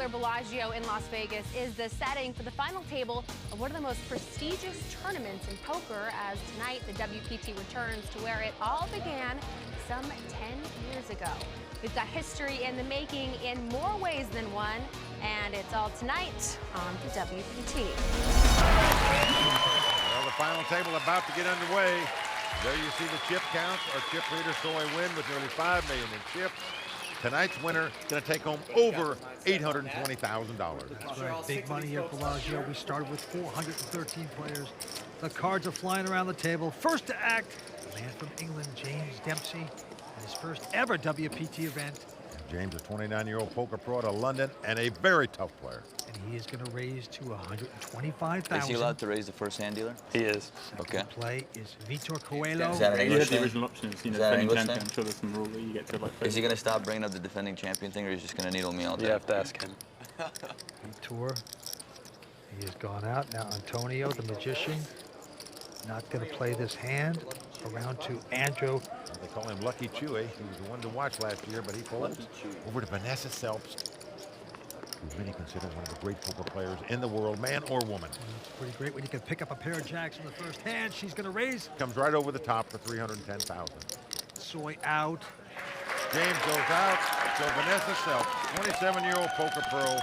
Theater Bellagio in Las Vegas is the setting for the final table of one of the most prestigious tournaments in poker, as tonight the WPT returns to where it all began some 10 years ago. We've got history in the making in more ways than one, and it's all tonight on the WPT. Well, the final table about to get underway. There you see the chip counts. Our chip leader, Soi Nguyen, with nearly $5 million in chips. Tonight's winner going to take home over $820,000. That's right, big money here at Bellagio. We started with 413 players. The cards are flying around the table. First to act, the man from England, James Dempsey, in his first ever WPT event. James, a 29-year-old poker pro out of London and a very tough player. And he is going to raise to $125,000. Is he allowed to raise the first hand dealer? He is. Okay. Play is Vitor Coelho. Is that an English the thing? original options, you know, Is that an defending English champion. thing? I'm sure there's some rule that you get to like. Is he going to stop bringing up the defending champion thing, or is he just going to needle me all day? You have to ask him. Vitor. He has gone out. Now Antonio, the magician, not going to play this hand. Around to Andrew. They call him Lucky Chewy. He was the one to watch last year, but he folds over to Vanessa Selbst, who's many consider one of the great poker players in the world, man or woman. It's pretty great when you can pick up a pair of jacks in the first hand. She's going to raise. Comes right over the top for $310,000. Soi out. James goes out. So Vanessa Selbst, 27-year-old poker pro,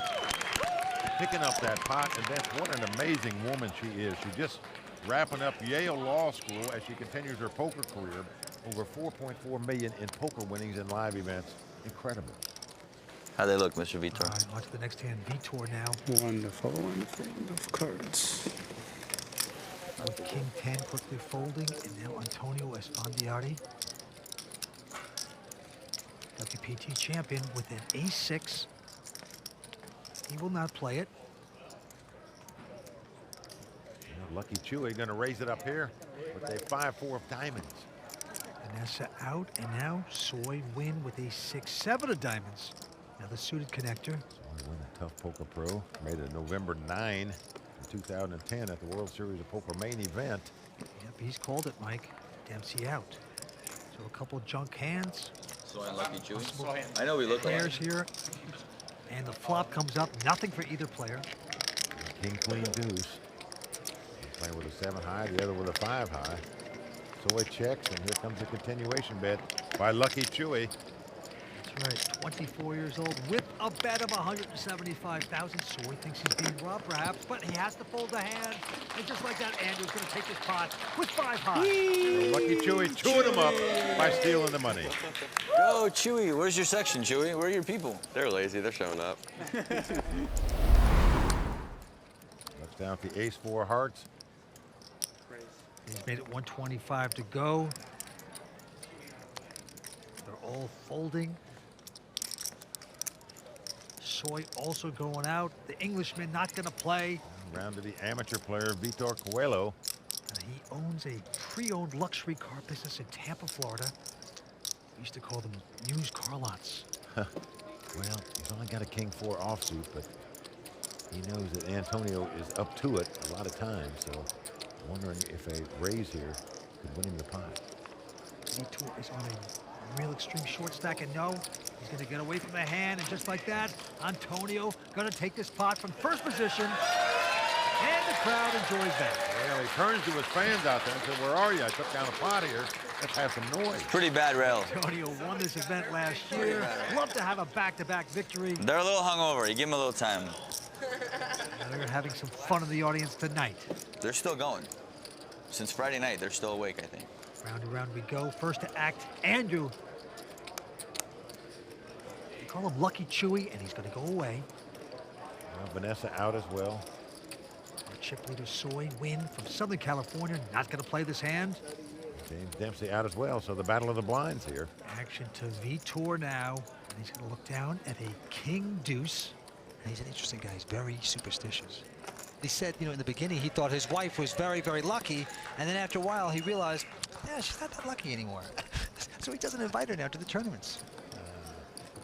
picking up that pot, and that's what an amazing woman she is. She just wrapping up Yale Law School as she continues her poker career. Over $4.4 million in poker winnings in live events. Incredible. How they look, Mr. Vitor? All right, watch the next hand. Vitor now. Wonderful, wonderful, wonderful cards. King 10 quickly folding, and now Antonio Esfandiari, WPT champion, with an ace-6. He will not play it. Lucky Chewy going to raise it up here with a 5-4 of diamonds. Vanessa out, and now Soi Nguyen with a 6-7 of diamonds. Now the suited connector. Soi Nguyen, a tough poker pro, made it November 9 in 2010 at the World Series of Poker main event. Yep, he's called it, Mike. Dempsey out. So a couple junk hands. Soi and Lucky Chewy. I know we look like Players here, and the flop comes up. Nothing for either player. King, Queen, Deuce. One player with a 7 high, the other with a 5 high. Soi checks, and here comes a continuation bet by Lucky Chewy. That's right, 24 years old with a bet of $175,000. Soi thinks he's being robbed, perhaps, but he has to fold the hand. And just like that, Andrew's going to take his pot with 5 high. So Lucky Chewy chewing him up by stealing the money. Go, Chewy. Where's your section, Chewy? Where are your people? They're lazy. They're showing up. Looks down at the ace-4 of hearts. He's made it 125 to go. They're all folding. Soi also going out. The Englishman not going to play. Round to the amateur player, Vitor Coelho. He owns a pre-owned luxury car business in Tampa, Florida. We used to call them used car lots. Well, he's only got a King 4 offsuit, but he knows that Antonio is up to it a lot of times, so wondering if a raise here could win him the pot. Vitor is on a real extreme short stack, and no, he's going to get away from the hand, and just like that, Antonio going to take this pot from first position, and the crowd enjoys that. Well, he turns to his fans out there and said, "Where are you? I took down a pot here. Let's have some noise." Pretty bad rail. Antonio won this event last year. Love to have a back-to-back victory. They're a little hungover. You give them a little time. They're having some fun in the audience tonight. They're still going. Since Friday night, they're still awake, I think. Round and round we go. First to act, Andrew. They call him Lucky Chewy, and he's going to go away. Well, Vanessa out as well. Our chip leader, Soi Nguyen from Southern California, not going to play this hand. James Dempsey out as well, so the battle of the blinds here. Action to Vitor now, and he's going to look down at a King Deuce. He's an interesting guy. He's very superstitious. He said, you know, in the beginning, he thought his wife was very, very lucky. And then after a while, he realized, yeah, she's not that lucky anymore. So he doesn't invite her now to the tournaments.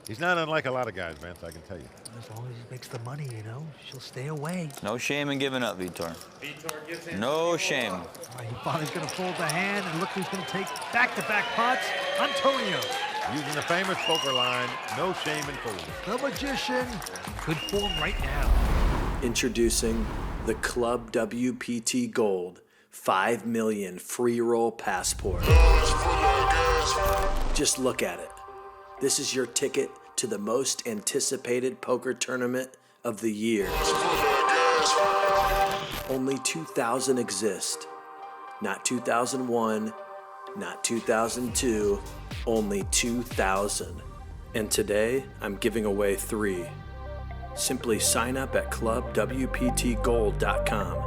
He's not unlike a lot of guys, Vance, I can tell you. As long as he makes the money, you know, she'll stay away. No shame in giving up, Vitor. No shame. All right, he finally's going to fold the hand, and look who's going to take back-to-back pots, Antonio. Using the famous poker line, no shame in folding. The Magician, in good form right now. Introducing the Club WPT Gold 5 million free roll passport. Just look at it. This is your ticket to the most anticipated poker tournament of the year. Only 2,000 exist. Not 2001, not 2002, only 2,000. And today, I'm giving away 3. Simply sign up at clubwptgold.com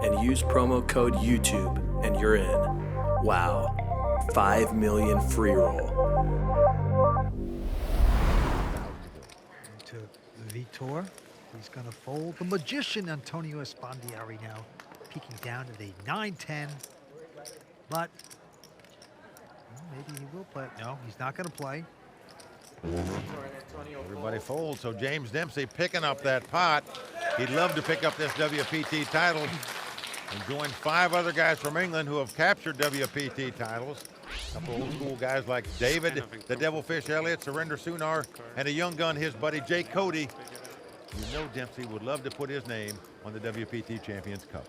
and use promo code YouTube and you're in. Wow, 5 million free roll. To Vitor, he's gonna fold. The Magician, Antonio Esfandiari now peeking down at a 9-10, but maybe he will play. No, he's not gonna play. Everybody folds, so James Dempsey picking up that pot. He'd love to pick up this WPT title and join 5 other guys from England who have captured WPT titles. A couple old school guys like David, the Devilfish Elliott, Surrender Sunar, and a young gun, his buddy Jake Cody. You know Dempsey would love to put his name on the WPT Champions Cup.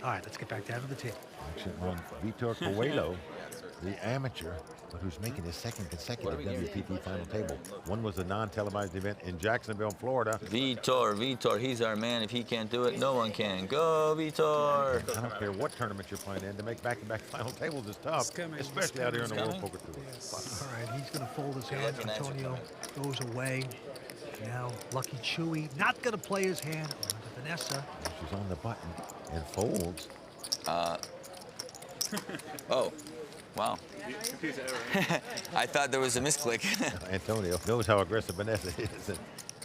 All right, let's get back down to the table. Action on Vitor Coelho, the amateur, but who's making his 2nd consecutive WPT final table. One was a non-televised event in Jacksonville, Florida. Vitor, he's our man. If he can't do it, no one can. Go, Vitor. I don't care what tournament you're playing in, to make back-to-back final tables is tough, especially out here in the World Poker Tour. All right, he's going to fold his hand. Antonio goes away. Now, Lucky Chewy not going to play his hand. On to Vanessa. She's on the button and folds. Oh, wow. I thought there was a misclick. Antonio knows how aggressive Vanessa is, and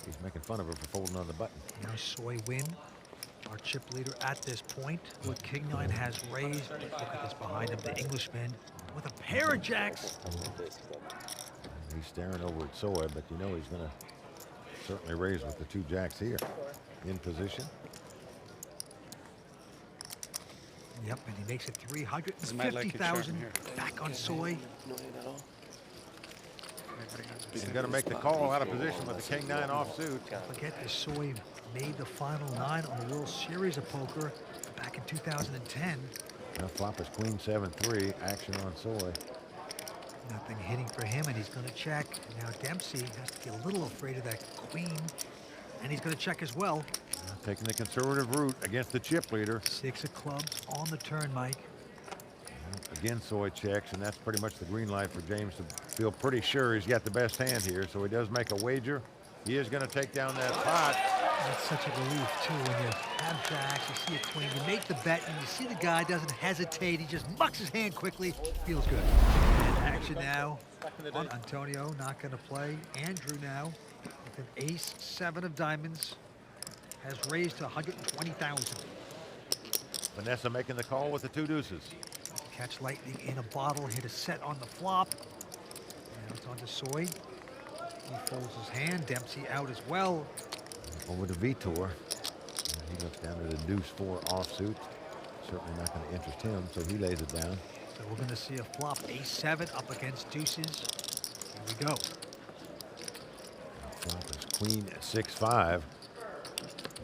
he's making fun of her for folding on the button. Now Soi Nguyen, our chip leader at this point, with King 9 has raised. Look at this behind him, the Englishman with a pair of jacks. He's staring over at Soi, but you know he's going to certainly raise with the 2 jacks here in position. Yep, and he makes it 350,000 back on Soi. He's going to make the call out of position with the King 9 offsuit. Don't forget that Soi made the final 9 on the World Series of Poker back in 2010. Now flop is Queen 7-3, action on Soi. Nothing hitting for him, and he's going to check. Now Dempsey has to get a little afraid of that queen, and he's going to check as well. Taking the conservative route against the chip leader. 6 of clubs on the turn, Mike. Again, Soi checks, and that's pretty much the green light for James to feel pretty sure he's got the best hand here. So he does make a wager. He is going to take down that pot. That's such a relief, too, when you have jacks, you see a queen, you make the bet, and you see the guy doesn't hesitate. He just mucks his hand quickly. Feels good. And action now on Antonio, not going to play. Andrew now with an ace 7 of diamonds. Has raised to 120,000. Vanessa making the call with the 2 deuces. Catch lightning in a bottle, hit a set on the flop. Now it's on to Soi. He folds his hand, Dempsey out as well. Over to Vitor. He looks down at a deuce 4 offsuit. Certainly not going to interest him, so he lays it down. So we're going to see a flop ace 7 up against deuces. Here we go. Flop is Queen at 6-5.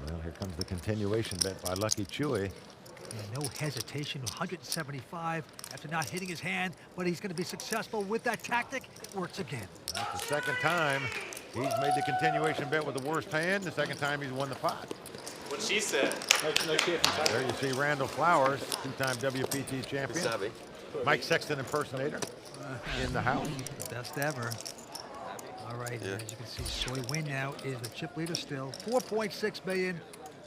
Well, here comes the continuation bet by Lucky Chewy. And no hesitation, 175 after not hitting his hand, but he's going to be successful with that tactic. It works again. That's the 2nd time he's made the continuation bet with the worst hand. The 2nd time he's won the pot. What she said. There you see Randall Flowers, 2-time WPT champion. Mike Sexton impersonator in the house. Best ever. All right, as you can see, Soi Nguyen now is the chip leader still. 4.6 million.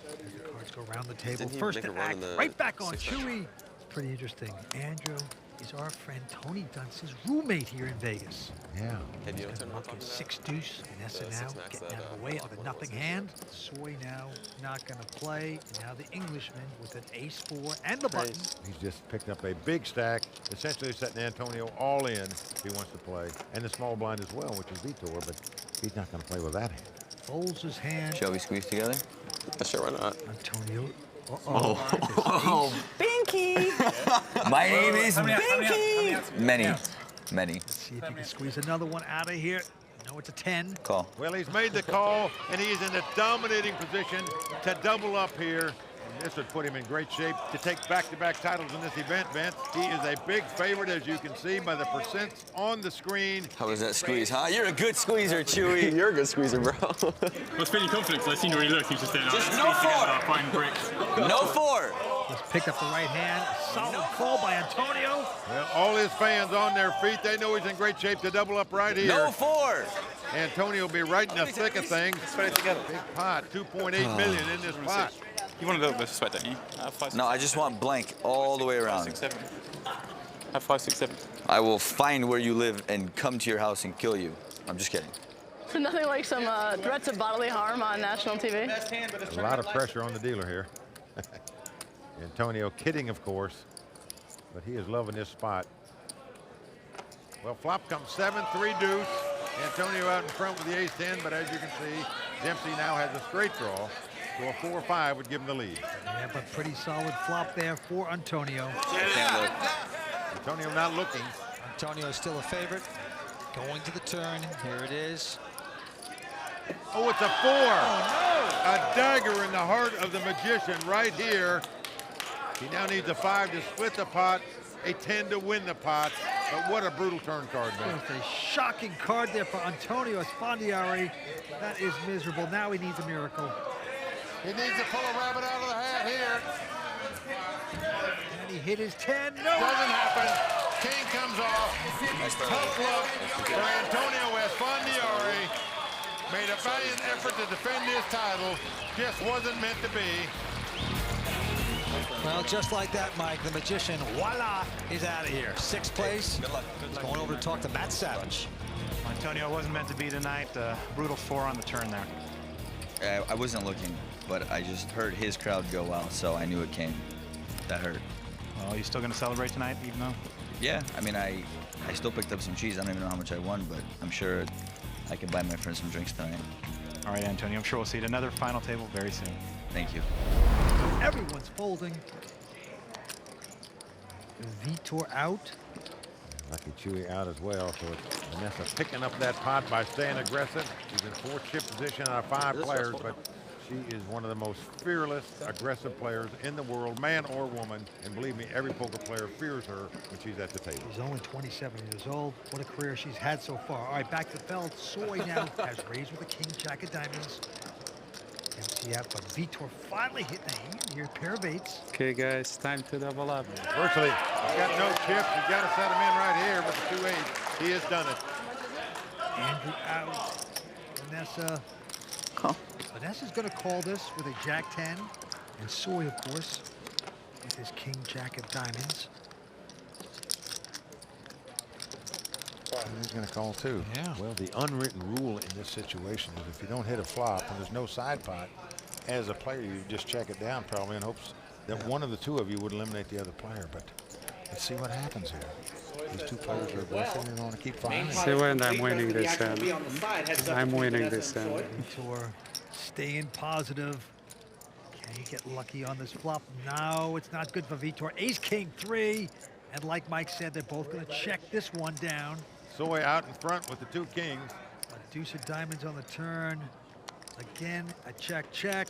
As the cards go around the table. First to act, right back on Chewy. Pretty interesting. Andrew is our friend Tony Dunce's roommate here in Vegas. Yeah. He's going to look at 6 deuce. Vanessa now getting out of the way of the nothing hand. Soi now not going to play. And now the Englishman with an ace 4 and the button. He's just picked up a big stack, essentially setting Antonio all in if he wants to play. And the small blind as well, which is Vitor, but he's not going to play with that hand. Folds his hand. Shall we squeeze together? Sure, why not? Antonio. Oh, Binky! My name is Binky! Many. Many. Let's see if he can squeeze another one out of here. No, it's a 10. Call. Well, he's made the call, and he's in a dominating position to double up here. And this would put him in great shape to take back-to-back titles in this event, Vince. He is a big favorite, as you can see by the percents on the screen. How was that squeeze, huh? You're a good squeezer, Chewy. You're a good squeezer, bro. I was feeling confident because I seen where he looked. He was just saying, Just no four. Fine bricks. No four. Just picked up the right hand. Solid call by Antonio. Well, all his fans on their feet. They know he's in great shape to double up right here. No four. Antonio will be right in the thick of things. Big pot, 2.8 million in this pot. You want a little bit of sweat, don't you? No, I just want blank all the way around. 5, 6, 7. Have 5, 6, 7. I will find where you live and come to your house and kill you. I'm just kidding. So nothing like some threats of bodily harm on national TV? A lot of pressure on the dealer here. Antonio kidding, of course, but he is loving this spot. Well, flop comes 7-3 deuce. Antonio out in front with the ace-10, but as you can see, Dempsey now has a straight draw, so a 4-5 would give him the lead. Yeah, but pretty solid flop there for Antonio. Can't look. Antonio not looking. Antonio is still a favorite. Going to the turn. Here it is. Oh, it's a 4. A dagger in the heart of the magician right here. He now needs a 5 to split the pot, a 10 to win the pot. But what a brutal turn card, man. Just a shocking card there for Antonio Esfandiari. That is miserable. Now he needs a miracle. He needs to pull a rabbit out of the hat here. And he hit his 10. No! Doesn't happen. King comes off. Tough luck for Antonio Esfandiari. Made a valiant effort to defend his title. Just wasn't meant to be. Well, just like that, Mike, the magician, voila, he's out of here. 6th place. Good luck. He's going over to talk to Matt Savage. Antonio wasn't meant to be tonight. Brutal 4 on the turn there. I wasn't looking, but I just heard his crowd go wild, so I knew it came. That hurt. Well, you still going to celebrate tonight, even though? Yeah, I mean, I still picked up some cheese. I don't even know how much I won, but I'm sure I can buy my friends some drinks tonight. All right, Antonio, I'm sure we'll see you at another final table very soon. Thank you. Everyone's folding. Vitor out. Lucky Chewy out as well, so it's Vanessa picking up that pot by staying aggressive. She's in 4th chip position out of 5 players, but she is one of the most fearless, aggressive players in the world, man or woman. And believe me, every poker player fears her when she's at the table. She's only 27 years old. What a career she's had so far. All right, back to Feld. Soi now has raised with a king jack of diamonds. Dempsey out, but Vitor finally hit the hand here, pair of 8s. Okay, guys, time to double up. Virtually, he's got no chips. He's got to set him in right here with the 2 8s. He has done it. Andrew out. Vanessa. Call. Vanessa's going to call this with a jack 10. And Soi, of course, with his king jack of diamonds. He's going to call too. Yeah. Well, the unwritten rule in this situation is if you don't hit a flop and there's no side pot, as a player, you just check it down probably in hopes that one of the 2 of you would eliminate the other player. But let's see what happens here. These 2 players are aggressive and want to keep fighting. See when I'm winning this end. I'm winning this end. Vitor staying positive. Can he get lucky on this flop? No, it's not good for Vitor. Ace, king, 3. And like Mike said, they're both going to check this one down. Soi out in front with the 2 kings. A deuce of diamonds on the turn. Again, a check, check.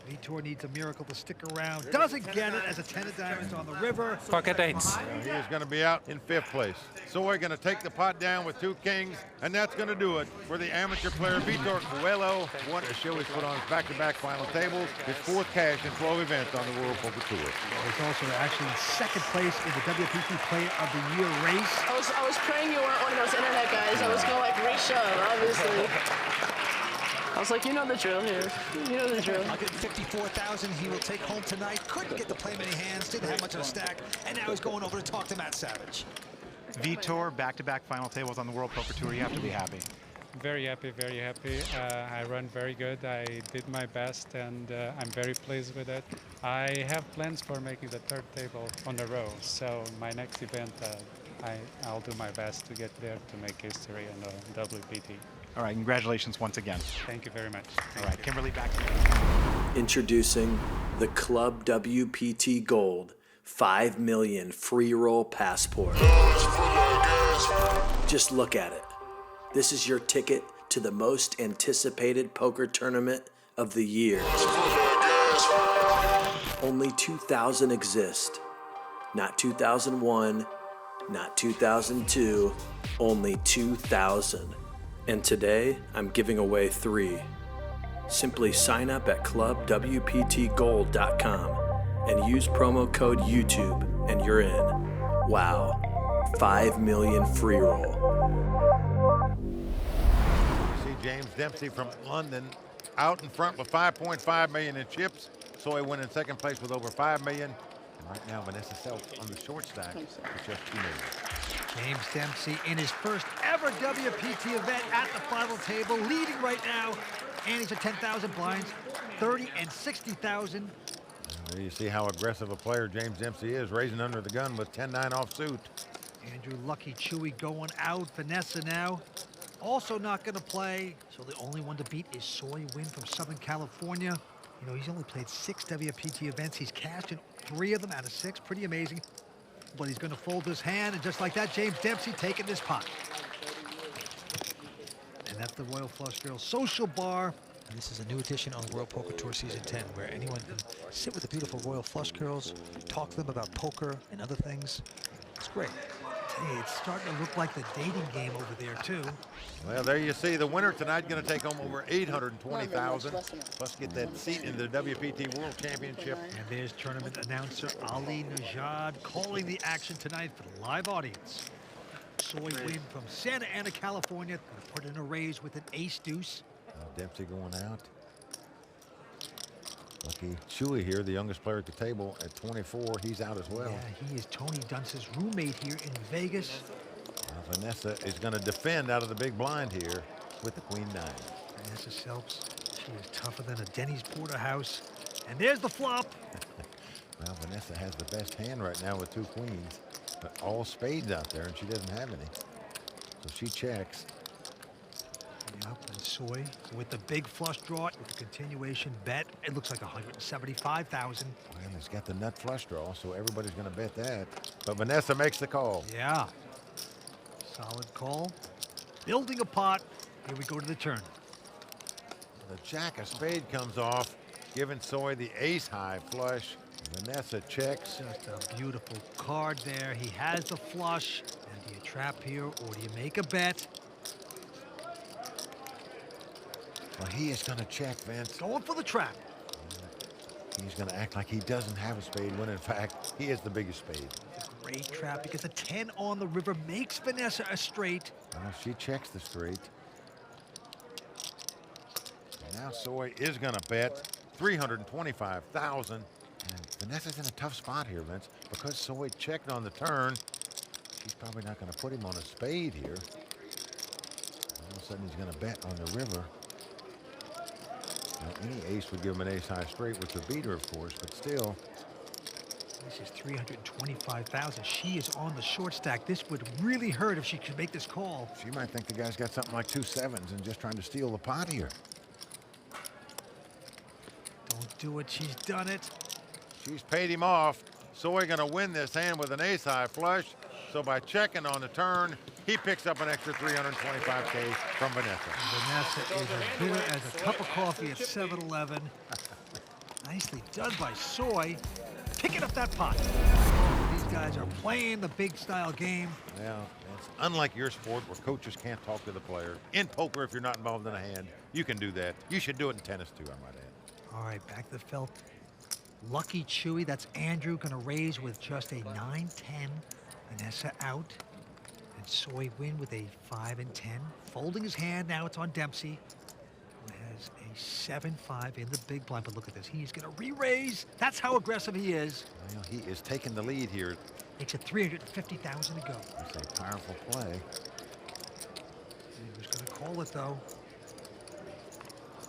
Vitor needs a miracle to stick around. Doesn't get it as a 10 of diamonds on the river. Pocket 8s. He is going to be out in 5th place. Soi going to take the pot down with 2 kings, and that's going to do it for the amateur player Vitor Coelho. What a show he's put on his back-to-back final tables. His 4th cash in 12 events on the World Poker Tour. He's also actually in 2nd place in the WPT Player of the Year race. I was praying you weren't one of those internet guys. I was going to like reshove, obviously. I was like, you know the drill here. You know the drill. 154,000 he will take home tonight. Couldn't get to play many hands, didn't have much of a stack, and now he's going over to talk to Matt Savage. Vitor, back-to-back final tables on the World Poker Tour. You have to be happy. Very happy, very happy. I run very good. I did my best, and I'm very pleased with it. I have plans for making the 3rd table on a row, so my next event, I'll do my best to get there to make history on the WPT. All right, congratulations once again. Thank you very much. All right, Kimberly, back to you. Introducing the Club WPT Gold 5 million free roll passport. Just look at it. This is your ticket to the most anticipated poker tournament of the year. Only 2,000 exist. Not 2001, not 2002, only 2,000. And today, I'm giving away 3. Simply sign up at clubwptgold.com and use promo code YouTube and you're in. Wow, 5 million free roll. See James Dempsey from London out in front with 5.5 million in chips. Soi Nguyen in second place with over 5 million. And right now, Vanessa Selbst on the short stack with just 2 million. James Dempsey in his first ever WPT event at the final table, leading right now. And he's at 10,000 blinds, 30 and 60,000. There you see how aggressive a player James Dempsey is, raising under the gun with 10-9 offsuit. Andrew Lucky Chewy going out. Vanessa now also not going to play. So the only one to beat is Soi Nguyen from Southern California. You know, he's only played 6 WPT events. He's cashed in 3 of them out of 6. Pretty amazing. But he's going to fold his hand, and just like that, James Dempsey taking this pot. And that's the Royal Flush Girls Social Bar. And this is a new edition on World Poker Tour Season 10, where anyone can sit with the beautiful Royal Flush Girls, talk to them about poker and other things. It's great. Hey, it's starting to look like the dating game over there, too. Well, there you see the winner tonight going to take home over 820,000, plus get that seat in the WPT World Championship. And there's tournament announcer Ali Najad calling the action tonight for the live audience. Soi Nguyen from Santa Ana, California, going to put in a raise with an ace-deuce. Dempsey going out. Lucky Chewy here, the youngest player at the table at 24. He's out as well. Yeah, he is Tony Dunce's roommate here in Vegas. Vanessa is going to defend out of the big blind here with the Queen 9. Vanessa Selbst, she is tougher than a Denny's porterhouse. And there's the flop. Well, Vanessa has the best hand right now with 2 queens, but all spades out there, and she doesn't have any. So she checks. Yep, and Soi with the big flush draw with the continuation bet. It looks like 175,000. Well, he's got the nut flush draw, so everybody's going to bet that. But Vanessa makes the call. Yeah. Solid call. Building a pot. Here we go to the turn. The jack of spade comes off, giving Soi the ace high flush. Vanessa checks. Just a beautiful card there. He has the flush. And do you trap here or do you make a bet? Well, he is going to check, Vince. Going for the trap. He's going to act like he doesn't have a spade when, in fact, he has the biggest spade. It's a great trap because the 10 on the river makes Vanessa a straight. Well, she checks the straight. Now Soi is going to bet 325,000. And Vanessa's in a tough spot here, Vince. Because Soi checked on the turn, she's probably not going to put him on a spade here. All of a sudden, he's going to bet on the river. Now, any ace would give him an ace-high straight, which would beat her, of course, but still. This is 325,000. She is on the short stack. This would really hurt if she could make this call. She might think the guy's got something like 2 sevens and just trying to steal the pot here. Don't do it. She's done it. She's paid him off. Soi going to win this hand with an ace-high flush. So by checking on the turn, he picks up an extra 325K from Vanessa. Vanessa is as bitter as a cup of coffee at 7-Eleven. Nicely done by Soi. Picking up that pot. These guys are playing the big style game. Now, it's unlike your sport where coaches can't talk to the player. In poker, if you're not involved in a hand, you can do that. You should do it in tennis too, I might add. All right, back to the felt. Lucky Chewy, that's Andrew, going to raise with just a 9-10. Vanessa out. And Soi Nguyen with a 5 and 10. Folding his hand, now it's on Dempsey, who has a 7-5 in the big blind. But look at this, he's going to re-raise. That's how aggressive he is. Well, he is taking the lead here. Makes it 350,000 to go. That's a powerful play. He was going to call it, though.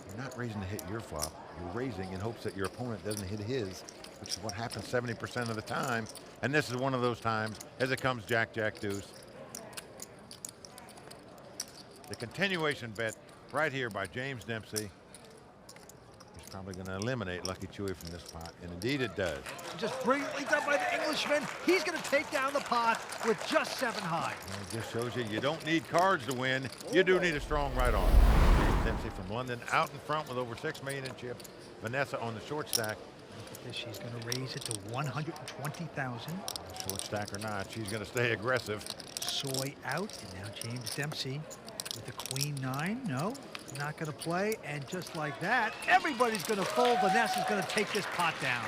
You're not raising to hit your flop. You're raising in hopes that your opponent doesn't hit his, which is what happens 70% of the time. And this is one of those times as it comes jack, jack, deuce. The continuation bet right here by James Dempsey. His probably going to eliminate Lucky Chewy from this pot, and indeed it does. Just brilliantly done by the Englishman. He's going to take down the pot with just 7 high. Well, it just shows you don't need cards to win. You do need a strong right arm. Dempsey from London out in front with over 6 million in chips. Vanessa on the short stack. Look at this. She's going to raise it to 120,000. Short stack or not, she's going to stay aggressive. Soi out, and now James Dempsey with the queen 9. No, not going to play. And just like that, everybody's going to fold. Vanessa's going to take this pot down.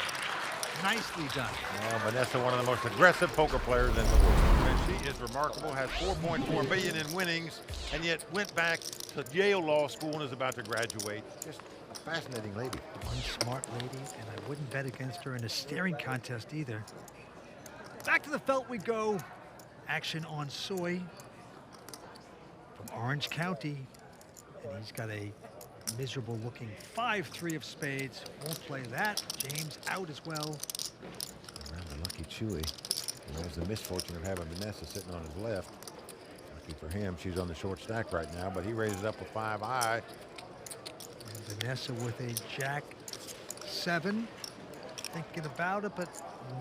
Nicely done. Well, Vanessa, one of the most aggressive poker players in the world. And she is remarkable, has 4.4 million in winnings, and yet went back to Yale Law School and is about to graduate. Just a fascinating lady. One smart lady, and I wouldn't bet against her in a staring contest either. Back to the felt we go. Action on Soi from Orange County, and he's got a miserable looking 5-3 of spades. Won't play that. James out as well. Rather Lucky Chewy. He has the misfortune of having Vanessa sitting on his left. Lucky for him, she's on the short stack right now, but he raises up with 5 high. And Vanessa with a Jack 7. Thinking about it, but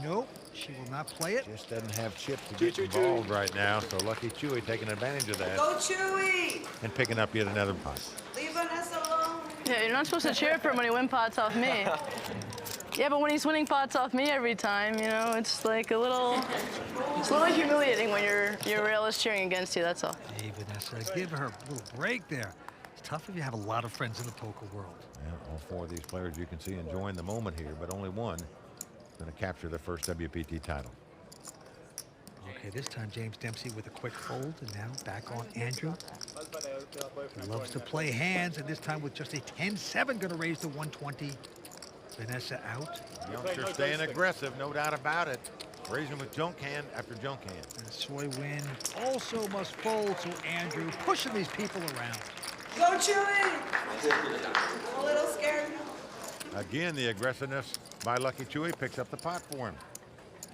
nope, she will not play it. Just doesn't have chips to get involved right now, so Lucky Chewy taking advantage of that. Go Chewy! And picking up yet another pot. Leave Vanessa alone. Yeah, you're not supposed to cheer for him when he wins pots off me. Yeah, but when he's winning pots off me every time, you know, it's like it's a little humiliating when your rail is cheering against you, that's all. Hey, Vanessa, give her a little break there. It's tough if you have a lot of friends in the poker world. Yeah, all 4 of these players you can see enjoying the moment here, but only one going to capture the first WPT title. Okay, this time James Dempsey with a quick fold, and now back on Andrew. He loves to play hands, and this time with just a 10-7 going to raise to 120. Vanessa out. Youngster staying aggressive, no doubt about it. Raising with junk hand after junk hand. And Soi Nguyen also must fold, so Andrew pushing these people around. Go Chewy! I'm a little scared now. Again, the aggressiveness by Lucky Chewy picks up the pot for him.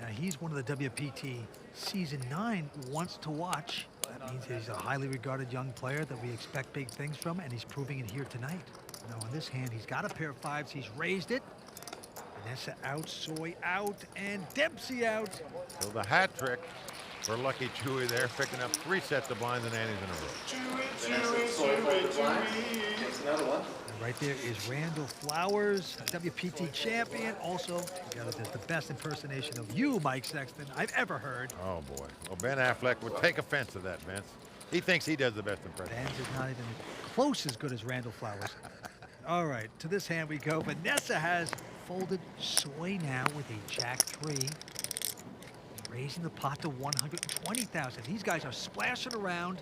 Now he's one of the WPT Season 9 wants to watch. That means he's a highly regarded young player that we expect big things from, and he's proving it here tonight. Now on this hand, he's got a pair of 5s. He's raised it. Vanessa out, Soi out, and Dempsey out. So the hat trick for Lucky Chewy there, picking up 3 sets of blinds and antes in a row. And right there is Randall Flowers, WPT champion. Also, the best impersonation of you, Mike Sexton, I've ever heard. Oh boy. Well, Ben Affleck would take offense to that, Vince. He thinks he does the best impression. Ben's is not even close as good as Randall Flowers. All right, to this hand we go. Vanessa has folded Soi now with a Jack 3. Raising the pot to 120,000. These guys are splashing around.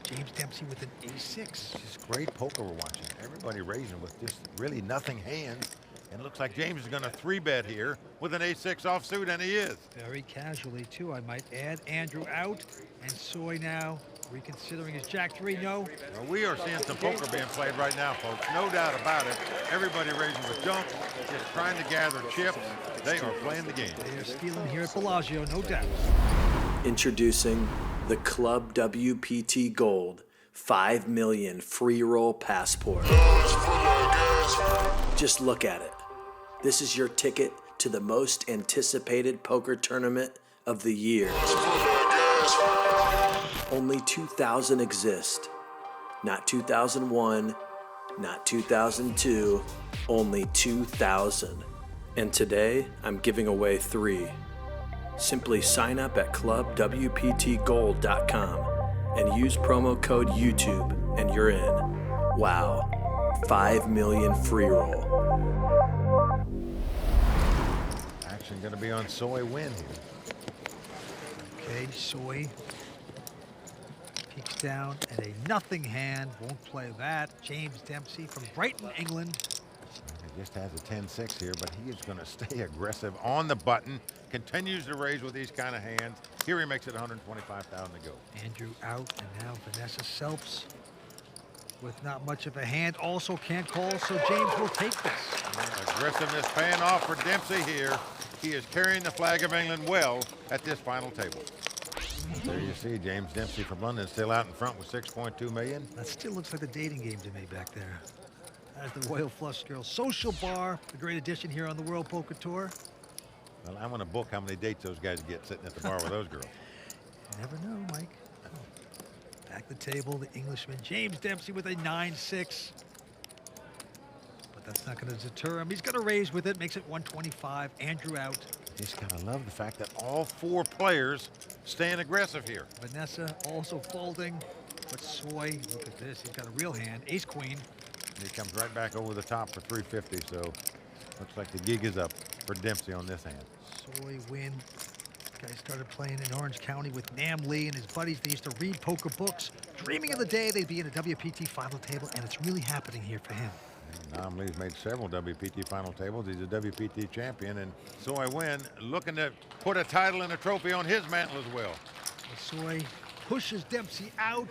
James Dempsey with an A6. Just great poker we're watching. Everybody raising with just really nothing hands. And it looks like James is going to 3-bet here with an A6 offsuit, and he is. Very casually, too, I might add. Andrew out, and Soi now reconsidering his Jack 3. No. Well, we are seeing some poker being played right now, folks. No doubt about it. Everybody raising with junk, just trying to gather chips. They are playing the game. They are stealing here at Bellagio, no doubt. Introducing the Club WPT Gold 5 million free roll passport. Just look at it. This is your ticket to the most anticipated poker tournament of the year. Only 2,000 exist. Not 2001, not 2002, only 2,000. And today, I'm giving away 3. Simply sign up at clubwptgold.com and use promo code YouTube and you're in. Wow, 5 million free roll. Action going to be on Soi Nguyen here. Okay, Soi peeks down at a nothing hand. Won't play that. James Dempsey from Brighton, England. He just has a 10-6 here, but he is going to stay aggressive on the button. Continues to raise with these kind of hands. Here he makes it 125,000 to go. Andrew out, and now Vanessa Selbst with not much of a hand. Also can't call, so James will take this. Aggressiveness paying off for Dempsey here. He is carrying the flag of England well at this final table. There you see James Dempsey from London still out in front with 6.2 million. That still looks like the dating game to me back there. as the Royal Flush Girls Social Bar, a great addition here on the World Poker Tour. Well, I want to book how many dates those guys get sitting at the bar with those girls. You never know, Mike. Back the table, the Englishman, James Dempsey with a 9-6. But that's not going to deter him. He's going to raise with it, makes it 125. Andrew out. Just kind of love the fact that all 4 players staying aggressive here. Vanessa also folding. But Soi, look at this. He's got a real hand. Ace-queen. He comes right back over the top for 350, so looks like the gig is up for Dempsey on this hand. Soi Nguyen. Guy started playing in Orange County with Nam Lee and his buddies. They used to read poker books, dreaming of the day they'd be in a WPT final table, and it's really happening here for him. Nam Lee's made several WPT final tables. He's a WPT champion, and Soi Nguyen looking to put a title and a trophy on his mantle as well. Soi pushes Dempsey out.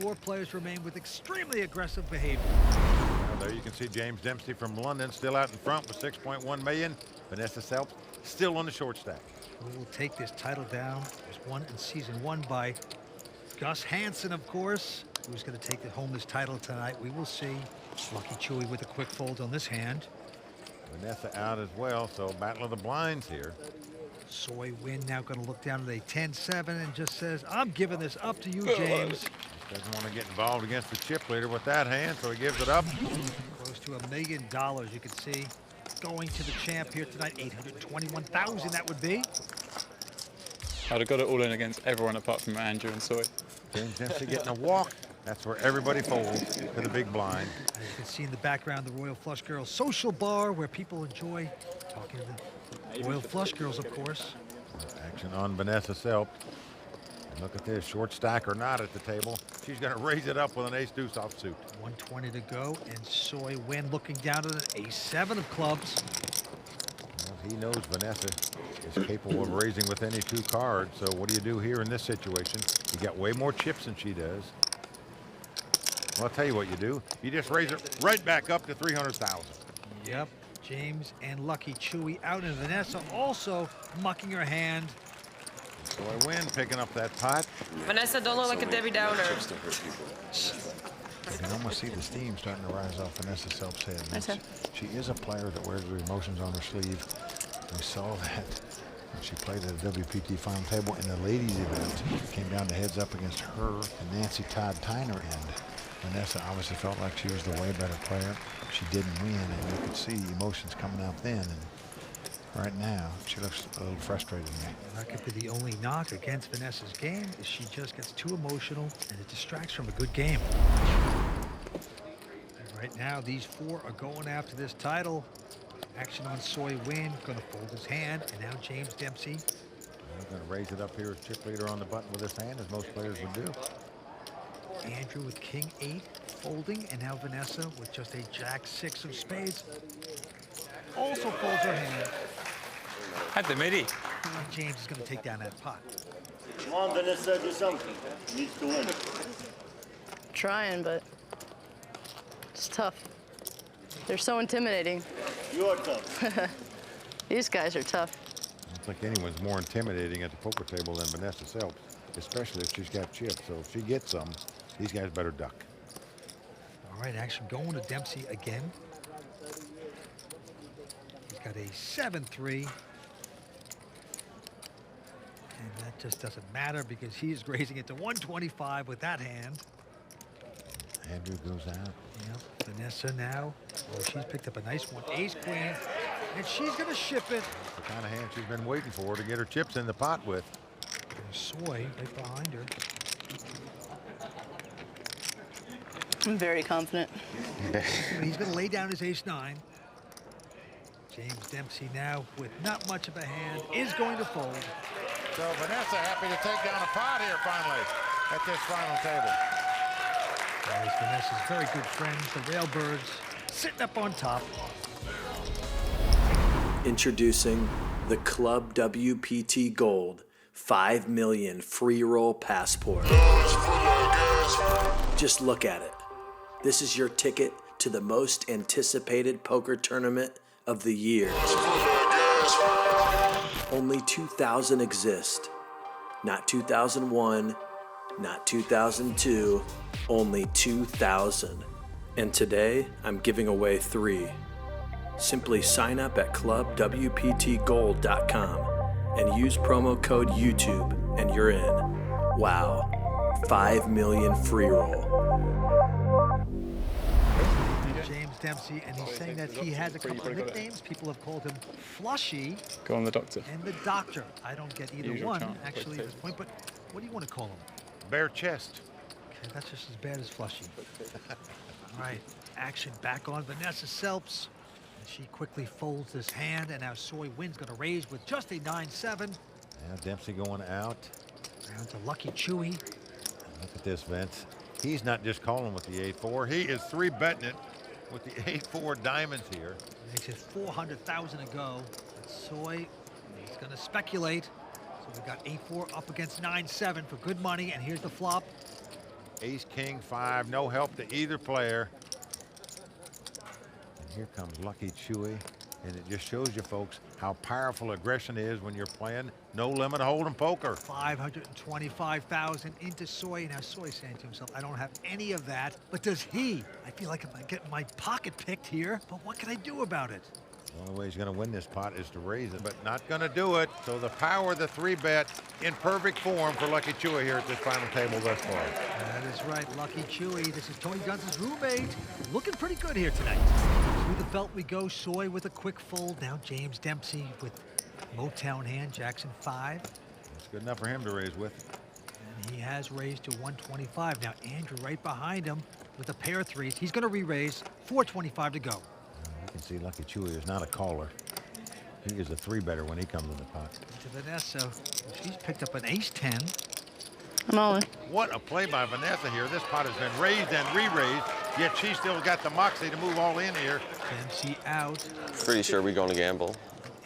4 players remain with extremely aggressive behavior. Well, there you can see James Dempsey from London still out in front with 6.1 million. Vanessa Selbst still on the short stack. Who will take this title down? It was won in season 1 by Gus Hansen, of course. Who's going to take it home this title tonight? We will see. Lucky Chewy with a quick fold on this hand. Vanessa out as well, so battle of the blinds here. Soi Nguyen now going to look down at a 10-7 and just says, I'm giving this up to you, James. Doesn't want to get involved against the chip leader with that hand, so he gives it up. Close to $1 million, you can see. Going to the champ here tonight, 821,000 that would be. I'd have got it all in against everyone apart from Andrew and Soi. James Dempsey getting a walk. That's where everybody folds to the big blind. As you can see in the background, the Royal Flush Girls Social Bar, where people enjoy talking to the Royal Flush Girls, of course. Action on Vanessa Selbst. And look at this, short stack or not at the table. She's going to raise it up with an ace-deuce offsuit. 120 to go, and Soi Nguyen looking down at an ace-7 of clubs. Well, he knows Vanessa is capable of raising with any 2 cards, so what do you do here in this situation? You got way more chips than she does. Well, I'll tell you what you do. You just raise it right back up to 300,000. Yep. James and Lucky Chewy out, and Vanessa also mucking her hand. Soi Nguyen picking up that pot. Vanessa, don't look like a Debbie Downer. You can almost see the steam starting to rise off Vanessa Selbst's head. She is a player that wears her emotions on her sleeve. We saw that when she played at a WPT final table in the ladies event. Came down to heads up against her and Nancy Todd Tyner end. Vanessa obviously felt like she was the way better player. She didn't win, and you could see emotions coming out then. And right now, she looks a little frustrated. That could be the only knock against Vanessa's game, is she just gets too emotional, and it distracts from a good game. And right now, these 4 are going after this title. Action on Soi Nguyen, going to fold his hand, and now James Dempsey. We're going to raise it up here as chip leader on the button with his hand, as most players would do. Andrew with King 8 folding, and now Vanessa with just a Jack 6 of spades. Also folds her hand. Had the midi. And James is going to take down that pot. Come on, Vanessa, do something. Needs to win. Trying, but it's tough. They're so intimidating. You're tough. These guys are tough. I don't think anyone's more intimidating at the poker table than Vanessa Selbst, especially if she's got chips. So if she gets some, these guys better duck. All right, action going to Dempsey again. He's got a 7-3. And that just doesn't matter because he's raising it to 125 with that hand. Andrew goes out. Yep, Vanessa now. Oh, she's picked up a nice one. Ace-queen. And she's going to ship it. That's the kind of hand she's been waiting for to get her chips in the pot with. There's Soi right behind her. I'm very confident. He's going to lay down his ace-9. James Dempsey now, with not much of a hand, is going to fold. So Vanessa happy to take down a pot here finally at this final table. There's Vanessa's very good friends, the Railbirds, sitting up on top. Introducing the Club WPT Gold 5 million free roll passport. Just look at it. This is your ticket to the most anticipated poker tournament of the year. Only 2,000 exist. Not 2001, not 2002, only 2,000. And today, I'm giving away 3. Simply sign up at clubwptgold.com and use promo code YouTube and you're in. Wow, 5 million free roll. James Dempsey, and he's saying that he has a couple of nicknames. People have called him Flushy. Go on the doctor. And the Doctor. I don't get either Usual one, chant, actually, at this point, but what do you want to call him? Bare chest. Okay, that's just as bad as Flushy. All right, action back on Vanessa Selbst. And she quickly folds this hand, and now Soi Nguyen's going to raise with just a 9-7. Now Dempsey going out. Down to Lucky Chewy. Look at this, Vince. He's not just calling with the 8-4. He is 3-betting it with the 8-4 diamonds here. Makes it 400,000 to go. Soi, he's going to speculate. So we got 8-4 up against 9-7 for good money, and here's the flop. Ace, king, 5, no help to either player. And here comes Lucky Chewy. And it just shows you, folks, how powerful aggression is when you're playing no limit hold'em poker. 525,000 into Soi. Now Soi's saying to himself, I don't have any of that. But does he? I feel like I'm getting my pocket picked here, but what can I do about it? The only way he's going to win this pot is to raise it, but not going to do it. So the power of the 3-bet in perfect form for Lucky Chewy here at this final table thus far. That is right, Lucky Chewy. This is Tony Guns' roommate. Looking pretty good here tonight. Through the felt we go. Soi with a quick fold. Now James Dempsey with Motown hand, Jackson 5. It's good enough for him to raise with. And he has raised to 125. Now Andrew right behind him with a pair of 3s. He's going to re-raise. 425 to go. You can see Lucky Chewy is not a caller. He is a 3-better when he comes in the pot. To Vanessa. She's picked up an ace-10. I'm all in. What a play by Vanessa here. This pot has been raised and re-raised, yet she still got the moxie to move all in here. Dempsey out. Pretty sure we're going to gamble.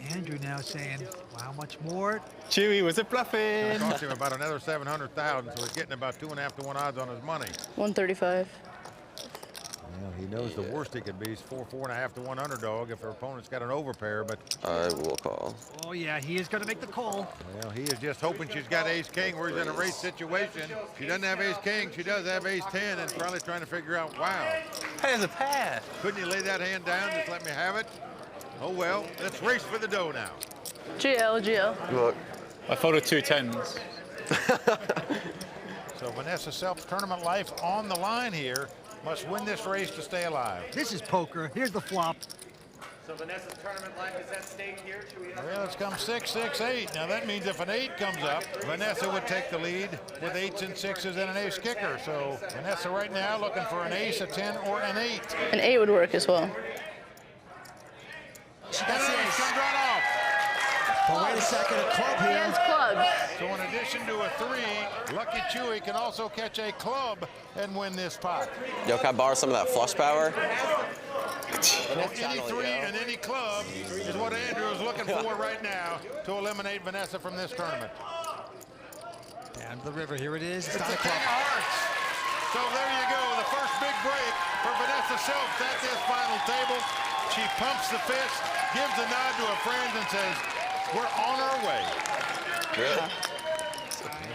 Andrew now saying, well, how much more? Chewy was a bluffing. It cost him about another 700,000, so he's getting about 2.5 to 1 odds on his money. 135. Well, he knows the worst he could be is 4.5 to 1 underdog if her opponent's got an overpair, but I will call. Oh, yeah, he is going to make the call. Well, he is just hoping she's got ace-king where he's in a race situation. She doesn't have ace-king, she does have ace-10, and probably trying to figure out, wow. There's a pair. Couldn't you lay that hand down, just let me have it? Oh, well, let's race for the dough now. GL. Look. I folded 2 10s. So Vanessa Selbst, tournament life on the line here. Must win this race to stay alive. This is poker. Here's the flop. So Vanessa's tournament life is at stake here. Should we Well, it's come 6, 6, 8. Now that means if an 8 comes up, Vanessa would take the lead with 8s and 6s and an ace kicker. So Vanessa right now looking for an ace, a 10, or an 8. An 8 would work as well. She got an ace. Comes right off. But wait a second, a club He here. has clubs. So in addition to a 3, Lucky Chewy can also catch a club and win this pot. Yo, can I borrow some of that flush power? So any 3 and any club is what Andrew is looking for right now to eliminate Vanessa from this tournament. Down the river, here it is. It's It's not a a 10 club. of hearts. So there you go, the first big break for Vanessa Selbst at this final table. She pumps the fist, gives a nod to her friends, and says, we're on our way. Really? And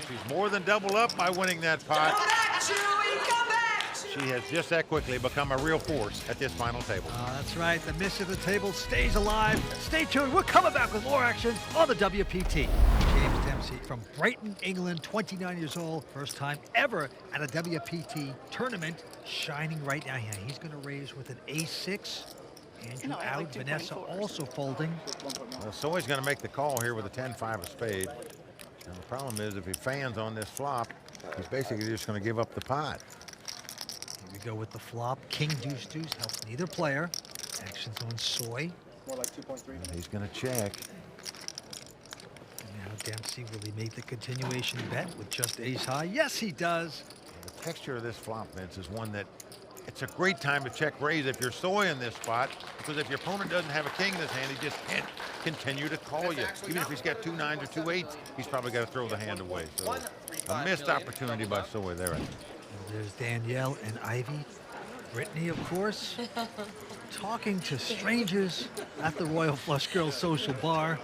she's more than doubled up by winning that pot. Come back, Chewy, come back! She has just that quickly become a real force at this final table. That's right. The miss of the table stays alive. Stay tuned. We're coming back with more action on the WPT. James Dempsey from Brighton, England, 29 years old. First time ever at a WPT tournament. Shining right now. Yeah, he's going to raise with an ace-6. Andrew No, I out. like Vanessa 2.4s. also folding. Well, Soi's going to make the call here with a 10-5 of spade. And the problem is if he fans on this flop, he's basically just going to give up the pot. Here we go with the flop. King, deuce, deuce helps neither player. Actions on Soi. More like 2.3. And he's going to check. And now Dempsey, will he make the continuation bet with just ace high? Yes, he does. The texture of this flop, Vince, is one that it's a great time to check raise if you're Soi in this spot, because if your opponent doesn't have a king in his hand, he just can't continue to call you. Even if he's got 2 9s or 2 8s, he's probably got to throw the hand away. So a missed opportunity by Soi there. And there's Danielle and Ivy. Brittany, of course, talking to strangers at the Royal Flush Girls Social Bar.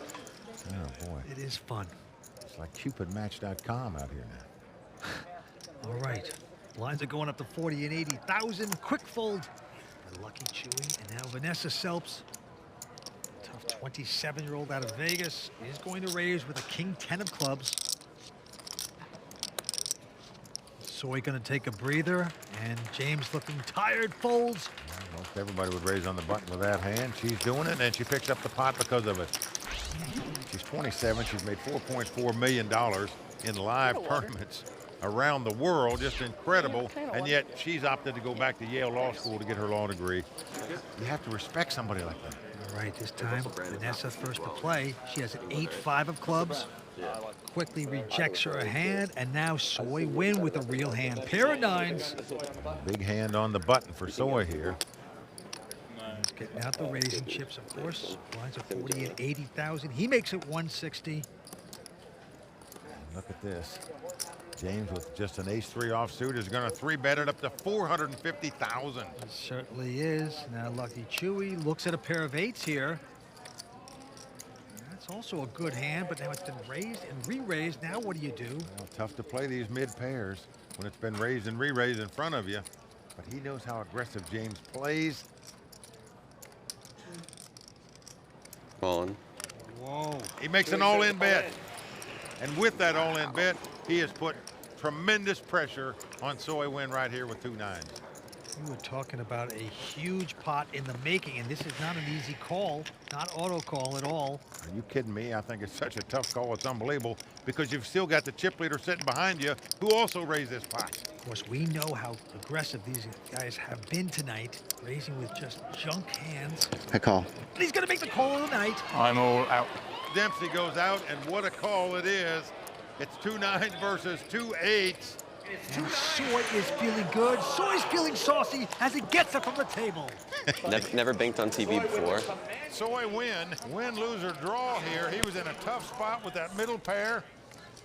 Oh, boy. It is fun. It's like CupidMatch.com out here now. All right. Lines are going up to 40 and 80,000. Quick fold by Lucky Chewy. And now Vanessa Selbst, tough 27-year-old out of Vegas, is going to raise with a king 10 of clubs. Soi going to take a breather, and James looking tired, folds. Most everybody would raise on the button with that hand. She's doing it, and she picks up the pot because of it. She's 27. She's made $4.4 million in live tournaments around the world. Just incredible. And yet she's opted to go back to Yale Law School to get her law degree. You have to respect somebody like that. All right, this time Vanessa first to play. She has an 8-5 of clubs. Quickly rejects her hand, and now Soi Nguyen with a real hand. Pair of nines. Big hand on the button for Soi here. He's getting out the raising chips, of course. Lines are 40 and 80,000. He makes it 160. Look at this. James with just an ace-3 offsuit is going to 3-bet it up to 450,000. He certainly is. Now Lucky Chewy looks at a pair of 8s here. That's also a good hand, but now it's been raised and re-raised. Now what do you do? Well, tough to play these mid pairs when it's been raised and re-raised in front of you. But he knows how aggressive James plays. On. Whoa. He makes an all-in bet. And with that all-in bet, he has put tremendous pressure on Soi Nguyen right here with 2 nines. You were talking about a huge pot in the making, and this is not an easy call, not auto call at all. Are you kidding me? I think it's such a tough call. It's unbelievable because you've still got the chip leader sitting behind you who also raised this pot. Of course, we know how aggressive these guys have been tonight, raising with just junk hands. I call. And he's going to make the call of the night. I'm all out. Dempsey goes out, and what a call it is. It's 2 nines versus 2 8s. And Soi is feeling good. Soi's feeling saucy as he gets it from the table. Never banked on TV before. Soi Nguyen, win, lose, or draw here. He was in a tough spot with that middle pair.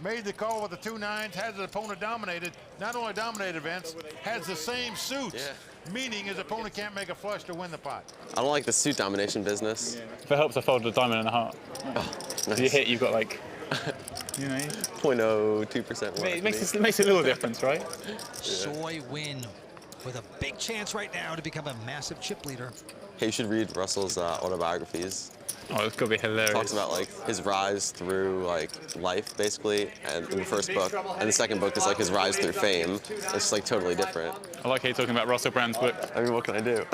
Made the call with the 2 nines, has his opponent dominated. Not only dominated, Vince, has the same suits. Meaning his opponent can't make a flush to win the pot. I don't like the suit domination business. If it helps, I folded a diamond and a heart. Oh, nice. If you hit, you've got like, you know. 0.02%. It makes a little difference, right? Soi Nguyen with a big chance right now to become a massive chip leader. Hey, you should read Russell's autobiographies. Oh, it's gonna be hilarious. Talks about like his rise through like life, basically, and in the first book, and the second book is like his rise through fame. It's just like totally different. I like how you're talking about Russell Brand's book. I mean, what can I do?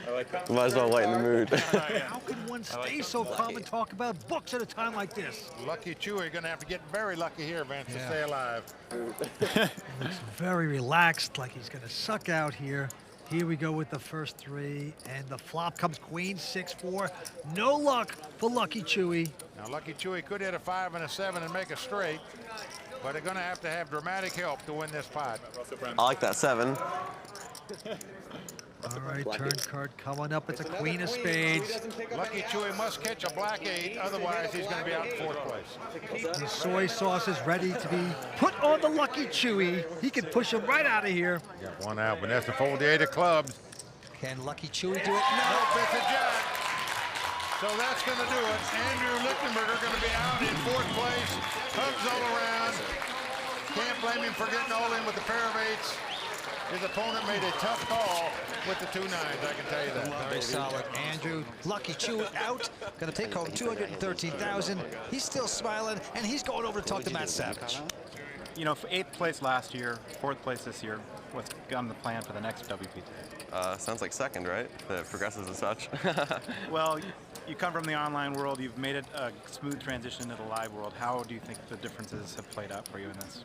I like that. Might as well lighten the mood. How can one stay so calm and talk about books at a time like this? Lucky Chewy, you're going to have to get very lucky here, Vince, to stay alive. Looks very relaxed, like he's going to suck out here. Here we go with the first 3, and the flop comes queen, 6-4. No luck for Lucky Chewy. Now, Lucky Chewy could hit a 5 and a 7 and make a straight, but they're going to have dramatic help to win this pot. I like that 7. All right, turn card coming up. It's a queen of spades. Lucky Chewy must catch a black 8, otherwise he's going to be out in 4th place. The soy sauce is ready to be put on the Lucky Chewy. He can push him right out of here. Got one out. Vanessa fold the 8 of clubs. Can Lucky Chewy do it? Nope, it's a jack. So that's going to do it. Andrew Lichtenberger going to be out in 4th place. Hugs all around. Can't blame him for getting all in with the pair of 8s. His opponent made a tough call with the 2 nines, I can tell you that. Very solid. Andrew, Lucky Chewy out. Going to take home 213,000. He's still smiling, and he's going over to talk to Matt Savage. You know, 8th place last year, 4th place this year. What's on the plan for the next WPT? Sounds like 2nd, right? The progresses and such. Well, you come from the online world. You've made it a smooth transition to the live world. How do you think the differences have played out for you in this?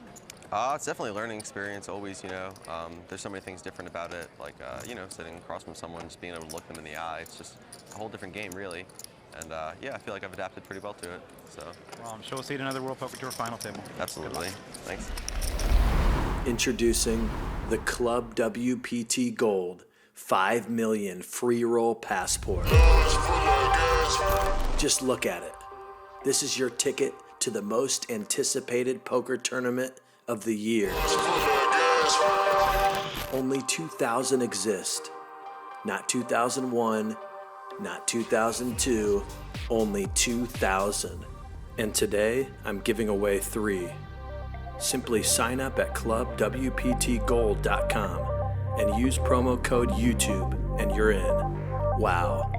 It's definitely a learning experience, always, you know. There's so many things different about it, like, you know, sitting across from someone, just being able to look them in the eye. It's just a whole different game, really. And, yeah, I feel like I've adapted pretty well to it, so. Well, I'm sure we'll see you at another World Poker Tour final table. Absolutely. Thanks. Introducing the Club WPT Gold 5 million free roll passport. Just look at it. This is your ticket to the most anticipated poker tournament of the year. Only 2,000 exist. Not 2001, not 2002, only 2,000. And today, I'm giving away 3. Simply sign up at clubwptgold.com and use promo code YouTube and you're in. Wow,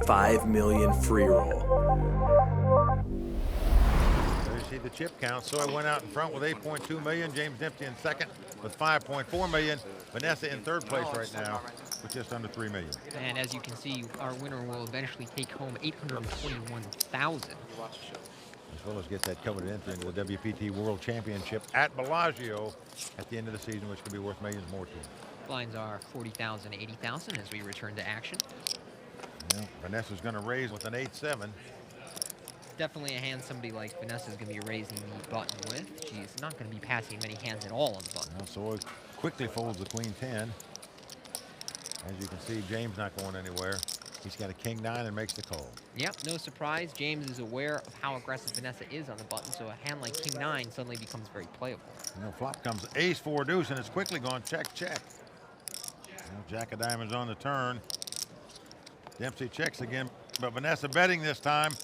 5 million free roll. There you see the chip count. Soi went out in front with 8.2 million. James Dempsey in second with 5.4 million. Vanessa in third place right now with just under 3 million. And as you can see, our winner will eventually take home $821,000. As well as get that coveted entry into the WPT World Championship at Bellagio at the end of the season, which could be worth millions more to him. Lines are 40,000, 80,000 as we return to action. Yeah, Vanessa's going to raise with an 8-7. Definitely a hand somebody like Vanessa is going to be raising the button with. She's not going to be passing many hands at all on the button. Well, Soi quickly folds the queen 10. As you can see, James not going anywhere. He's got a king 9 and makes the call. Yep, no surprise. James is aware of how aggressive Vanessa is on the button, so a hand like king 9 suddenly becomes very playable. You know, flop comes ace 4 deuce, and it's quickly gone check, check. Now, jack of diamonds on the turn. Dempsey checks again, but Vanessa betting this time,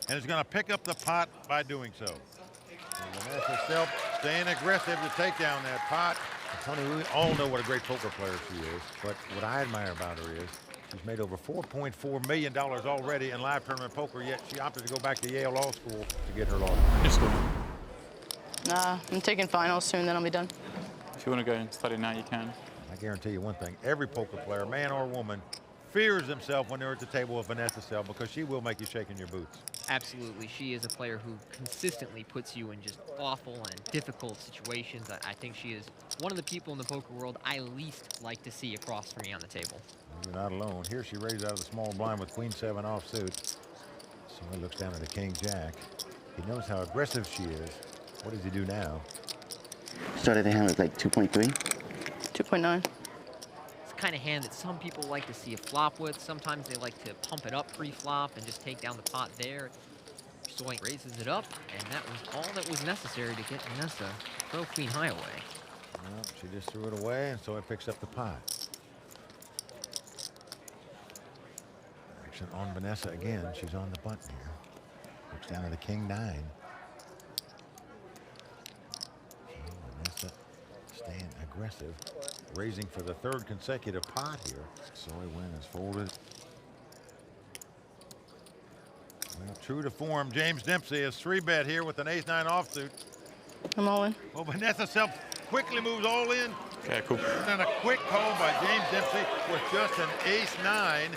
and is going to pick up the pot by doing so. And Vanessa Selbst staying aggressive to take down that pot. Tony, we all know what a great poker player she is, but what I admire about her is she's made over $4.4 million already in live tournament poker, yet she opted to go back to Yale Law School to get her law degree. Nah, I'm taking finals soon, then I'll be done. If you want to go and study now, you can. I guarantee you one thing, every poker player, man or woman, fears himself when they're at the table with Vanessa Selbst because she will make you shake in your boots. Absolutely. She is a player who consistently puts you in just awful and difficult situations. I think she is one of the people in the poker world I least like to see across from me on the table. You're not alone. Here she raises out of the small blind with queen 7 offsuit. So he looks down at the king jack. He knows how aggressive she is. What does he do now? Started the hand with like 2.3? 2.9. It's the kind of hand that some people like to see a flop with. Sometimes they like to pump it up pre-flop and just take down the pot there. Soi raises it up, and that was all that was necessary to get Vanessa throw queen high away. Well, she just threw it away, and so it picks up the pot. Action on Vanessa again. She's on the button here. Looks down at a king 9. So Vanessa staying aggressive, raising for the third consecutive pot here. Soi Nguyen is folded. Well, true to form, James Dempsey is 3-bet here with an ace-9 offsuit. I'm all in. Well, Vanessa Selbst quickly moves all in. Okay, cool. And a quick call by James Dempsey with just an ace-9.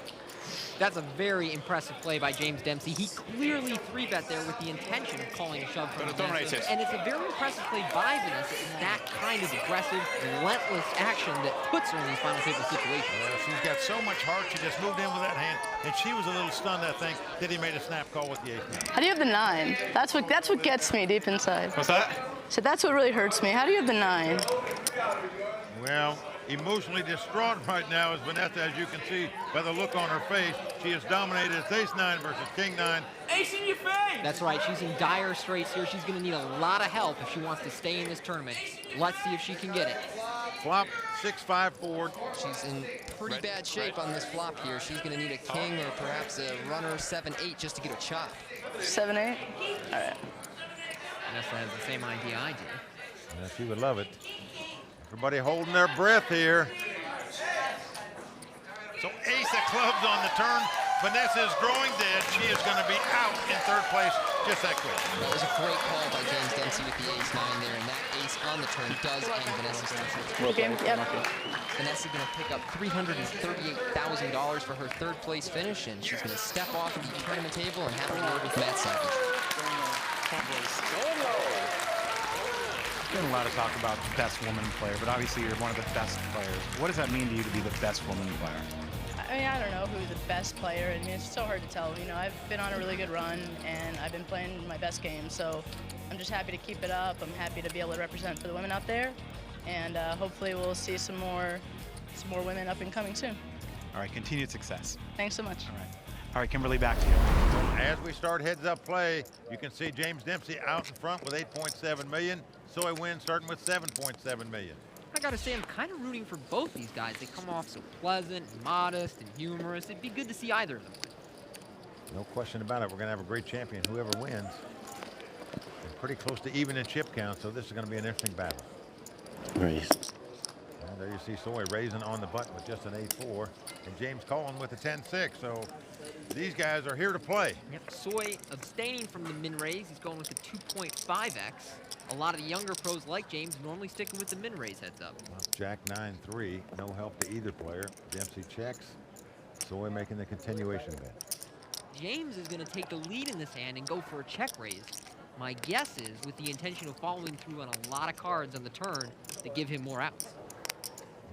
That's a very impressive play by James Dempsey. He clearly 3-bet there with the intention of calling a shove from Vanessa. And it's a very impressive play by Vanessa in that kind of aggressive, relentless action that puts her in these final table situations. Well, she's got so much heart. She just moved in with that hand, and she was a little stunned, I think, that he made a snap call with the ace-9. How do you have the 9? That's what gets me deep inside. What's that? So that's what really hurts me. How do you have the 9? Well, emotionally distraught right now is Vanessa, as you can see by the look on her face. She has dominated as ace-9 versus king-9. Ace in your face! That's right. She's in dire straits here. She's going to need a lot of help if she wants to stay in this tournament. Let's see if she can get it. Flop 6-5 forward. She's in pretty bad shape on this flop here. She's going to need a king or perhaps a runner 7-8 just to get a chop. 7-8? All right. Vanessa has the same idea I do. Yeah, she would love it. Everybody holding their breath here. So ace of clubs on the turn. Vanessa is growing dead. She is going to be out in third place just that quick. That was a great call by James Dempsey with the ace-9 there, and that ace on the turn does end Vanessa's turn. Okay, yep. Vanessa going to pick up $338,000 for her third place finish, and she's going to step off the tournament table and have a word with Matt Savage. There's been a lot of talk about best woman player, but obviously you're one of the best players. What does that mean to you to be the best woman player? I mean, I don't know who's the best player. I mean, it's so hard to tell. You know, I've been on a really good run, and I've been playing my best game. So I'm just happy to keep it up. I'm happy to be able to represent for the women out there, and hopefully we'll see some more women up and coming soon. All right, continued success. Thanks so much. All right, Kimberly, back to you. As we start heads-up play, you can see James Dempsey out in front with 8.7 million. Soi Nguyen starting with 7.7 million. I gotta say, I'm kind of rooting for both these guys. They come off so pleasant, and modest, and humorous. It'd be good to see either of them win. No question about it. We're gonna have a great champion, whoever wins. And pretty close to even in chip count, so this is going to be an interesting battle. Raise. And there you see Soi raising on the button with just an 8-4, and James Collin with a 10-6. So these guys are here to play. Yep, Soi abstaining from the min raise. He's going with the 2.5x. A lot of the younger pros like James normally sticking with the min raise heads up. Jack 9-3, no help to either player. Dempsey checks. Soi making the continuation bet. James is going to take the lead in this hand and go for a check raise. My guess is with the intention of following through on a lot of cards on the turn to give him more outs.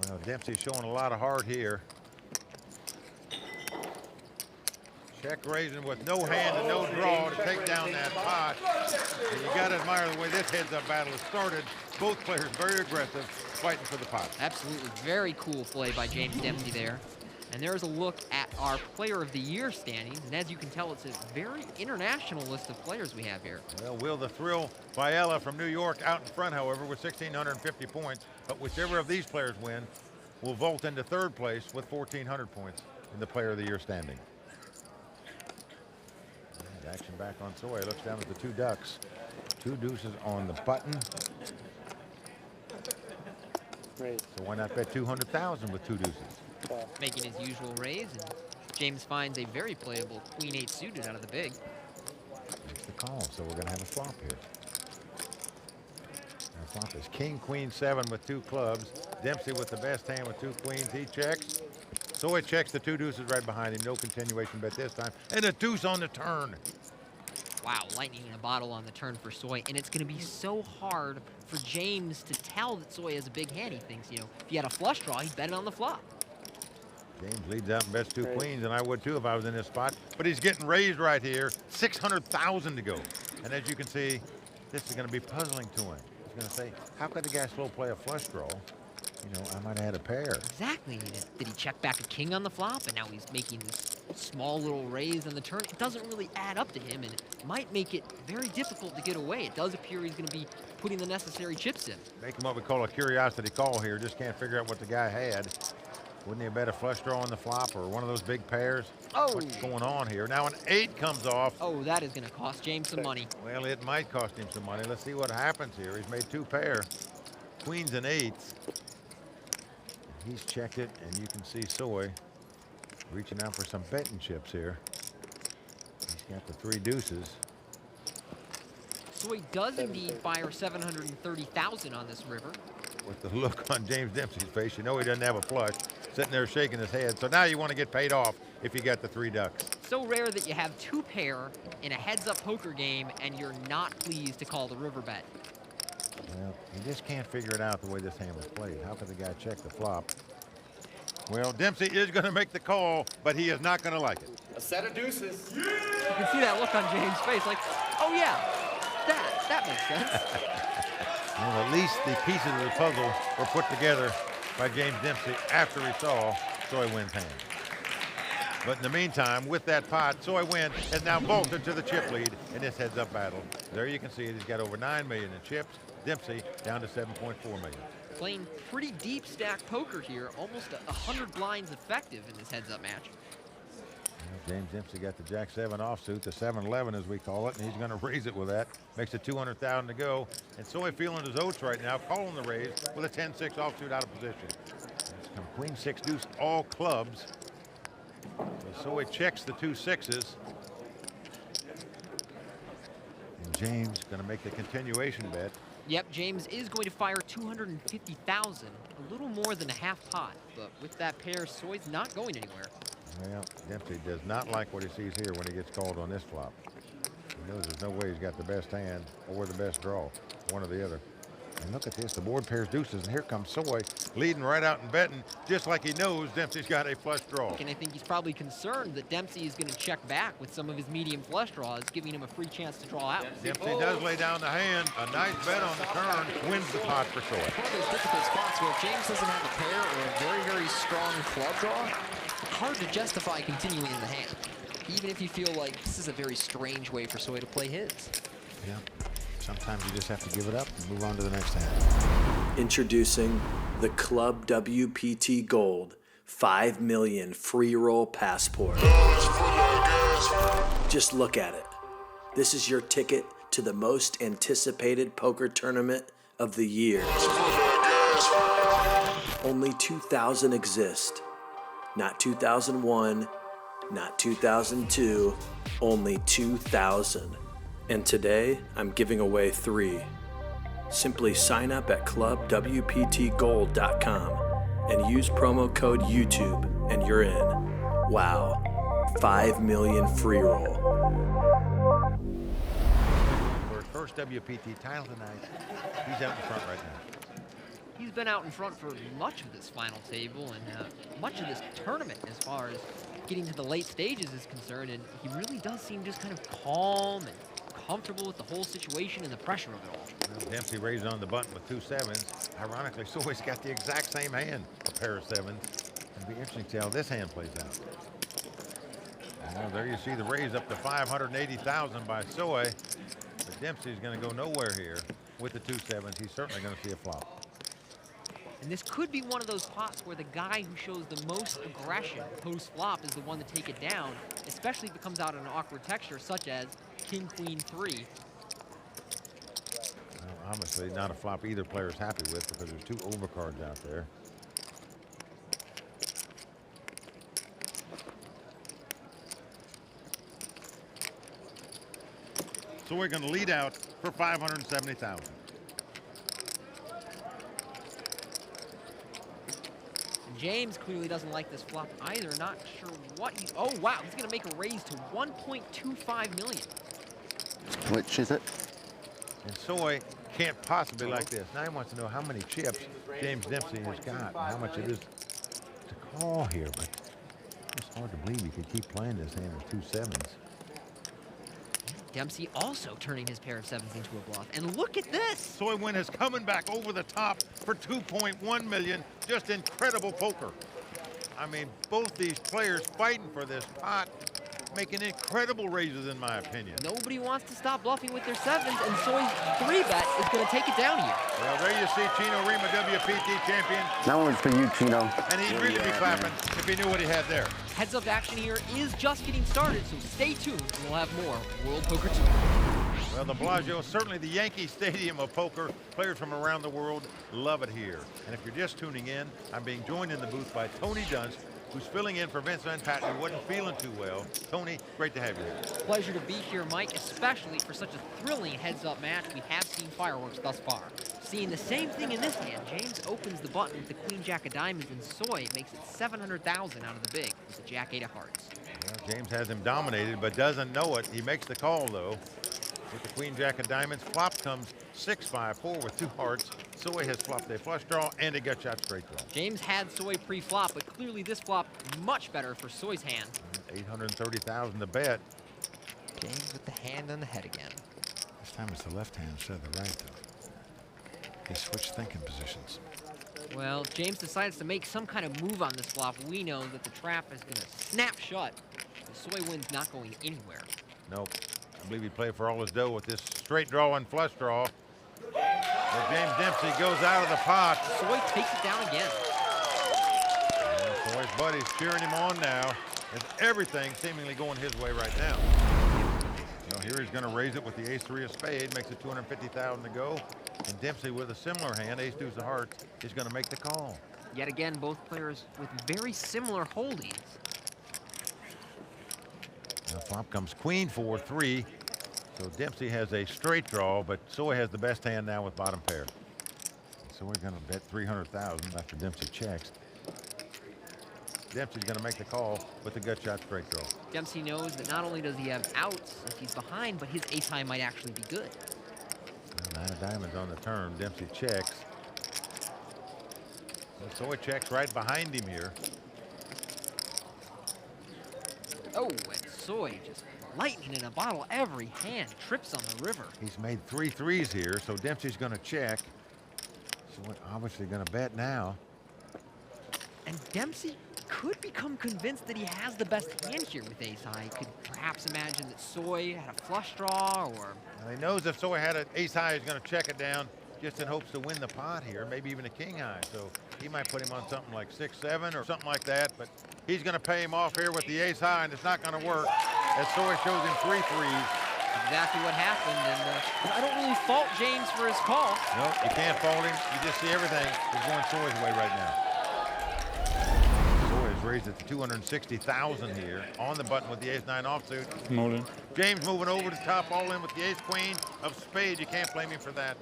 Well, Dempsey's showing a lot of heart here. Check raising with no hand and no draw to take down that pot. And you got to admire the way this heads-up battle has started. Both players very aggressive, fighting for the pot. Absolutely, very cool play by James Dempsey there. And there's a look at our Player of the Year standings. And as you can tell, it's a very international list of players we have here. Well, Will the Thrill Viella from New York out in front, however, with 1,650 points. But whichever of these players win will vault into third place with 1,400 points in the Player of the Year standing. And action back on Soi. Looks down at the two ducks. Two deuces on the button. Raise. So why not bet 200,000 with two deuces? Making his usual raise, and James finds a very playable Queen-8 suited out of the big. Makes the call, so we're going to have a flop here. And flop is King, Queen, 7 with two clubs. Dempsey with the best hand with two queens. He checks. Soi checks the two deuces right behind him. No continuation bet this time. And a deuce on the turn. Wow, lightning in a bottle on the turn for Soi, and it's going to be so hard for James to tell that Soi has a big hand. He thinks, you know, if he had a flush draw, he'd bet it on the flop. James leads out and bets two queens, and I would too if I was in this spot. But he's getting raised right here. 600,000 to go. And as you can see, this is going to be puzzling to him. He's going to say, how could the guy slow play a flush draw? You know, I might have had a pair. Exactly. Did he check back a king on the flop, and now he's making this small little raise on the turn? It doesn't really add up to him, and it might make it very difficult to get away. It does appear he's going to be putting the necessary chips in. Making what we call a curiosity call here. Just can't figure out what the guy had. Wouldn't he have bet a flush draw on the flop or one of those big pairs? Oh. What's going on here? Now an 8 comes off. Oh, that is going to cost James some money. Well, it might cost him some money. Let's see what happens here. He's made two pair, queens and 8s. He's checked it, and you can see Soi reaching out for some betting chips here. He's got the three deuces. Soi does indeed fire 730,000 on this river. With the look on James Dempsey's face, you know he doesn't have a flush. Sitting there shaking his head. So now you want to get paid off if you got the three ducks. So rare that you have two pair in a heads-up poker game and you're not pleased to call the river bet. Well, you just can't figure it out the way this hand was played. How could the guy check the flop? Well, Dempsey is going to make the call, but he is not going to like it. A set of deuces. You can see that look on James' face, like, oh yeah, that makes sense. Well, at least the pieces of the puzzle were put together by James Dempsey after he saw Soi Nguyen's hand. But in the meantime, with that pot, Soi Nguyen has now vaulted to the chip lead in this heads-up battle. There you can see it. He's got over 9 million in chips. Dempsey down to 7.4 million. Playing pretty deep stack poker here, almost 100 blinds effective in this heads-up match. James Dempsey got the Jack-7 offsuit, the 7-11 as we call it, and he's going to raise it with that. Makes it 200,000 to go. And Soi feeling his oats right now, calling the raise with a 10-6 offsuit out of position. It's come Queen 6 deuce, all clubs. So Soi checks the two sixes. And James going to make the continuation bet. Yep, James is going to fire 250,000, a little more than a half pot. But with that pair, Soi's not going anywhere. Well, Dempsey does not like what he sees here when he gets called on this flop. He knows there's no way he's got the best hand or the best draw, one or the other. And look at this, the board pairs deuces, and here comes Soi leading right out and betting, just like he knows Dempsey's got a flush draw. And I think he's probably concerned that Dempsey is going to check back with some of his medium flush draws, giving him a free chance to draw out. Dempsey does lay down the hand. A nice bet on the turn wins the pot for Soi. One of those difficult spots where if James doesn't have a pair or a very, very strong club draw, hard to justify continuing in the hand, even if you feel like this is a very strange way for Soi to play his. Yeah. Sometimes you just have to give it up and move on to the next hand. Introducing the Club WPT Gold 5 million free roll passport. Just look at it. This is your ticket to to the most anticipated poker tournament of the year. Only 2,000 exist. Not 2001, not 2002, only 2,000. And today, I'm giving away 3. Simply sign up at clubwptgold.com and use promo code YouTube and you're in. Wow, 5 million free roll. For his first WPT title tonight, he's out in front right now. He's been out in front for much of this final table and much of this tournament as far as getting to the late stages is concerned, and he really does seem just kind of calm and comfortable with the whole situation and the pressure of it all. Well, Dempsey raised on the button with 2 sevens. Ironically, Soi's got the exact same hand, a pair of sevens. It'll be interesting to see how this hand plays out. Well, there you see the raise up to 580,000 by Soi, but Dempsey's going to go nowhere here with the 2 sevens. He's certainly going to see a flop. And this could be one of those pots where the guy who shows the most aggression post-flop is the one to take it down, especially if it comes out in an awkward texture such as King, Queen, 3. Well, obviously not a flop either player's happy with because there's 2 overcards out there. So we're going to lead out for 570,000. James clearly doesn't like this flop either. Not sure what he... Oh, wow. He's going to make a raise to 1.25 million. Which is it? And Soi can't possibly like this. Now he wants to know how many chips James Dempsey has got and how much it is to call here. But it's hard to believe he could keep playing this hand with 2 sevens. Dempsey also turning his pair of sevens into a bluff. And look at this! Soi Nguyen is coming back over the top for 2.1 million. Just incredible poker. I mean, both these players fighting for this pot, making incredible raises in my opinion. Nobody wants to stop bluffing with their sevens, and Soi's 3-bet is going to take it down here. Well, there you see Chino Rima, WPT champion. That one's for you, Chino. And he'd really be clapping if he knew what he had there. Heads-up action here is just getting started, so stay tuned, and we'll have more World Poker Tour. Well, the Bellagio, certainly the Yankee Stadium of poker. Players from around the world love it here. And if you're just tuning in, I'm being joined in the booth by Tony Dunst, who's filling in for Vince Van Patten, who wasn't feeling too well. Tony, great to have you here. Pleasure to be here, Mike, especially for such a thrilling heads-up match. We have seen fireworks thus far. Seeing the same thing in this hand, James opens the button with the Queen Jack of Diamonds, and Soi makes it 700,000 out of the big with the Jack 8 of Hearts. Well, James has him dominated, but doesn't know it. He makes the call, though. With the Queen Jack of Diamonds, flop comes 6-5-4 with 2 hearts. Soi has flopped a flush draw and a gut shot straight draw. James had Soi pre-flop, but clearly this flop much better for Soi's hand. 830,000 to bet. James with the hand on the head again. This time it's the left hand instead of the right, though. He switched thinking positions. Well, if James decides to make some kind of move on this flop, we know that the trap is going to snap shut. Soi Nguyen's not going anywhere. Nope. I believe he played for all his dough with this straight draw and flush draw. But James Dempsey goes out of the pot. Soi takes it down again. Soi's buddies cheering him on now. As everything seemingly going his way right now. Well, here he's going to raise it with the ace-3 of spade, makes it 250,000 to go. And Dempsey with a similar hand, ace-2 of hearts, is going to make the call. Yet again, both players with very similar holdings. Now flop comes queen 4-3. So Dempsey has a straight draw, but Soi has the best hand now with bottom pair. So we're going to bet 300,000 after Dempsey checks. Dempsey's going to make the call with the gut shot straight draw. Dempsey knows that not only does he have outs if he's behind, but his ace high might actually be good. Well, 9 of diamonds on the turn. Dempsey checks. Well, Soi checks right behind him here. Oh, and Soi just lightning in a bottle every hand, trips on the river. He's made 3 threes here, so Dempsey's going to check. Soi obviously going to bet now. And Dempsey could become convinced that he has the best hand here with ace high. Could perhaps imagine that Soi had a flush draw, or... Well, he knows if Soi had an ace high, he's going to check it down just in hopes to win the pot here, maybe even a king high. So he might put him on something like 6-7 or something like that, but he's going to pay him off here with the ace high, and it's not going to work as Soi shows him 3 threes. exactly what happened, and I don't really fault James for his call. No, you can't fault him. You just see everything is going Soi's way right now. Soi has raised it to 260,000 here on the button with the ace-9 offsuit. All in. James moving over the top, all in with the ace-queen of spades. You can't blame him for that.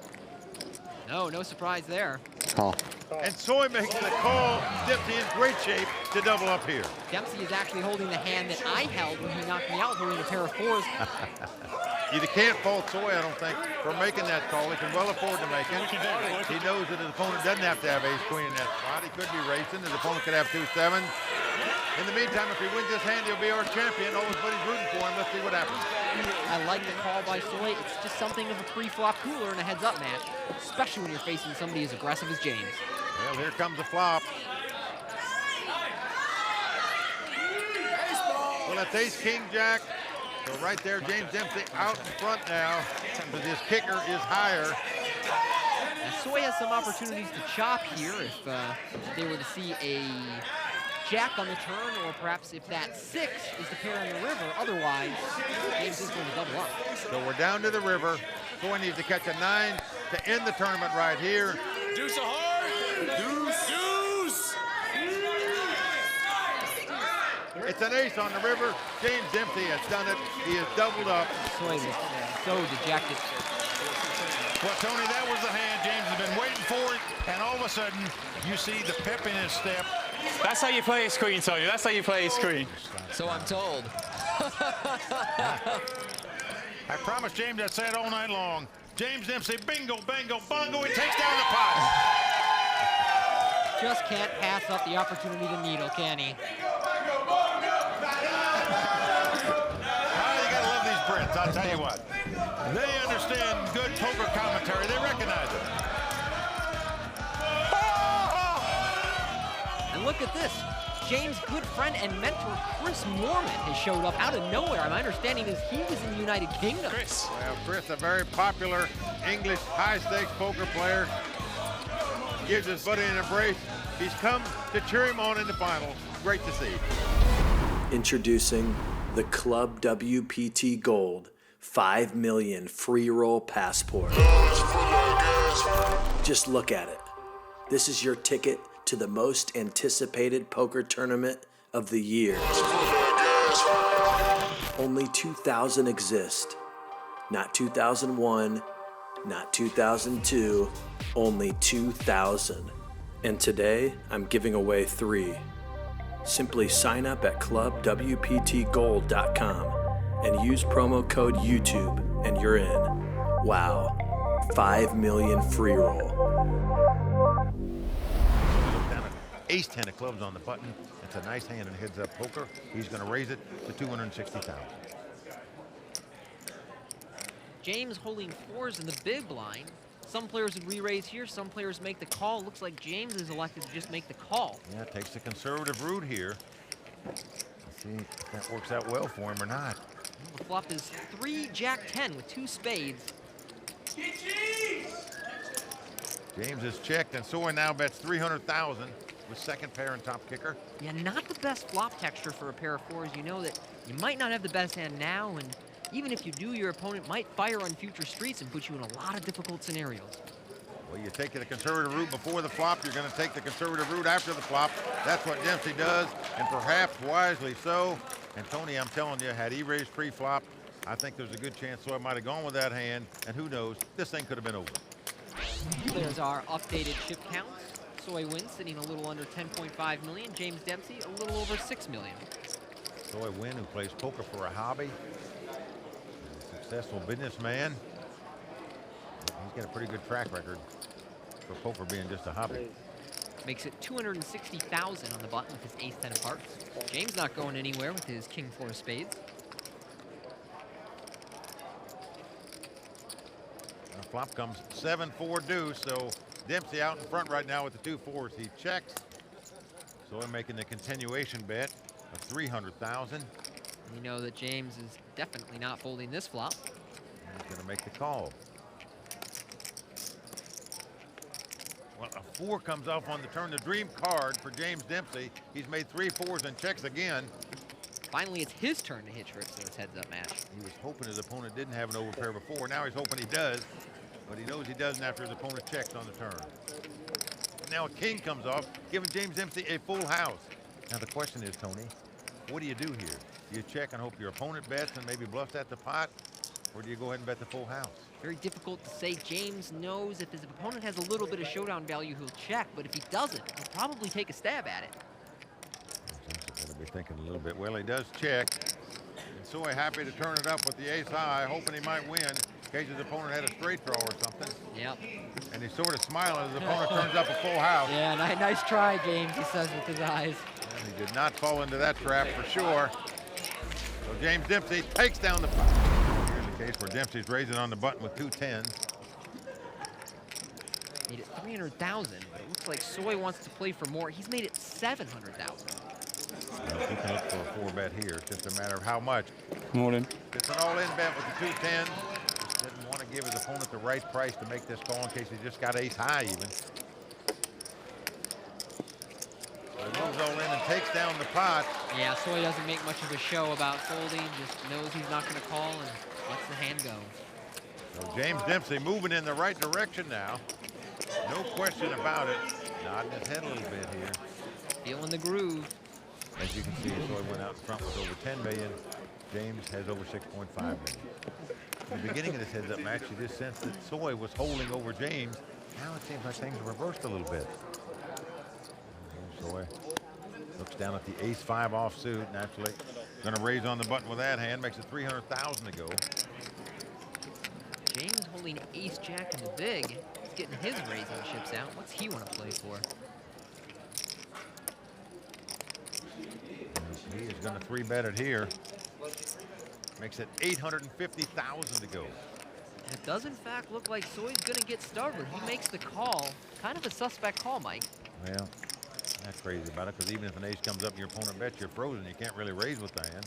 No surprise there. Call. And Soi makes the call. Dempsey in great shape to double up here. Dempsey is actually holding the hand that I held when he knocked me out, holding a pair of fours. You can't fault Soi, I don't think, for making that call. He can well afford to make it. He knows that his opponent doesn't have to have ace-queen in that spot. He could be racing. His opponent could have 2-7. In the meantime, if he wins this hand, he'll be our champion. All his buddies rooting for him. Let's see what happens. I like the call by Soi. It's just something of a pre-flop cooler in a heads-up match, especially when you're facing somebody as aggressive as James. Well, here comes the flop. Well, it's ace-king-jack. So right there, James Dempsey out in front now, because his kicker is higher. Now, Soi has some opportunities to chop here if they were to see a jack on the turn, or perhaps if that 6 is the pair in the river. Otherwise, James is going to double up. So we're down to the river. Soi needs to catch a 9 to end the tournament right here. Deuce a heart! Deuce! Deuce! It's an ace on the river. James Dempsey has done it. He has doubled up. Soi is so dejected. Well, Tony, that was the hand James has been waiting for it, and all of a sudden, you see the pep in his step. That's how you play a screen, Tony. That's how you play a screen. So I'm told. I promised James I'd say it all night long. James Dempsey, bingo, bango, bongo, he takes down the pot. Just can't pass up the opportunity to needle, can he? You gotta love these Brits, I'll tell you what. They understand good poker commentary. They recognize it. And look at this. James' good friend and mentor, Chris Moorman, has showed up out of nowhere. My understanding is he was in the United Kingdom. Chris. Well, Chris, a very popular English high-stakes poker player. Gives his buddy an embrace. He's come to cheer him on in the final. Great to see. Introducing the Club WPT Gold 5 million free roll passport. Just look at it. This is your ticket to the most anticipated poker tournament of the year. Only 2,000 exist. Not 2001, not 2002, only 2,000. And today, I'm giving away 3. Simply sign up at clubwptgold.com and use promo code YouTube and you're in. Wow, 5 million free roll. Ace-10 of clubs on the button. It's a nice hand in heads-up poker. He's going to raise it to 260,000. James holding 4s in the big blind. Some players would re-raise here. Some players make the call. Looks like James is elected to just make the call. Yeah, takes the conservative route here. Let's see if that works out well for him or not. The flop is 3 Jack-10 with 2 spades. James is checked, and Soi now bets 300,000 with second pair and top kicker. Yeah, not the best flop texture for a pair of 4s. You know that you might not have the best hand now, and even if you do, your opponent might fire on future streets and put you in a lot of difficult scenarios. Well, you take the conservative route before the flop. You're going to take the conservative route after the flop. That's what Dempsey does, and perhaps wisely so. And Tony, I'm telling you, had he raised pre-flop, I think there's a good chance Soi might have gone with that hand, and who knows, this thing could have been over. There's our updated chip counts. Soi Nguyen sitting a little under 10.5 million. James Dempsey a little over 6 million. Soi Nguyen, who plays poker for a hobby, a successful businessman. He's got a pretty good track record for poker being just a hobby. Makes it 260,000 on the button with his ace-10 of hearts. James not going anywhere with his king-4 of spades. The flop comes 7-4 deuce, so Dempsey out in front right now with the 2 4s. He checks. Soi making the continuation bet of 300,000. You know that James is definitely not folding this flop. He's going to make the call. Well, a 4 comes off on the turn. The dream card for James Dempsey. He's made 3 4s and checks again. Finally, it's his turn to hit tricks in this heads-up match. He was hoping his opponent didn't have an overpair before. Now he's hoping he does, but he knows he doesn't after his opponent checks on the turn. Now a king comes off, giving James Dempsey a full house. Now the question is, Tony, what do you do here? Do you check and hope your opponent bets and maybe bluffs at the pot, or do you go ahead and bet the full house? Very difficult to say. James knows if his opponent has a little bit of showdown value, he'll check, but if he doesn't, he'll probably take a stab at it. He'll be thinking a little bit. Well, he does check. And Soi happy to turn it up with the ace high, hoping he might win in case his opponent had a straight draw or something. Yep. And he's sort of smiling as his opponent turns up a full house. Yeah, nice try, James, he says with his eyes. And he did not fall into that trap for sure. So James Dempsey takes down the pot. Here's the case where Dempsey's raising on the button with 2 10s. Made it 300,000, but it looks like Soi wants to play for more. He's made it 700,000. Well, he can look for a 4-bet here. It's just a matter of how much. Morning. It's an all-in bet with the 2 10s. Just didn't want to give his opponent the right price to make this call in case he just got ace high even. So he moves all in and takes down the pot. Yeah, Soi doesn't make much of a show about folding, just knows he's not going to call and lets the hand go. So James Dempsey moving in the right direction now. No question about it. Nodding his head a little bit here. Feeling the groove. As you can see, Soi went out in front with over 10 million. James has over 6.5 million. In the beginning of this heads-up match, you just sensed that Soi was holding over James. Now it seems like things are reversed a little bit. Soi looks down at the ace-5 offsuit. Naturally, going to raise on the button with that hand. Makes it 300,000 to go. James holding ace-jack in the big. He's getting his raising chips out. What's he want to play for? He is going to 3-bet it here. Makes it 850,000 to go. And it does in fact look like Soi's going to get stubborn. He makes the call. Kind of a suspect call, Mike. Well, not crazy about it, because even if an ace comes up and your opponent bets, you're frozen. You can't really raise with the hand.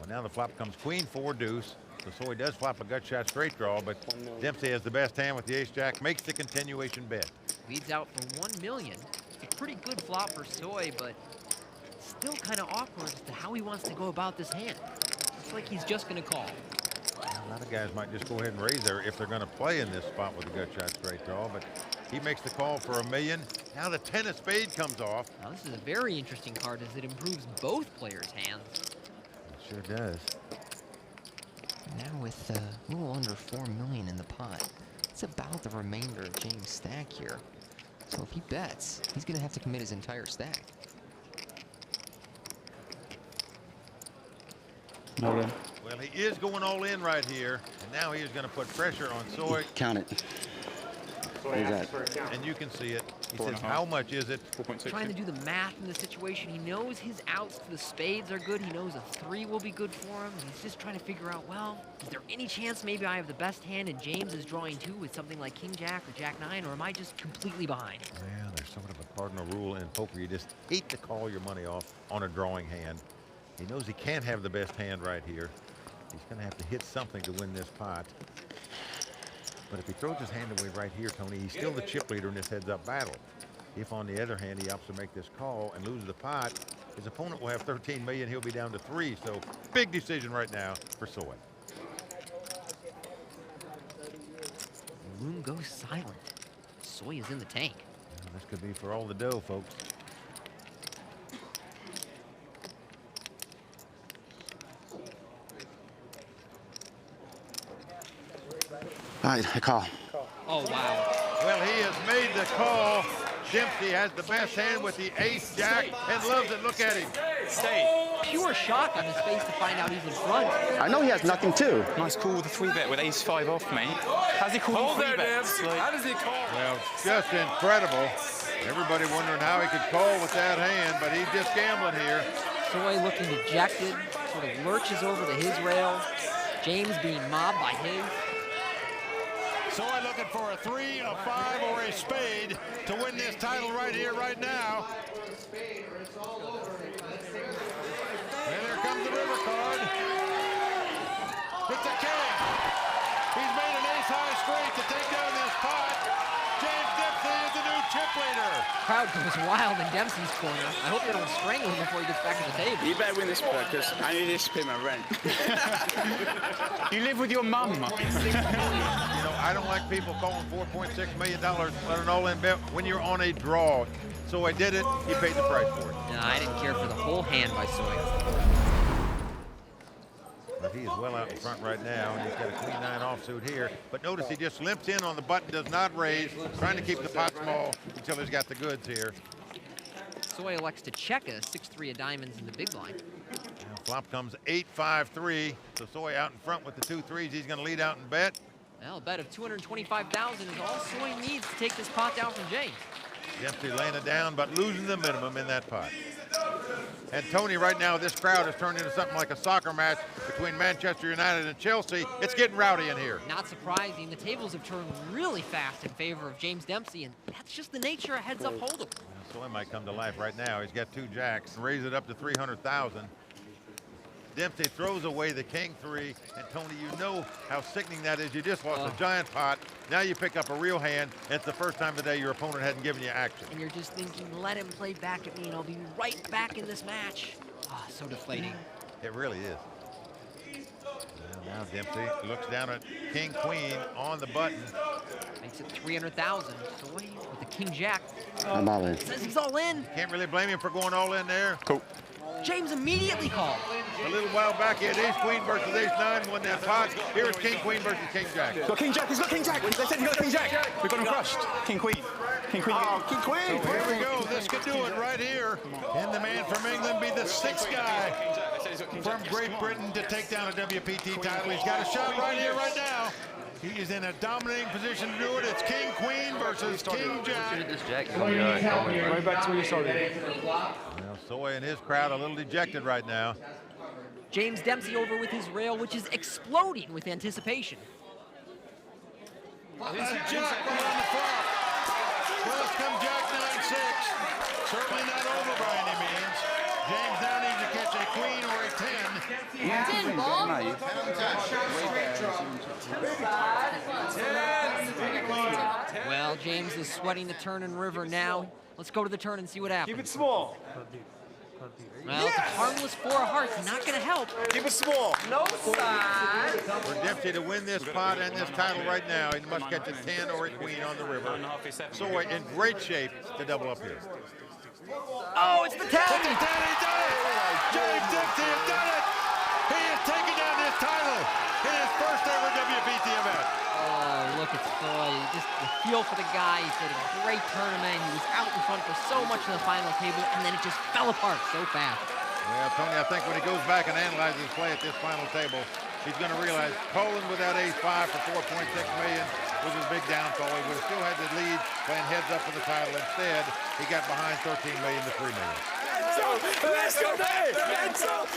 Well, now the flop comes queen 4 deuce. So Soi does flop a gut shot straight draw, but Dempsey has the best hand with the ace jack, makes the continuation bet. Leads out for 1 million. It's a pretty good flop for Soi, but still kind of awkward as to how he wants to go about this hand. It's like he's just going to call. A lot of guys might just go ahead and raise there if they're going to play in this spot with a gut shot straight draw, but he makes the call for $1 million. Now the 10 of spade comes off. Now this is a very interesting card as it improves both players' hands. It sure does. Now with a little under 4 million in the pot, it's about the remainder of James' stack here. So if he bets, he's going to have to commit his entire stack. All in. Well, he is going all in right here, and now he is going to put pressure on Soi. Count it. What is that? And you can see it. He 4.5. says, how much is it? 4.6. Trying to do the math in the situation. He knows his outs to the spades are good. He knows a 3 will be good for him. He's just trying to figure out, well, is there any chance maybe I have the best hand and James is drawing 2 with something like King Jack or Jack 9, or am I just completely behind? Well, there's sort of a cardinal rule in poker. You just hate to call your money off on a drawing hand. He knows he can't have the best hand right here. He's going to have to hit something to win this pot. But if he throws his hand away right here, Tony, he's still the chip leader in this heads-up battle. If, on the other hand, he opts to make this call and loses the pot, his opponent will have 13 million. He'll be down to 3. So, big decision right now for Soi. Loom goes silent. Soi is in the tank. Well, this could be for all the dough, folks. All right, I call. Oh, wow. Well, he has made the call. Dempsey has the best hand with the ace jack and loves it. Look at him. Stay. Pure shock on his face to find out he's in front. I know he has nothing too. Nice call with a 3-bet with ace-5 off, mate. How's he called 3-bets? How does he call? Well, just incredible. Everybody wondering how he could call with that hand, but he's just gambling here. Soi looking dejected, sort of lurches over to his rail. James being mobbed by his. Soi looking for a 3, a 5, or a spade to win this title right here, right now. And here comes the river card. It's a king. He's made an ace-high straight to take down this pot. James Dempsey is the new chip leader. crowd goes wild in Dempsey's corner. I hope they don't strangle him before he gets back to the table. You better win this bet because I need this to pay my rent. You live with your mum. You know, I don't like people calling $4.6 million on an all-in bet when you're on a draw. So I did it. He paid the price for it. No, I didn't care for the whole hand by Soi. But he is well out in front right now, and he's got a queen 9 offsuit here. But notice he just limps in on the button, does not raise, trying to keep the pot small until he's got the goods here. Soi elects to check a 6-3 of diamonds in the big line. Now flop comes 8-5-3. So Soi out in front with the 2 3s. He's going to lead out and bet. Well, a bet of $225,000 is all Soi needs to take this pot down from James. Dempsey laying it down, but losing the minimum in that pot. And Tony, right now, this crowd has turned into something like a soccer match between Manchester United and Chelsea. It's getting rowdy in here. Not surprising. The tables have turned really fast in favor of James Dempsey, and that's just the nature of heads-up hold'em. Well, Soi might come to life right now. He's got 2 jacks, raise it up to 300,000. Dempsey throws away the king 3, and Tony, you know how sickening that is. You just lost a giant pot. Now you pick up a real hand, and it's the first time today your opponent hadn't given you action. And you're just thinking, let him play back at me, and I'll be right back in this match. Ah, so deflating. It really is. Well, now Dempsey looks down at king queen on the button. Makes it 300,000. Soi with the king jack. I'm all in. Says he's all in. Can't really blame him for going all in there. Cool. James immediately called. A little while back, he had ace queen versus ace 9, won that pot. Here is king queen versus king jack. He's got king jack. He's got king jack. They said he got king jack. We've got him crushed. King queen. King queen. Oh, king queen. So here we go. This could do it right here. Can the man from England be the 6th guy from Great Britain to take down a WPT title? He's got a shot right here, right now. He is in a dominating position to do it. It's king queen versus king jack. Right back to where you started. Well, Soi and his crowd a little dejected right now. James Dempsey over with his rail, which is exploding with anticipation. There's a jack right on the flop. Well, come jack 9-6. Certainly not over by any means. James now needs to catch a queen or a 10. 10 ball. Well, James is sweating the turn and river now. Let's go to the turn and see what happens. Keep it small. Well, it's a harmless 4 of hearts. Not going to help. Keep it small. No side. For Dempsey to win this pot and this title right now, he must catch a 10 or a queen on the river. Soi in great shape to double up here. Oh, it's the 10! He did it! James Dempsey has done it! He has taken down this title in his first ever WPT event. Oh, look at Soi. Just the feel for the guy. He played a great tournament. He was out in front for so much in the final table, and then it just fell apart so fast. Well, Tony, I think when he goes back and analyzes his play at this final table, he's going to realize calling without ace 5 for $4.6 million was his big downfall. He would have still had the lead playing heads up for the title. Instead, he got behind $13 million to $3 million. Let's go, let's go.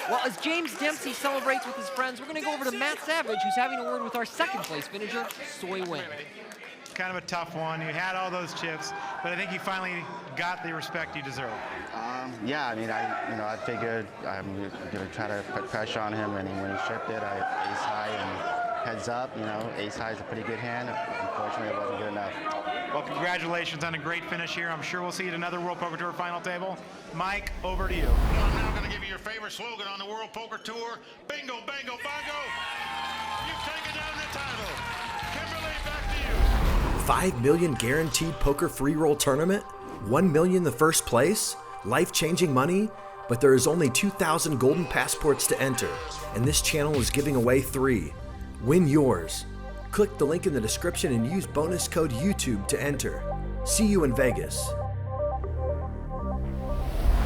Well, as James Dempsey celebrates with his friends, we're going to go over to Matt Savage, who's having a word with our second place finisher, Soi Nguyen. Kind of a tough one. You had all those chips, but I think you finally got the respect you deserve. Yeah, I mean, I figured I'm going to try to put pressure on him, and when he chipped it, I ace high and heads up. You know, ace high is a pretty good hand. Unfortunately, it wasn't good enough. Well, congratulations on a great finish here. I'm sure we'll see you at another World Poker Tour final table. Mike, over to you. I'm now going to give you your favorite slogan on the World Poker Tour. Bingo, bango, bongo. You've taken down the title. Kimberly, back to you. 5 million guaranteed poker free roll tournament, 1 million the first place, life-changing money, but there is only 2,000 golden passports to enter, and this channel is giving away 3. Win yours. Click the link in the description and use bonus code YouTube to enter. See you in Vegas.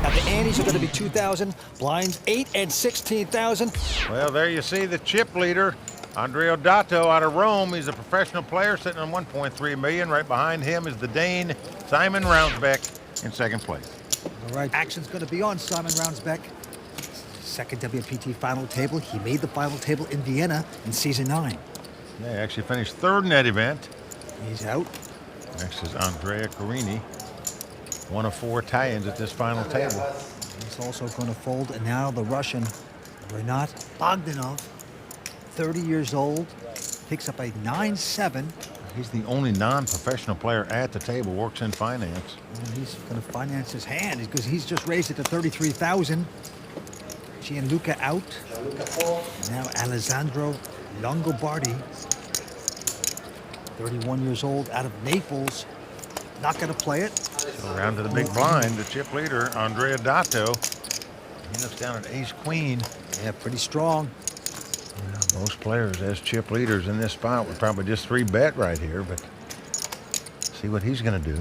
Now the antes are going to be 2,000, blinds 8 and 16,000. Well, there you see the chip leader, Andrea Dato out of Rome. He's a professional player sitting on 1.3 million. Right behind him is the Dane, Simon Ravnsbaek, in second place. All right, action's going to be on Simon Ravnsbaek. Second WPT final table. He made the final table in Vienna in season 9. Yeah, he actually finished third in that event. He's out. Next is Andrea Carini, one of 4 Italians at this final table. He's also going to fold, and now the Russian, Rinat Bogdanov, 30 years old, picks up a 9-7. He's the only non-professional player at the table, works in finance. Well, he's going to finance his hand because he's just raised it to 33,000. Gianluca out. Now Alessandro Longobardi, 31 years old, out of Naples. Not going to play it. So around to the big blind, the chip leader, Andrea Dato. He looks down at ace-queen. Yeah, pretty strong. Yeah, most players as chip leaders in this spot would probably just 3-bet right here, but see what he's going to do.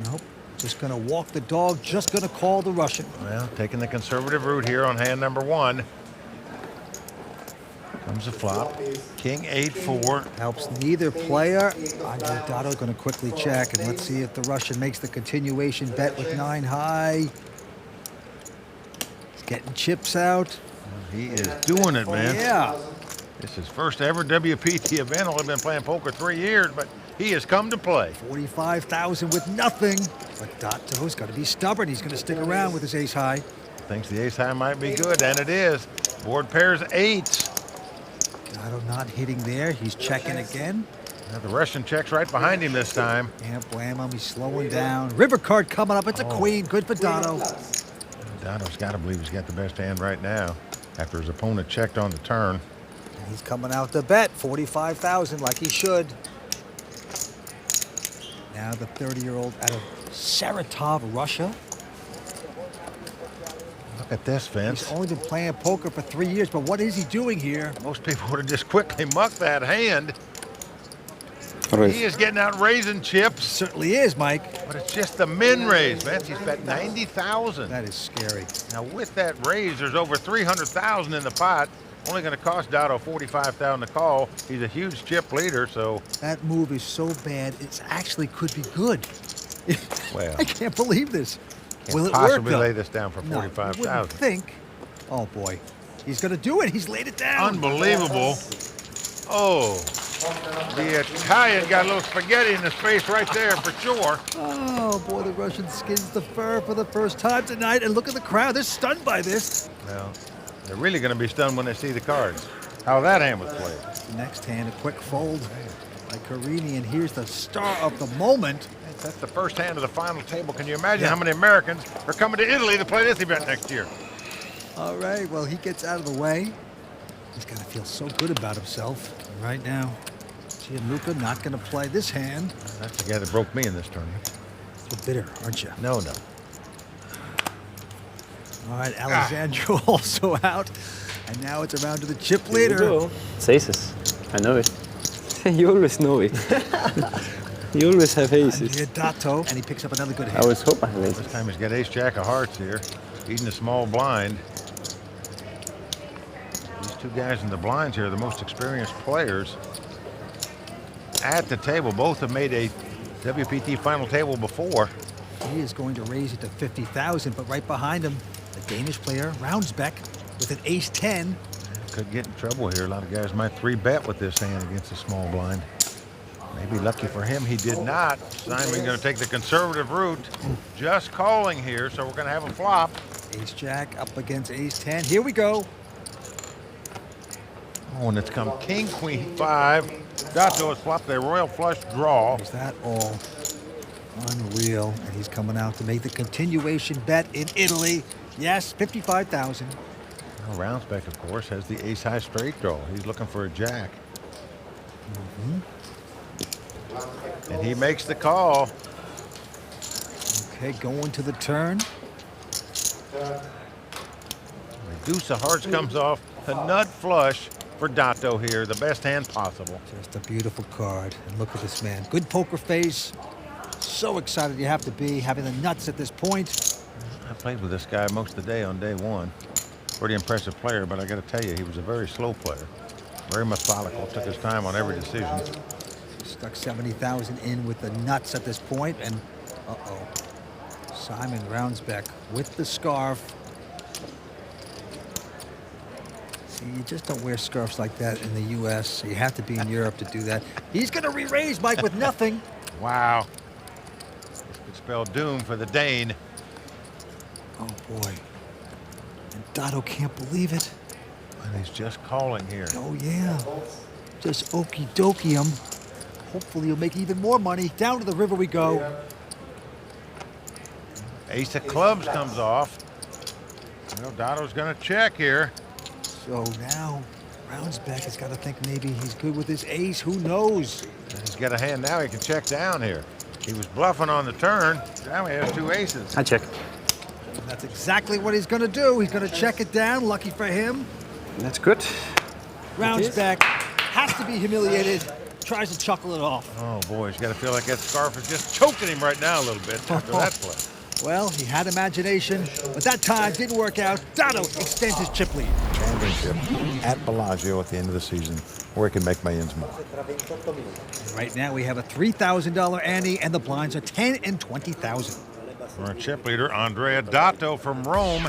Nope. Just going to walk the dog, just going to call the Russian. Well, taking the conservative route here on hand number 1. Comes a flop. King 8-4. Helps neither player. Andrea Dato going to quickly check, and let's see if the Russian makes the continuation bet with 9 high. He's getting chips out. He is doing it, man. Yeah. This is his first ever WPT event. Only been playing poker 3 years, but he has come to play. 45,000 with nothing. But Dato's got to be stubborn. He's going to stick around with his ace high. Thinks the ace high might be good, and it is. Board pairs 8s. Dato not hitting there. He's checking again. Now the Russian checks right behind him this time. Yeah, blam, he's slowing down. River card coming up. It's a queen. Good for Dato. Dato's got to believe he's got the best hand right now after his opponent checked on the turn. He's coming out to bet 45,000 like he should. Now the 30-year-old out of Saratov, Russia. Look at this, Vince. He's only been playing poker for 3 years, but what is he doing here? Most people would have just quickly mucked that hand. He is getting out raising chips. Certainly is, Mike. But it's just the min raise, Vince. He's bet 90,000. That is scary. Now with that raise, there's over 300,000 in the pot. Only going to cost Dato 45,000 to call. He's a huge chip leader, so that move is so bad, it actually could be good. Well, I can't believe this. Will it possibly work? lay this down for 45,000. No, think. Oh boy, he's going to do it. He's laid it down. Unbelievable. Oh, the Italian got a little spaghetti in his face right there for sure. Oh boy, the Russian skins the fur for the first time tonight, and look at the crowd. They're stunned by this. Well, they're really going to be stunned when they see the cards. How that hand was played. The next hand, a quick fold by Carini, and here's the star of the moment. That's the first hand of the final table. Can you imagine how many Americans are coming to Italy to play this event next year? All right, well, he gets out of the way. He's got to feel so good about himself. And right now, Gianluca not going to play this hand. That's the guy that broke me in this tournament. You're bitter, aren't you? No. All right, Alessandro also out. And now it's around to the chip leader. It's aces. I know it. You always know it. You always have aces. Andrea Dato, and he picks up another good hand. I always hope I have aces. This time he's got ace-jack of hearts here, eating a small blind. These two guys in the blinds here are the most experienced players at the table. Both have made a WPT final table before. He is going to raise it to 50,000, but right behind him, the Danish player, Ravnsbaek, with an ace-10. Could get in trouble here. A lot of guys might 3-bet with this hand against a small blind. Maybe lucky for him, he did not. Simon going to take the conservative route. Just calling here, so we're going to have a flop. Ace-jack up against ace-10. Here we go. Oh, and it's come king, queen, 5. Dato has flopped a royal flush draw. Is that all? Unreal. And he's coming out to make the continuation bet in Italy. Yes, 55,000. Well, Ravnsbaek, of course, has the ace-high straight draw. He's looking for a jack. And he makes the call. Okay, going to the turn. The deuce of hearts comes off. The nut flush for Dato here. The best hand possible. Just a beautiful card. And look at this man. Good poker face. So excited you have to be, having the nuts at this point. I played with this guy most of the day on day one. Pretty impressive player, but I got to tell you, he was a very slow player. Very methodical. Took his time on every decision. Stuck 70,000 in with the nuts at this point, and Simon Ravnsbaek with the scarf. See, you just don't wear scarves like that in the U.S. So you have to be in Europe to do that. He's going to re-raise, Mike, with nothing. Wow. This could spell doom for the Dane. Oh boy. And Dato can't believe it. And he's just calling here. Oh yeah. Just okie dokie him. Hopefully he'll make even more money. Down to the river we go. Ace of clubs comes off. Well, Dato's going to check here. So now Ravnsbaek has got to think maybe he's good with his ace. Who knows? He's got a hand now. He can check down here. He was bluffing on the turn. Now he has two aces. I check. And that's exactly what he's going to do. He's going to check it down. Lucky for him. That's good. Ravnsbaek has to be humiliated. Tries to chuckle it off. Oh, boy. He's got to feel like that scarf is just choking him right now a little bit after that play. Well, he had imagination, but that time didn't work out. Dato extends his chip lead. Championship at Bellagio at the end of the season, where he can make millions more. Right now we have a $3,000 ante, and the blinds are 10 and 20,000. For our chip leader, Andrea Dato from Rome.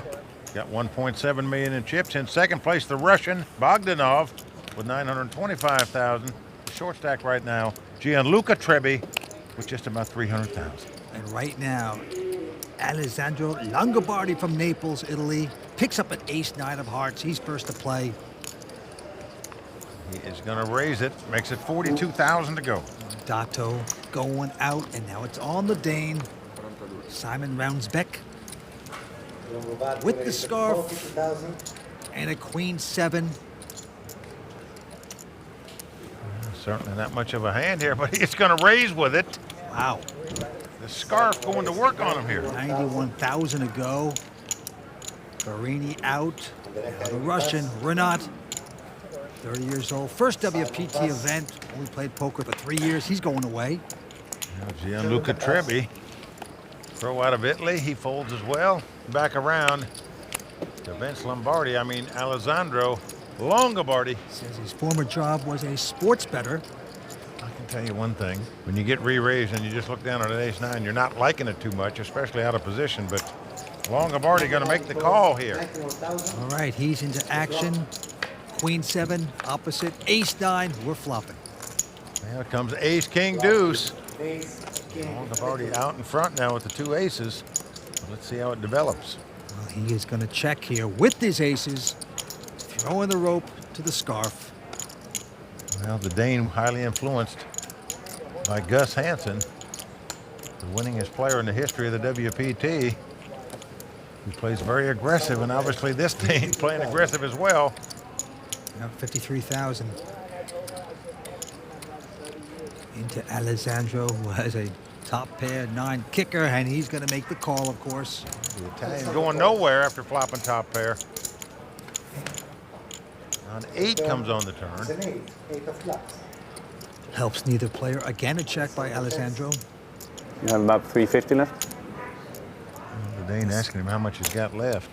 Got 1.7 million in chips. In second place, the Russian Bogdanov with 925,000. Short stack right now, Gianluca Trebbi with just about 300,000. And right now, Alessandro Longobardi from Naples, Italy, picks up an ace-9 of hearts. He's first to play. He is going to raise it. Makes it 42,000 to go. Dato going out, and now it's on the Dane. Simon Ravnsbaek with the scarf and a queen-7. Certainly not much of a hand here, but he's going to raise with it. Wow. The scarf going to work on him here. 91,000 to go. Carini out. Now the Russian, Rinat, 30 years old. First WPT event. Only played poker for 3 years. He's going away. Now Gianluca Trebbi, pro out of Italy. He folds as well. Back around to Alessandro Longobardi. Says his former job was a sports bettor. I can tell you one thing. When you get re-raised and you just look down at an ace-9, you're not liking it too much, especially out of position. But Longobardi going to make the call here. All right, he's into action. Queen-7, opposite. Ace-9, we're flopping. Now comes ace-king deuce. Longobardi out in front now with the two aces. Let's see how it develops. Well, he is going to check here with his aces. Throwing the rope to the scarf. Well, the Dane highly influenced by Gus Hansen, the winningest player in the history of the WPT. He plays very aggressive, and obviously this Dane playing aggressive as well. Now 53,000. Into Alessandro, who has a top pair 9 kicker, and he's going to make the call, of course. The Italian going nowhere after flopping top pair. An 8 comes on the turn. Helps neither player. Again, a check by Alessandro. You have about 350 left. Well, the Dane asking him how much he's got left.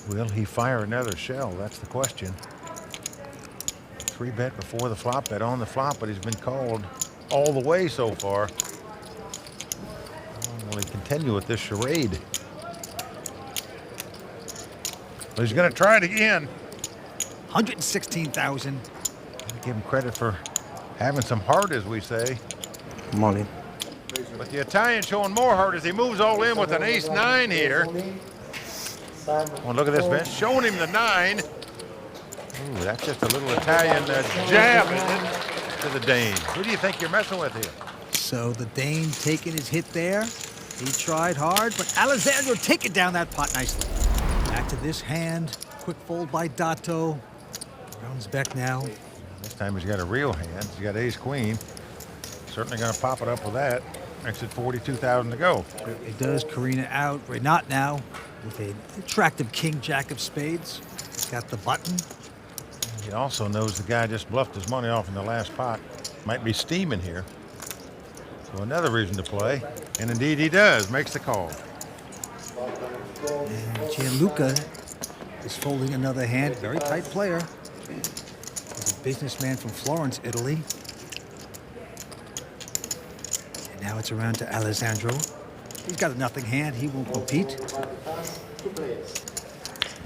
Will he fire another shell? That's the question. 3-bet before the flop, bet on the flop, but he's been called all the way so far. Will he continue with this charade? Well, he's going to try it again. 116,000. Give him credit for having some heart, as we say. Molly. But the Italian showing more heart as he moves all in with an ace-9 here. Oh, look at this, Vince. Showing him the 9. Ooh, that's just a little Italian jab, isn't it, to the Dane. Who do you think you're messing with here? So the Dane taking his hit there. He tried hard, but Alessandro taking down that pot nicely. Back to this hand. Quick fold by Dato. Ravnsbaek now. This time he's got a real hand. He's got ace-queen. Certainly going to pop it up with that. Makes it 42,000 to go. It does. Carini out. Rinat now with an attractive king-jack of spades. He's got the button. He also knows the guy just bluffed his money off in the last pot. Might be steaming here. So another reason to play. And indeed he does. Makes the call. And Gianluca is folding another hand. Very tight player. He's a businessman from Florence, Italy. And now it's around to Alessandro. He's got a nothing hand. He won't compete.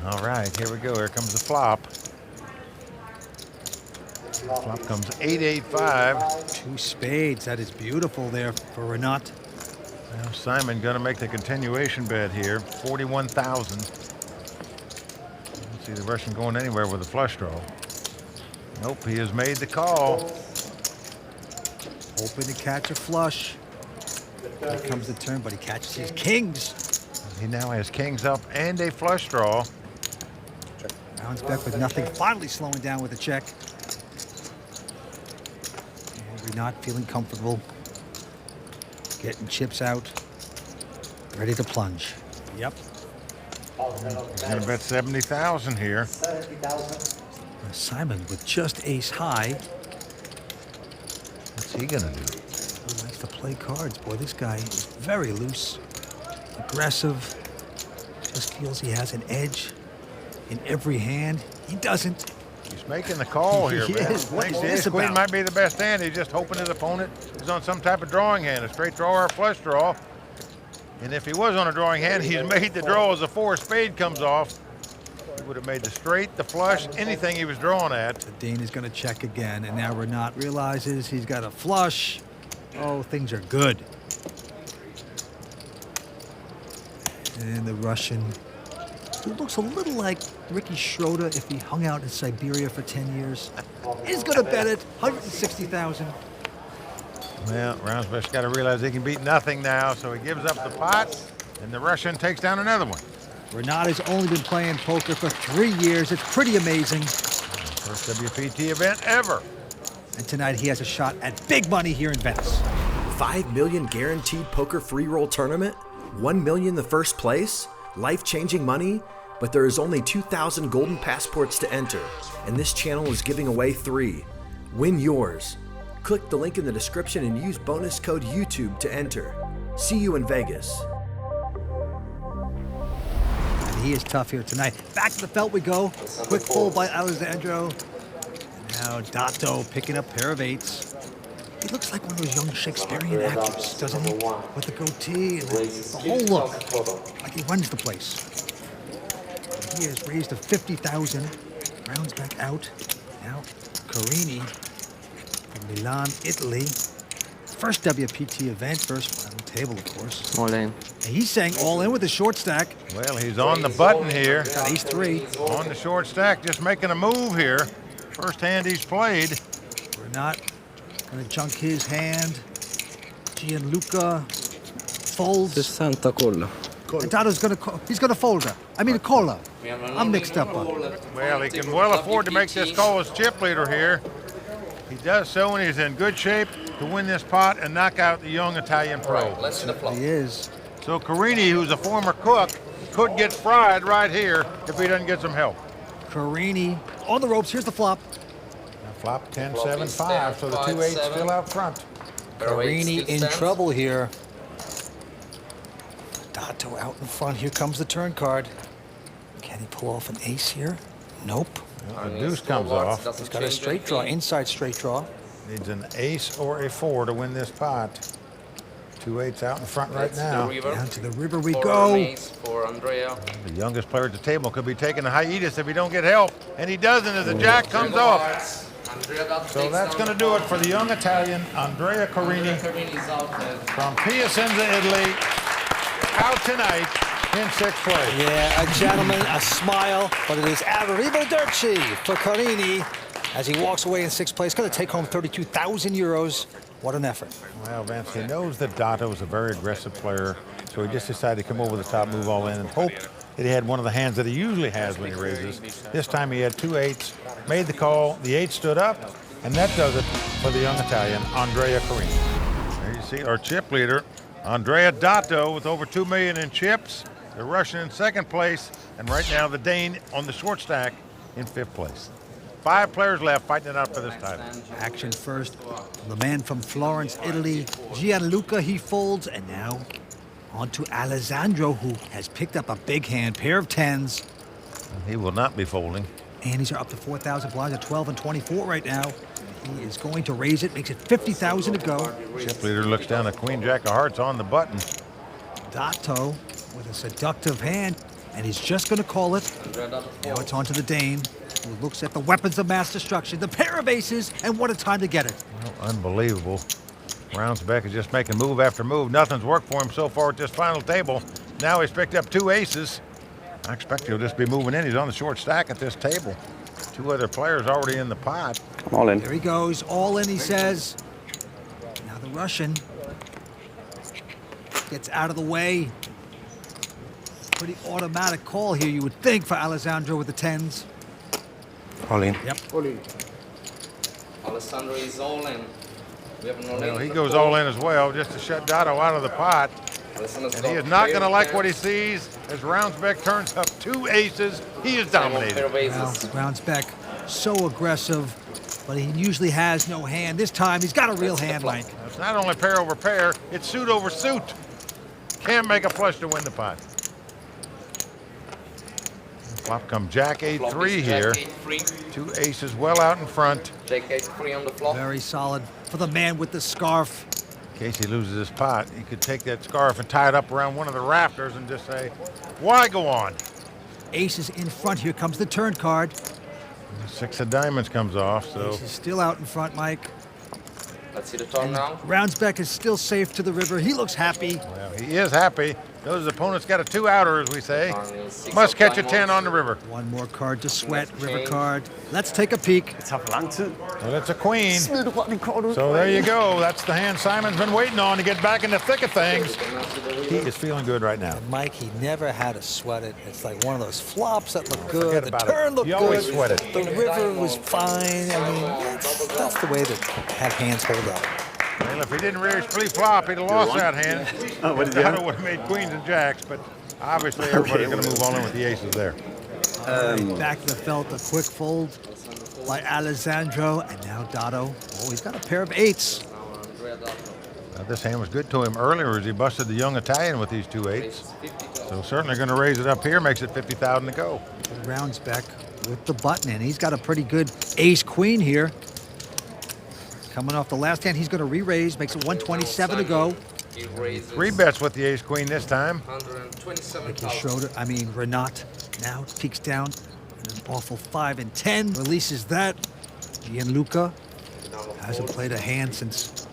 All right, here we go. Here comes the flop. Flop comes 8-8-5. 2 spades. That is beautiful there for Rinat. Now Simon going to make the continuation bet here. 41,000. Don't see the Russian going anywhere with a flush draw. Nope, he has made the call. Hoping to catch a flush. Here comes the turn, but he catches his kings. He now has kings up and a flush draw. Ravnsbaek with nothing, finally slowing down with a check. And Rinat feeling comfortable. Getting chips out. Ready to plunge. Yep. He's going to bet 70,000 here. Simon with just ace high. What's he going to do? He likes to play cards. Boy, this guy is very loose, aggressive. Just feels he has an edge in every hand. He doesn't. He's making the call here, man. What Thinks is the this ace queen about? might be the best hand. He's just hoping his opponent is on some type of drawing hand, a straight draw or a flush draw. And if he was on a drawing hand, he's made the draw as a 4 spade comes off. He would have made the straight, the flush, anything he was drawing at. The Dane is going to check again, and now Rinat realizes he's got a flush. Oh, things are good. And the Russian, who looks a little like Ricky Schroeder if he hung out in Siberia for 10 years, is going to bet it 160,000. Well, Ravnsbaek's got to realize he can beat nothing now, so he gives up the pot, and the Russian takes down another one. Rinat has only been playing poker for 3 years. It's pretty amazing. First WPT event ever. And tonight he has a shot at big money here in Venice. 5 million guaranteed poker free roll tournament, 1 million the first place, life-changing money, but there is only 2,000 golden passports to enter, and this channel is giving away 3. Win yours. Click the link in the description and use bonus code YouTube to enter. See you in Vegas. And he is tough here tonight. Back to the felt we go. Quick fold by Alessandro. Now Dato picking up pair of 8s. He looks like one of those young Shakespearean actors, doesn't he? With the goatee and the whole look. Like he runs the place. He has raised to 50,000. Ravnsbaek out. Now Carini from Milan, Italy. First WPT event, first final table, of course. All in. And he's saying all in with the short stack. Well, he's on the button here. Got ace 3. On the short stack, just making a move here. First hand he's played. Rinat gonna junk his hand. Gianluca folds. 60 colla. And Dato's he's gonna fold her. I mean, call her. I'm mixed up. Well, he can well afford to make this call as chip leader here. He does so, and he's in good shape to win this pot and knock out the young Italian pro. He is. So Carini, who's a former cook, could get fried right here if he doesn't get some help. Carini on the ropes. Here's the flop. Now flop 10-7-5, so the 2-8 still out front. Carini in trouble here. Dato out in front. Here comes the turn card. Can he pull off an ace here? Nope. Well, the deuce comes off. He's got a straight draw, inside straight draw. Needs an ace or a 4 to win this pot. 2-8s out in front right now. Down to the river we go. For Andrea. The youngest player at the table could be taking a hiatus if he don't get help, and he doesn't as the jack comes off. So that's going to do it for the young Italian, Andrea Carini, from Piacenza, Italy, out tonight in 6th place. Yeah, a gentleman, a smile, but it is arrivederci for Carini as he walks away in 6th place. Going to take home 32,000 euros. What an effort. Well, Vince, he knows that Dato is a very aggressive player, so he just decided to come over the top, move all in, and hope that he had one of the hands that he usually has when he raises. This time he had 2 8s, made the call, the 8 stood up, and that does it for the young Italian, Andrea Carini. There you see our chip leader, Andrea Dato, with over 2 million in chips, the Russian in 2nd place, and right now the Dane on the short stack in 5th place. 5 players left fighting it out for this title. Action first. The man from Florence, Italy, Gianluca, he folds, and now on to Alessandro, who has picked up a big hand, pair of 10s. He will not be folding. Annies are up to 4,000 blinds at 12 and 24 right now. He is going to raise it, makes it 50,000 to go. Chip leader looks down at Queen Jack of Hearts on the button. Dato with a seductive hand, and he's just going to call it. Now it's on to the Dane, who looks at the weapons of mass destruction, the pair of aces, and what a time to get it. Well, unbelievable. Ravnsbaek is just making move after move. Nothing's worked for him so far at this final table. Now he's picked up 2 aces. I expect he'll just be moving in. He's on the short stack at this table. Two other players already in the pot. All in. Here he goes, all in, he says. Now the Russian gets out of the way. Pretty automatic call here, you would think, for Alessandro with the 10s. All in. Yep. All in. Alessandro is all in. We have an all Well, in he for goes the all in as well, just to shut Dato out of the pot. And he is not going to like what he sees as Ravnsbaek turns up 2 aces. He is dominated. Well, Ravnsbaek so aggressive, but he usually has no hand. This time, he's got a real hand, Mike. It's not only pair over pair, it's suit over suit. Can't make a flush to win the pot. Flop come Jack 8-3 here. 2 aces well out in front. Jack 8-3 on the flop. Very solid for the man with the scarf. In case he loses his pot, he could take that scarf and tie it up around one of the rafters and just say, why go on? Aces in front. Here comes the turn card. 6 of diamonds comes off, so. Ace is still out in front, Mike. Let's see the turn now. Ravnsbaek is still safe to the river. He looks happy. Well, he is happy. Those opponents got a 2-outer, as we say. Must catch a 10 on the river. One more card to sweat, river card. Let's take a peek. Well, that's a queen. So there you go. That's the hand Simon's been waiting on to get back in the thick of things. He is feeling good right now. And Mike, he never had to sweat it. It's like one of those flops that look good. Forget The about turn it. looked You good. always sweat it. The river was fine. I mean, that's the way to have hands hold up. Well, if he didn't raise flop, he'd have lost that hand. Dato would have made queens and jacks, but obviously everybody's going to move on in with the aces there. Back to the felt, a quick fold by Alessandro, and now Dato. Oh, he's got a pair of 8s. Now, this hand was good to him earlier as he busted the young Italian with these 2 8s. So certainly going to raise it up here, makes it 50,000 to go. Ravnsbaek with the button, and he's got a pretty good ace-queen here. Coming off the last hand, he's going to re-raise, makes it 127 to go. 3 bets with the ace-queen this time. Rinat now peeks down in an awful 5 and 10. Releases that. Gianluca hasn't played a hand since.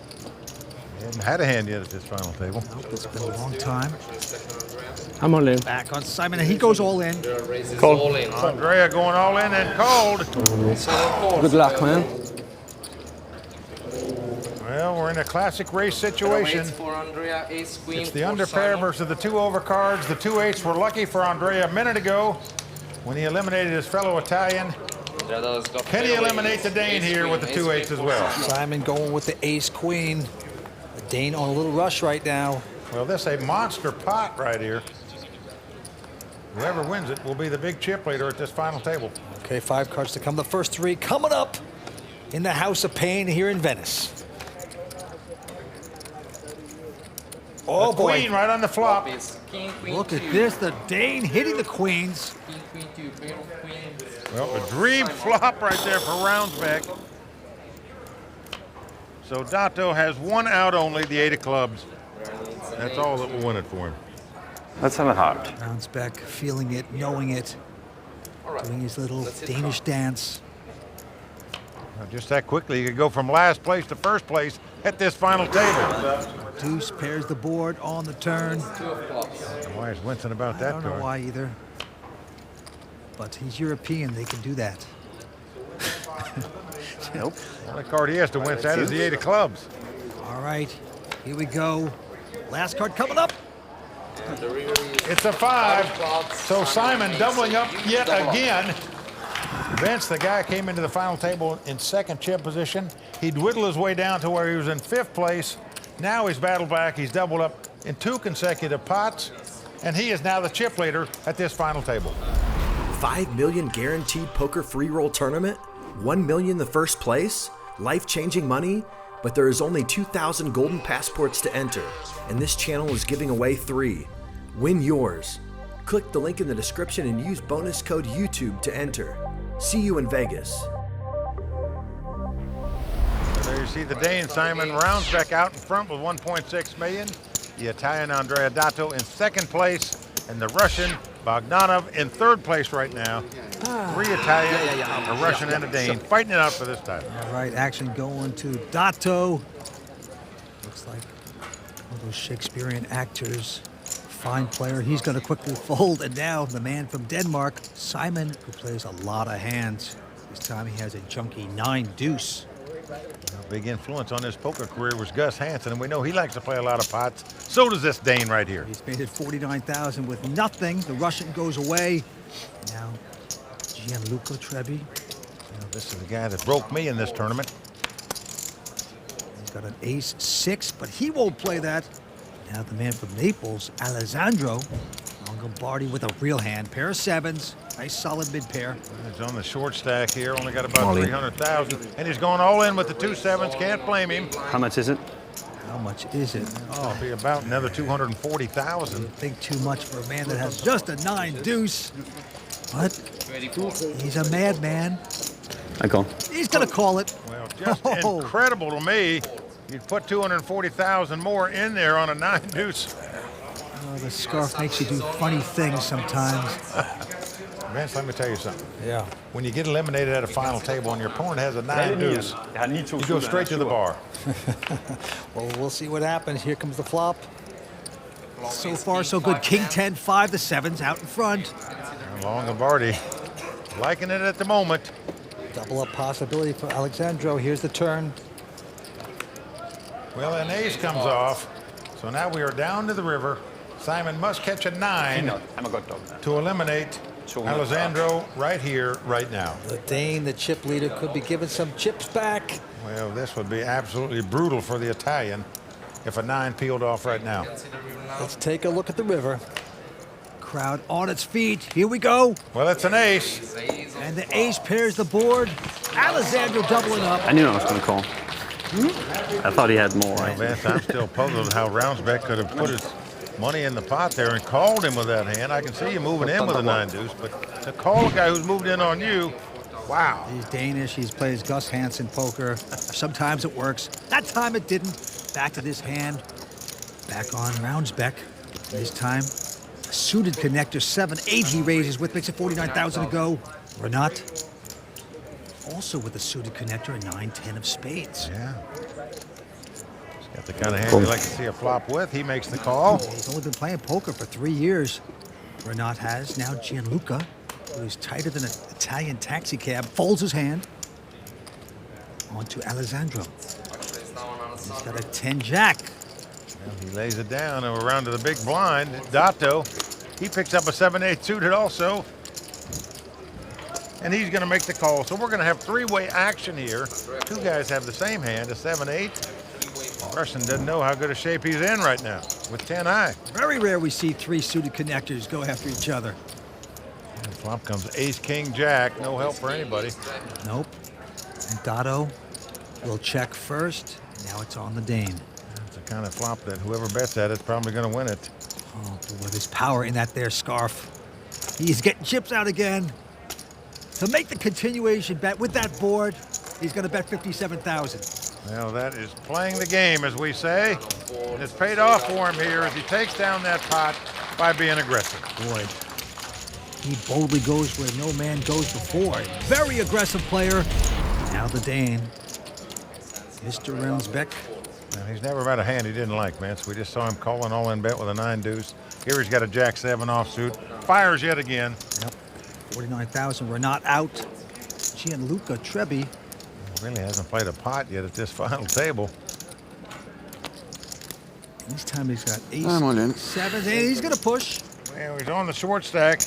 He hasn't had a hand yet at this final table. Nope, it's been a long time. I'm all in. Back on Simon, and he goes all in. Call. Andrea going all in and called. Good luck, man. Well, we're in a classic race situation. It's the under pair versus the 2 over cards. The 2 8s were lucky for Andrea a minute ago when he eliminated his fellow Italian. Can he eliminate the Dane here with the 2 8s as well? Simon going with the ace-queen. The Dane on a little rush right now. Well, this is a monster pot right here. Whoever wins it will be the big chip leader at this final table. Okay, 5 cards to come. The first 3 coming up in the House of Pain here in Venice. Oh, boy. Queen right on the flop. Look at this, the Dane hitting the queens. Well, a dream flop right there for Ravnsbaek. So Dato has 1 out only, the 8 of clubs. That's all that will win it for him. Let's have a heart. Ravnsbaek feeling it, knowing it, doing his little Danish dance. Just that quickly, you could go from last place to first place at this final table. Deuce pairs the board on the turn. Why is wincing about that? I don't know why either. But he's European, they can do that. Nope. The only card he has to wince at is the 8 of clubs. All right, here we go. Last card coming up. It's a 5. So Simon doubling up yet again. Vince, the guy came into the final table in 2nd chip position. He'd whittle his way down to where he was in 5th place. Now he's battled back. He's doubled up in 2 consecutive pots. And he is now the chip leader at this final table. $5 million guaranteed poker free roll tournament? $1 million the first place? Life-changing money? But there is only 2,000 golden passports to enter. And this channel is giving away 3. Win yours. Click the link in the description and use bonus code YouTube to enter. See you in Vegas. There you see the Dane Simon Ravnsbaek out in front with 1.6 million. The Italian Andrea Dato in 2nd place, and the Russian Bogdanov in 3rd place right now. 3 Italian, a Russian, and a Dane fighting it out for this title. All right, action going to Dato. Looks like one of those Shakespearean actors. Fine player. He's going to quickly fold. And now the man from Denmark, Simon, who plays a lot of hands. This time he has a junky 9-deuce. A big influence on his poker career was Gus Hansen, and we know he likes to play a lot of pots. So does this Dane right here. He's made it 49,000 with nothing. The Russian goes away. Now, Gianluca Trebbi. This is the guy that broke me in this tournament. He's got an ace-6, but he won't play that. Now the man from Naples, Alessandro Longobardi with a real hand. Pair of 7s. Nice solid mid-pair. He's on the short stack here. Only got about 300,000. And he's going all in with the 2 7s. Can't blame him. How much is it? How much is it? Oh, it'll be about another 240,000. I think too much for a man that has just a 9-deuce. But he's a madman. I call. He's going to call it. Well, just incredible to me. You'd put 240,000 more in there on a 9-deuce. Oh, the scarf makes you do funny things sometimes. Vince, let me tell you something. Yeah. When you get eliminated at a final table and your opponent has a 9-deuce, you go straight to the bar. Well, we'll see what happens. Here comes the flop. So far, so good. King 10, 5 the 7s out in front. Longobardi liking it at the moment. Double up possibility for Alessandro. Here's the turn. Well, an ace comes off. So now we are down to the river. Simon must catch a 9 to eliminate Alessandro right here, right now. The Dane, the chip leader, could be giving some chips back. Well, this would be absolutely brutal for the Italian if a 9 peeled off right now. Let's take a look at the river. Crowd on its feet. Here we go. Well, it's an ace. And the ace pairs the board. Alessandro doubling up. I knew I was going to call. I thought he had more. Well, Vance, I'm still puzzled how Ravnsbaek could have put his money in the pot there and called him with that hand. I can see you moving in with a 9-deuce, but to call a guy who's moved in on you, wow. He's Danish. He's plays Gus Hansen poker. Sometimes it works. That time it didn't. Back to this hand. Back on Ravnsbaek. This time, a suited connector, 7-8 he raises with, makes it 49,000 to go. Rinat, also with a suited connector, a 9-10 of spades. Yeah. He's got the kind of hand we like to see a flop with. He makes the call. He's only been playing poker for 3 years. Rinat has now Gianluca, who's tighter than an Italian taxi cab, folds his hand. On to Alessandro. He's got a 10-jack. Well, he lays it down and we're around to the big blind. Dato, he picks up a 7-8 suited also. And he's going to make the call. So we're going to have 3-way action here. 2 guys have the same hand, a 7-8. Russian doesn't know how good a shape he's in right now with 10-high. Very rare we see 3 suited connectors go after each other. And flop comes ace, king, jack. No help for anybody. Nope. And Dato will check first. Now it's on the Dane. It's the kind of flop that whoever bets at it's probably going to win it. Oh, boy, there's power in that there scarf. He's getting chips out again. To make the continuation bet with that board, he's going to bet 57,000. Well, that is playing the game, as we say. And it's paid off for him here as he takes down that pot by being aggressive. Boy, he boldly goes where no man goes before. Very aggressive player. Now the Dane, Mr. Ravnsbaek. Now, he's never had a hand he didn't like, man. So we just saw him calling all-in bet with a 9-deuce. Here he's got a jack-7 offsuit. Fires yet again. Yep. 49,000. We're not out. Gianluca Trebbi. He really hasn't played a pot yet at this final table. This time he's got ace, 7s, and he's going to push. Well, he's on the short stack.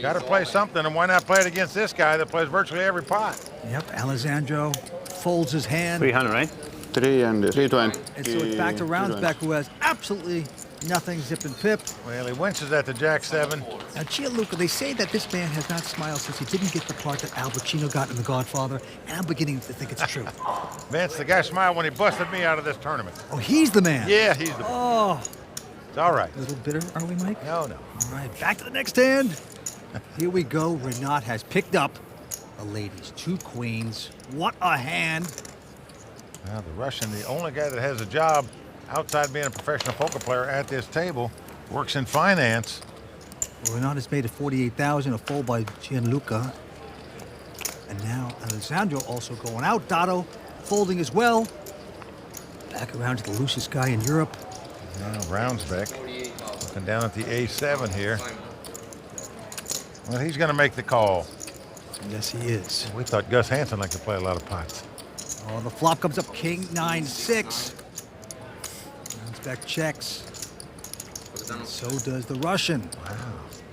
Got to play something, and why not play it against this guy that plays virtually every pot? Yep, Alessandro folds his hand. 300, right? 3 and 320. And so it's back to Ravnsbaek, who has absolutely nothing, zip and pip. Well, he winces at the jack-7. Now, Gianluca, they say that this man has not smiled since he didn't get the part that Al Pacino got in The Godfather, and I'm beginning to think it's true. Vince, the guy smiled when he busted me out of this tournament. Oh, he's the man. Yeah, he's the man. Oh. It's all right. A little bitter, are we, Mike? No, no. All right, back to the next hand. Here we go. Rinat has picked up the ladies. 2 queens. What a hand. Now, the Russian, the only guy that has a job outside being a professional poker player at this table, works in finance. Rinat has made it 48,000, a fold by Gianluca. And now Alessandro also going out. Dato folding as well. Back around to the loosest guy in Europe. Now Ravnsbaek looking down at the A7 here. Well, he's going to make the call. Yes, he is. We thought Gus Hansen liked to play a lot of pots. Oh, the flop comes up king 9-6. Ravnsbaek checks. And so does the Russian. Wow.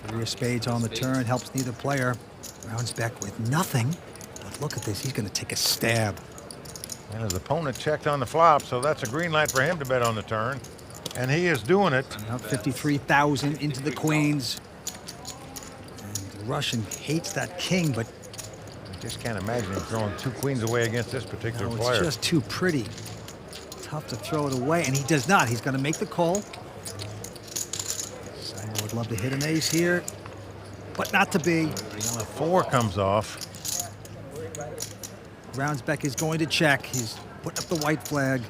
3 of spades on the turn helps neither player. Ravnsbaek with nothing. But look at this, he's going to take a stab. And his opponent checked on the flop, so that's a green light for him to bet on the turn. And he is doing it. Up 53,000 into the queens. And the Russian hates that king, but I just can't imagine him throwing 2 queens away against this particular player. It's just too pretty. Tough to throw it away, and he does not. He's going to make the call. Simon would love to hit an ace here, but not to be. Well, a 4 comes off. Ravnsbaek is going to check. He's putting up the white flag.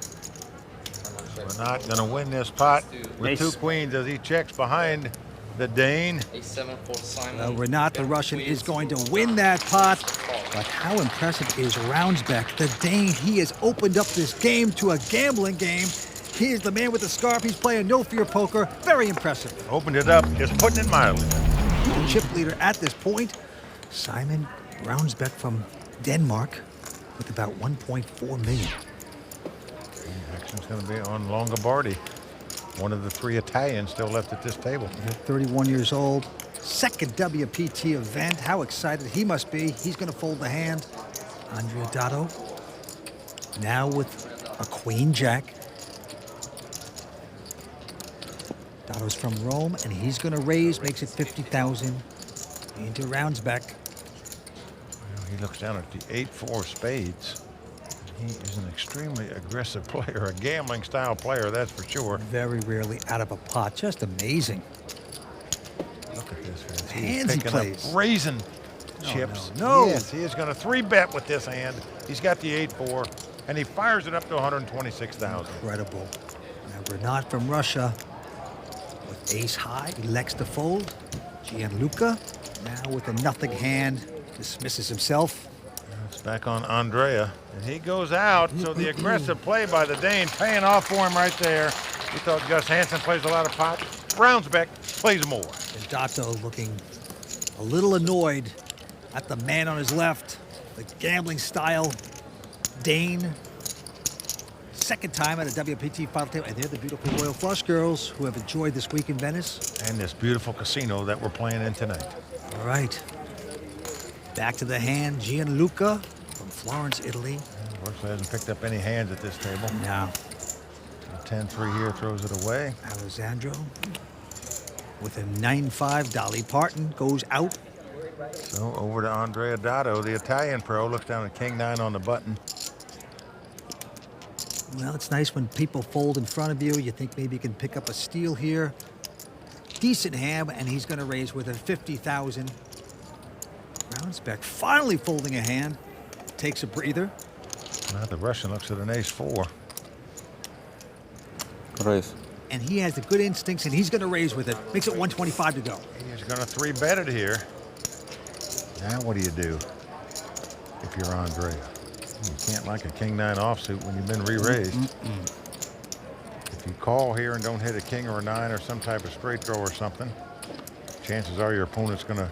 We're not going to win this pot with 2 queens as he checks behind the Dane. Well, Rinat, the Russian, is going to win that pot. But how impressive is Ravnsbaek? The Dane, he has opened up this game to a gambling game. He is the man with the scarf. He's playing no fear poker. Very impressive. Opened it up, just putting it mildly. The chip leader at this point, Simon Ravnsbaek from Denmark, with about 1.4 million. Action's going to be on Longobardi, one of the 3 Italians still left at this table. 31 years old, second WPT event. How excited he must be. He's going to fold the hand. Andrea Dato, now with a queen jack. Dato's from Rome, and he's going to raise, makes it 50,000 into Ravnsbaek. He looks down at the 8-4 spades. He is an extremely aggressive player, a gambling style player, that's for sure. Very rarely out of a pot, just amazing. Look at this, guys. Hands he plays. Up raising chips. No. Yes, he is going to 3-bet with this hand. He's got the 8-4, and he fires it up to 126,000. Incredible. Now Rinat from Russia with ace high, elects to fold. Gianluca now with a nothing hand, dismisses himself. It's back on Andrea, and he goes out, so the aggressive play by the Dane paying off for him right there. We thought Gus Hansen plays a lot of pots. Ravnsbaek plays more. And Dato looking a little annoyed at the man on his left, the gambling style Dane. Second time at a WPT final table, and they're the beautiful Royal Flush girls who have enjoyed this week in Venice. And this beautiful casino that we're playing in tonight. All right. Back to the hand, Gianluca from Florence, Italy. Unfortunately, hasn't picked up any hands at this table. No. 10-3 here, throws it away. Alessandro with a 9-5. Dolly Parton goes out. So over to Andrea Dato, the Italian pro, looks down at king 9 on the button. Well, it's nice when people fold in front of you. You think maybe you can pick up a steal here. Decent hand, and he's going to raise with a 50,000. Ravnsbaek finally folding a hand. Takes a breather. Now the Russian looks at an ace-4. Raise. And he has the good instincts, and he's going to raise with it. Makes it 125 to go. He's going to 3-bet it here. Now what do you do if you're Andrea? You can't like a king 9 offsuit when you've been re-raised. If you call here and don't hit a king or a 9 or some type of straight throw or something, chances are your opponent's going to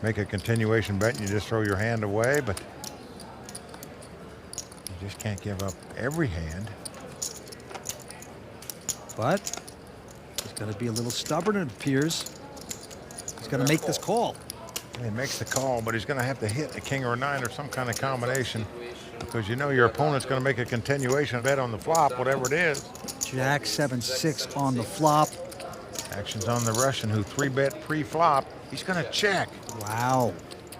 make a continuation bet and you just throw your hand away, but you just can't give up every hand. But he's going to be a little stubborn, it appears. He's going to make this call. And he makes the call, but he's going to have to hit a king or a 9 or some kind of combination, because you know your opponent's going to make a continuation bet on the flop, whatever it is. Jack 7-6 on the flop. Action's on the Russian, who 3-bet pre-flop. He's going to check. Wow.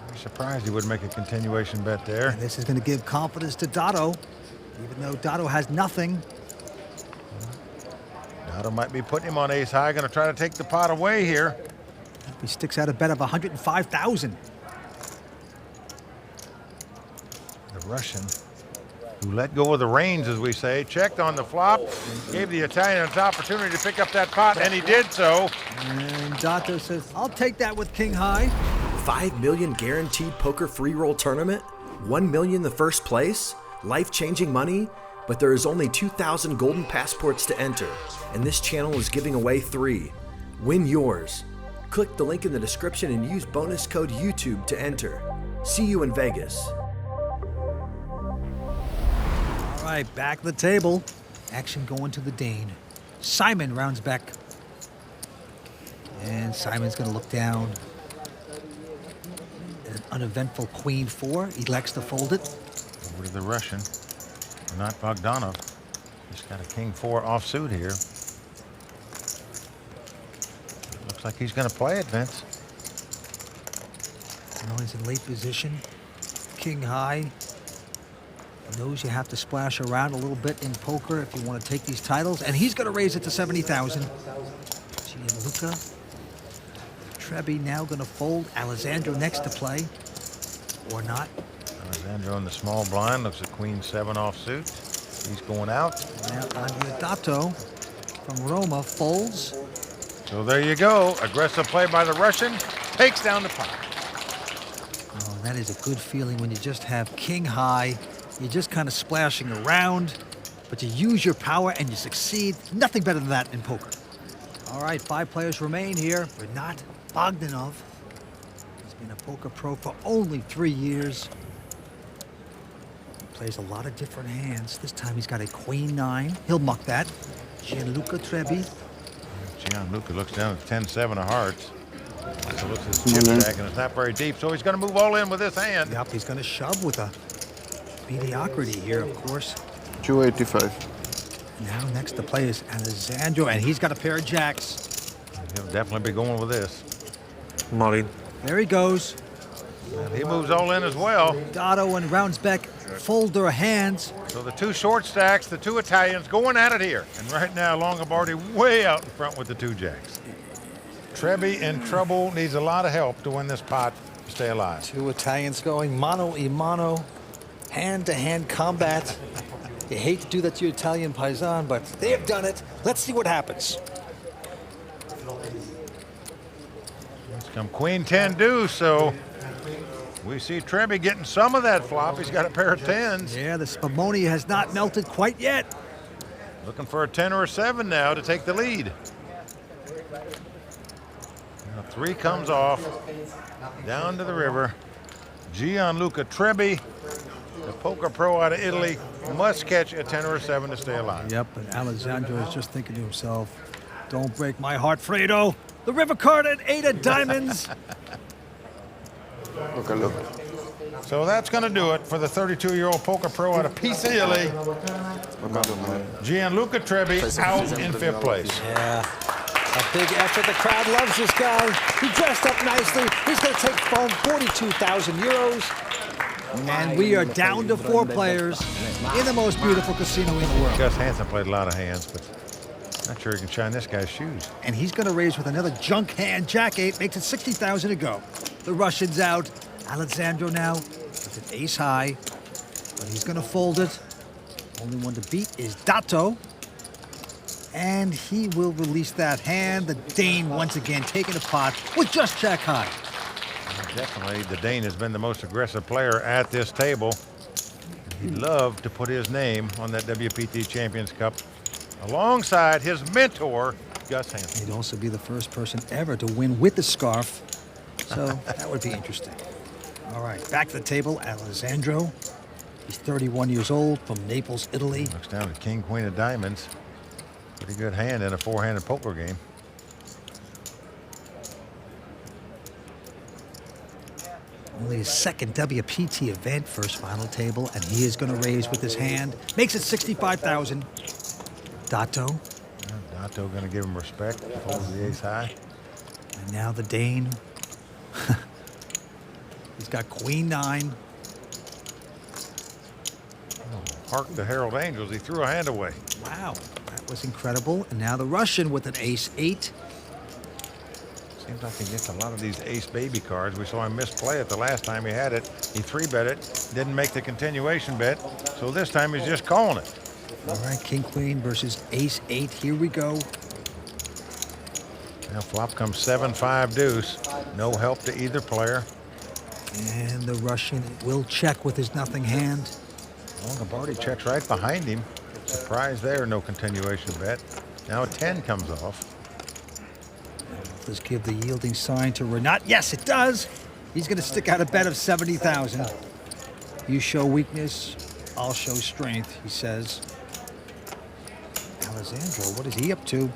I'm surprised he wouldn't make a continuation bet there. And this is going to give confidence to Dato, even though Dato has nothing. Dato might be putting him on ace high, going to try to take the pot away here. He sticks out a bet of 105,000. The Russian, who let go of the reins, as we say, checked on the flop, gave the Italian an opportunity to pick up that pot, and he did so. And Dato says, I'll take that with king high. 5 million guaranteed poker free roll tournament, 1 million the first place, life-changing money, but there is only 2,000 golden passports to enter, and this channel is giving away 3. Win yours. Click the link in the description and use bonus code YouTube to enter. See you in Vegas. All right, back to the table. Action going to the Dane. Simon Ravnsbaek. And Simon's going to look down. An uneventful queen 4. He elects to fold it. Over to the Russian. Rinat Bogdanov. He's got a king 4 offsuit here. Looks like he's going to play it, Vince. Now he's in late position. King high. Knows you have to splash around a little bit in poker if you want to take these titles. And he's going to raise it to 70,000. Gianluca Trebbi now going to fold. Alessandro next to play. Or not. Alessandro in the small blind. Looks at queen 7 offsuit. He's going out. Now Andrea Dato from Roma folds. So there you go. Aggressive play by the Russian. Takes down the pot. Oh, that is a good feeling when you just have king high. You're just kind of splashing around, but you use your power and you succeed. Nothing better than that in poker. All right, 5 players remain here. Rinat Bogdanov. He's been a poker pro for only 3 years. He plays a lot of different hands. This time he's got a queen 9. He'll muck that. Gianluca Trebbi. Gianluca looks down at 10-7 of hearts. So looks at his chip stack, and it's not very deep, so he's going to move all in with this hand. Yep, he's going to shove with a mediocrity here, of course. 285. Now next to play is Alessandro, and he's got a pair of jacks. He'll definitely be going with this. Molly. There he goes. And he moves all in as well. Dato and Ravnsbaek fold their hands. So the 2 short stacks, the 2 Italians going at it here. And right now, Longobardi way out in front with the 2 jacks. Trebbi in trouble, needs a lot of help to win this pot to stay alive. 2 Italians going mano a mano, hand-to-hand combat. You hate to do that to your Italian paisan, but they have done it. Let's see what happens. Let's come queen 10 deuce, so we see Trebbi getting some of that flop. He's got a pair of 10s. Yeah, the Spumoni has not melted quite yet. Looking for a 10 or a 7 now to take the lead. Now 3 comes off, down to the river. Gianluca Trebbi, the poker pro out of Italy, must catch a 10 or a 7 to stay alive. Yep, and Alessandro is just thinking to himself, don't break my heart, Fredo. The river card at 8 of diamonds. Look. So that's going to do it for the 32-year-old poker pro out of Pisa, Italy. Gianluca Trebbi out in 5th place. Yeah, a big effort. The crowd loves this guy. He dressed up nicely. He's going to take home 42,000 euros. And we are down to 4 players in the most beautiful casino in the world. Gus Hansen played a lot of hands, but not sure he can shine this guy's shoes. And he's going to raise with another junk hand. Jack 8 makes it 60,000 to go. The Russian's out. Alessandro now with an ace high, but he's going to fold it. Only one to beat is Dato. And he will release that hand. The Dane once again taking a pot with just Jack high. Definitely, the Dane has been the most aggressive player at this table. He'd love to put his name on that WPT Champions Cup alongside his mentor, Gus Hansen. He'd also be the first person ever to win with the scarf. So that would be interesting. All right, back to the table, Alessandro. He's 31 years old, from Naples, Italy. Looks down to king, queen of diamonds. Pretty good hand in a 4-handed poker game. Only his 2nd WPT event, first final table, and he is going to raise with his hand. Makes it 65,000. Dato. Dato going to give him respect. Folds the ace high. And now the Dane. He's got queen 9. Hark the Herald Angels. He threw a hand away. Wow, that was incredible. And now the Russian with an ace 8. Seems like he gets a lot of these ace baby cards. We saw him misplay it the last time he had it. He 3-bet it, didn't make the continuation bet. So this time he's just calling it. All right, king queen versus ace 8. Here we go. Now flop comes 7-5 deuce. No help to either player. And the Russian will check with his nothing hand. Longobardi checks right behind him. Surprise there, no continuation bet. Now a 10 comes off. Let's give the yielding sign to Rinat. Yes, it does. He's going to stick out a bet of 70,000. You show weakness, I'll show strength, he says. Alessandro, what is he up to?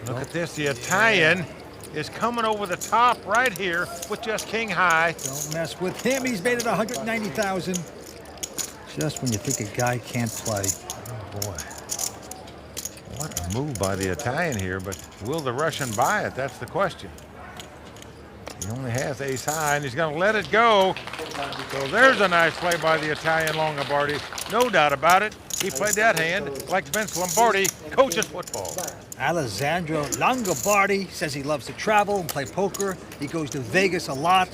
Look at this. The Italian is coming over the top right here with just king high. Don't mess with him. He's made it 190,000. Just when you think a guy can't play. Oh, boy. What a move by the Italian here, but will the Russian buy it? That's the question. He only has ace high, and he's going to let it go. So there's a nice play by the Italian Longobardi. No doubt about it. He played that hand like Vince Lombardi coaches football. Alessandro Longobardi says he loves to travel and play poker. He goes to Vegas a lot.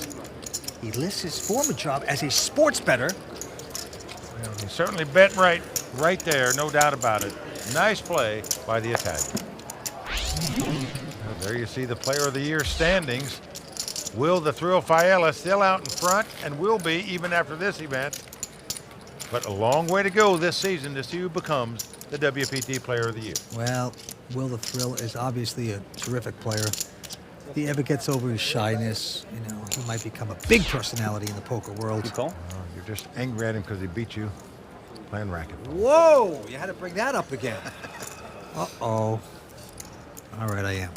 He lists his former job as a sports bettor. Well, he certainly bet right there, no doubt about it. Nice play by the Italian. Well, there you see the Player of the Year standings. Will the Thrill Fiella still out in front, and will be even after this event. But a long way to go this season to see who becomes the WPT Player of the Year. Well, Will the Thrill is obviously a terrific player. If he ever gets over his shyness, you know, he might become a big personality in the poker world. You call? You're just angry at him because he beat you playing racket. Whoa! You had to bring that up again. Uh-oh. All right, I am.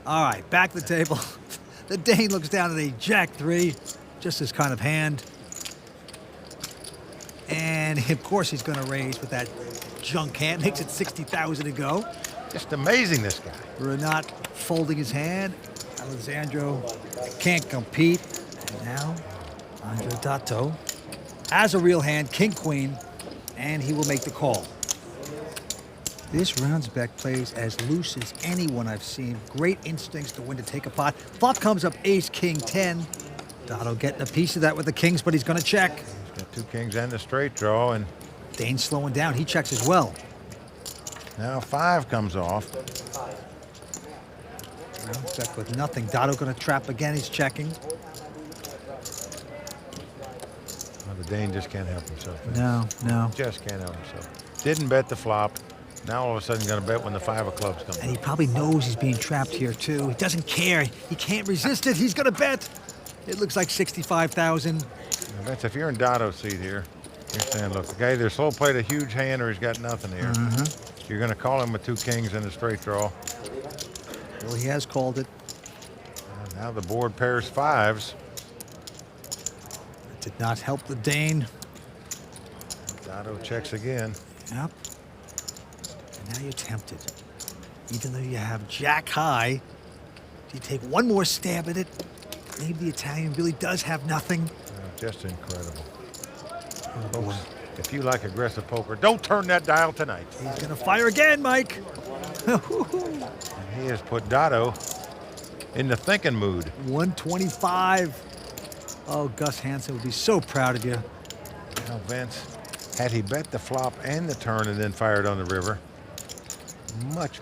All right, back to the table. The Dane looks down at a Jack-3, just his kind of hand. And, of course, he's going to raise with that junk hand. Makes it 60,000 to go. Just amazing, this guy. Rinat folding his hand. Alessandro can't compete. And now, Andrea Dato has a real hand, king-queen, and he will make the call. This Ravnsbaek plays as loose as anyone I've seen. Great instincts to win to take a pot. Flop comes up ace, king, 10. Dato getting a piece of that with the kings, but he's going to check. He's got two kings and a straight draw, and Dane's slowing down. He checks as well. Now 5 comes off. Ravnsbaek with nothing. Dato going to trap again. He's checking. Well, the Dane just can't help himself. No. Just can't help himself. Didn't bet the flop. Now all of a sudden going to bet when the 5 of clubs comes. And he probably knows he's being trapped here too. He doesn't care. He can't resist it. He's going to bet. It looks like 65,000. That's if you're in Dato's seat here. You're saying, look, the guy either slow played a huge hand or he's got nothing here. You're going to call him with 2 kings and a straight draw. Well, he has called it. And now the board pairs 5s. It did not help the Dane. Dato checks again. Yep. And now you're tempted. Even though you have Jack high, do you take one more stab at it? Maybe the Italian really does have nothing. Just incredible. Folks, if you like aggressive poker, don't turn that dial tonight. He's going to fire again, Mike. And he has put Dato in the thinking mood. 125. Oh, Gus Hansen would be so proud of you. Now, Vince, had he bet the flop and the turn and then fired on the river, much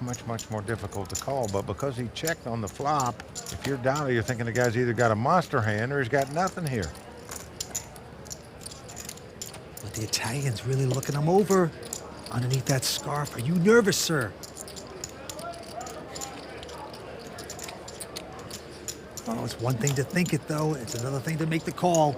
more difficult to call. But because he checked on the flop, if you're Dato, you're thinking the guy's either got a monster hand or he's got nothing here. But the Italian's really looking him over underneath that scarf. Are you nervous, sir? Oh, it's one thing to think it, though. It's another thing to make the call.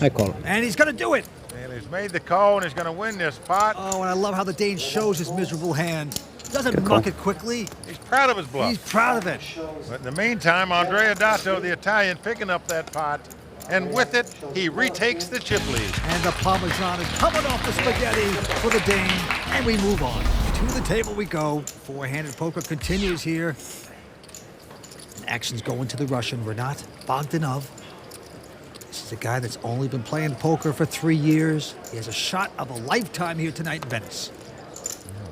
I call him. And he's going to do it. And he's made the call and he's going to win this pot. Oh, and I love how the Dane shows his miserable hand. Doesn't muck it quickly. He's proud of his bluff. He's proud of it. But in the meantime, Andrea Dato, the Italian, picking up that pot. And with it, he retakes the chip lead. And the Parmesan is coming off the spaghetti for the Dane. And we move on. To the table we go. Four-handed poker continues here. And action's going to the Russian, Rinat Bogdanov. This is a guy that's only been playing poker for 3 years. He has a shot of a lifetime here tonight in Venice.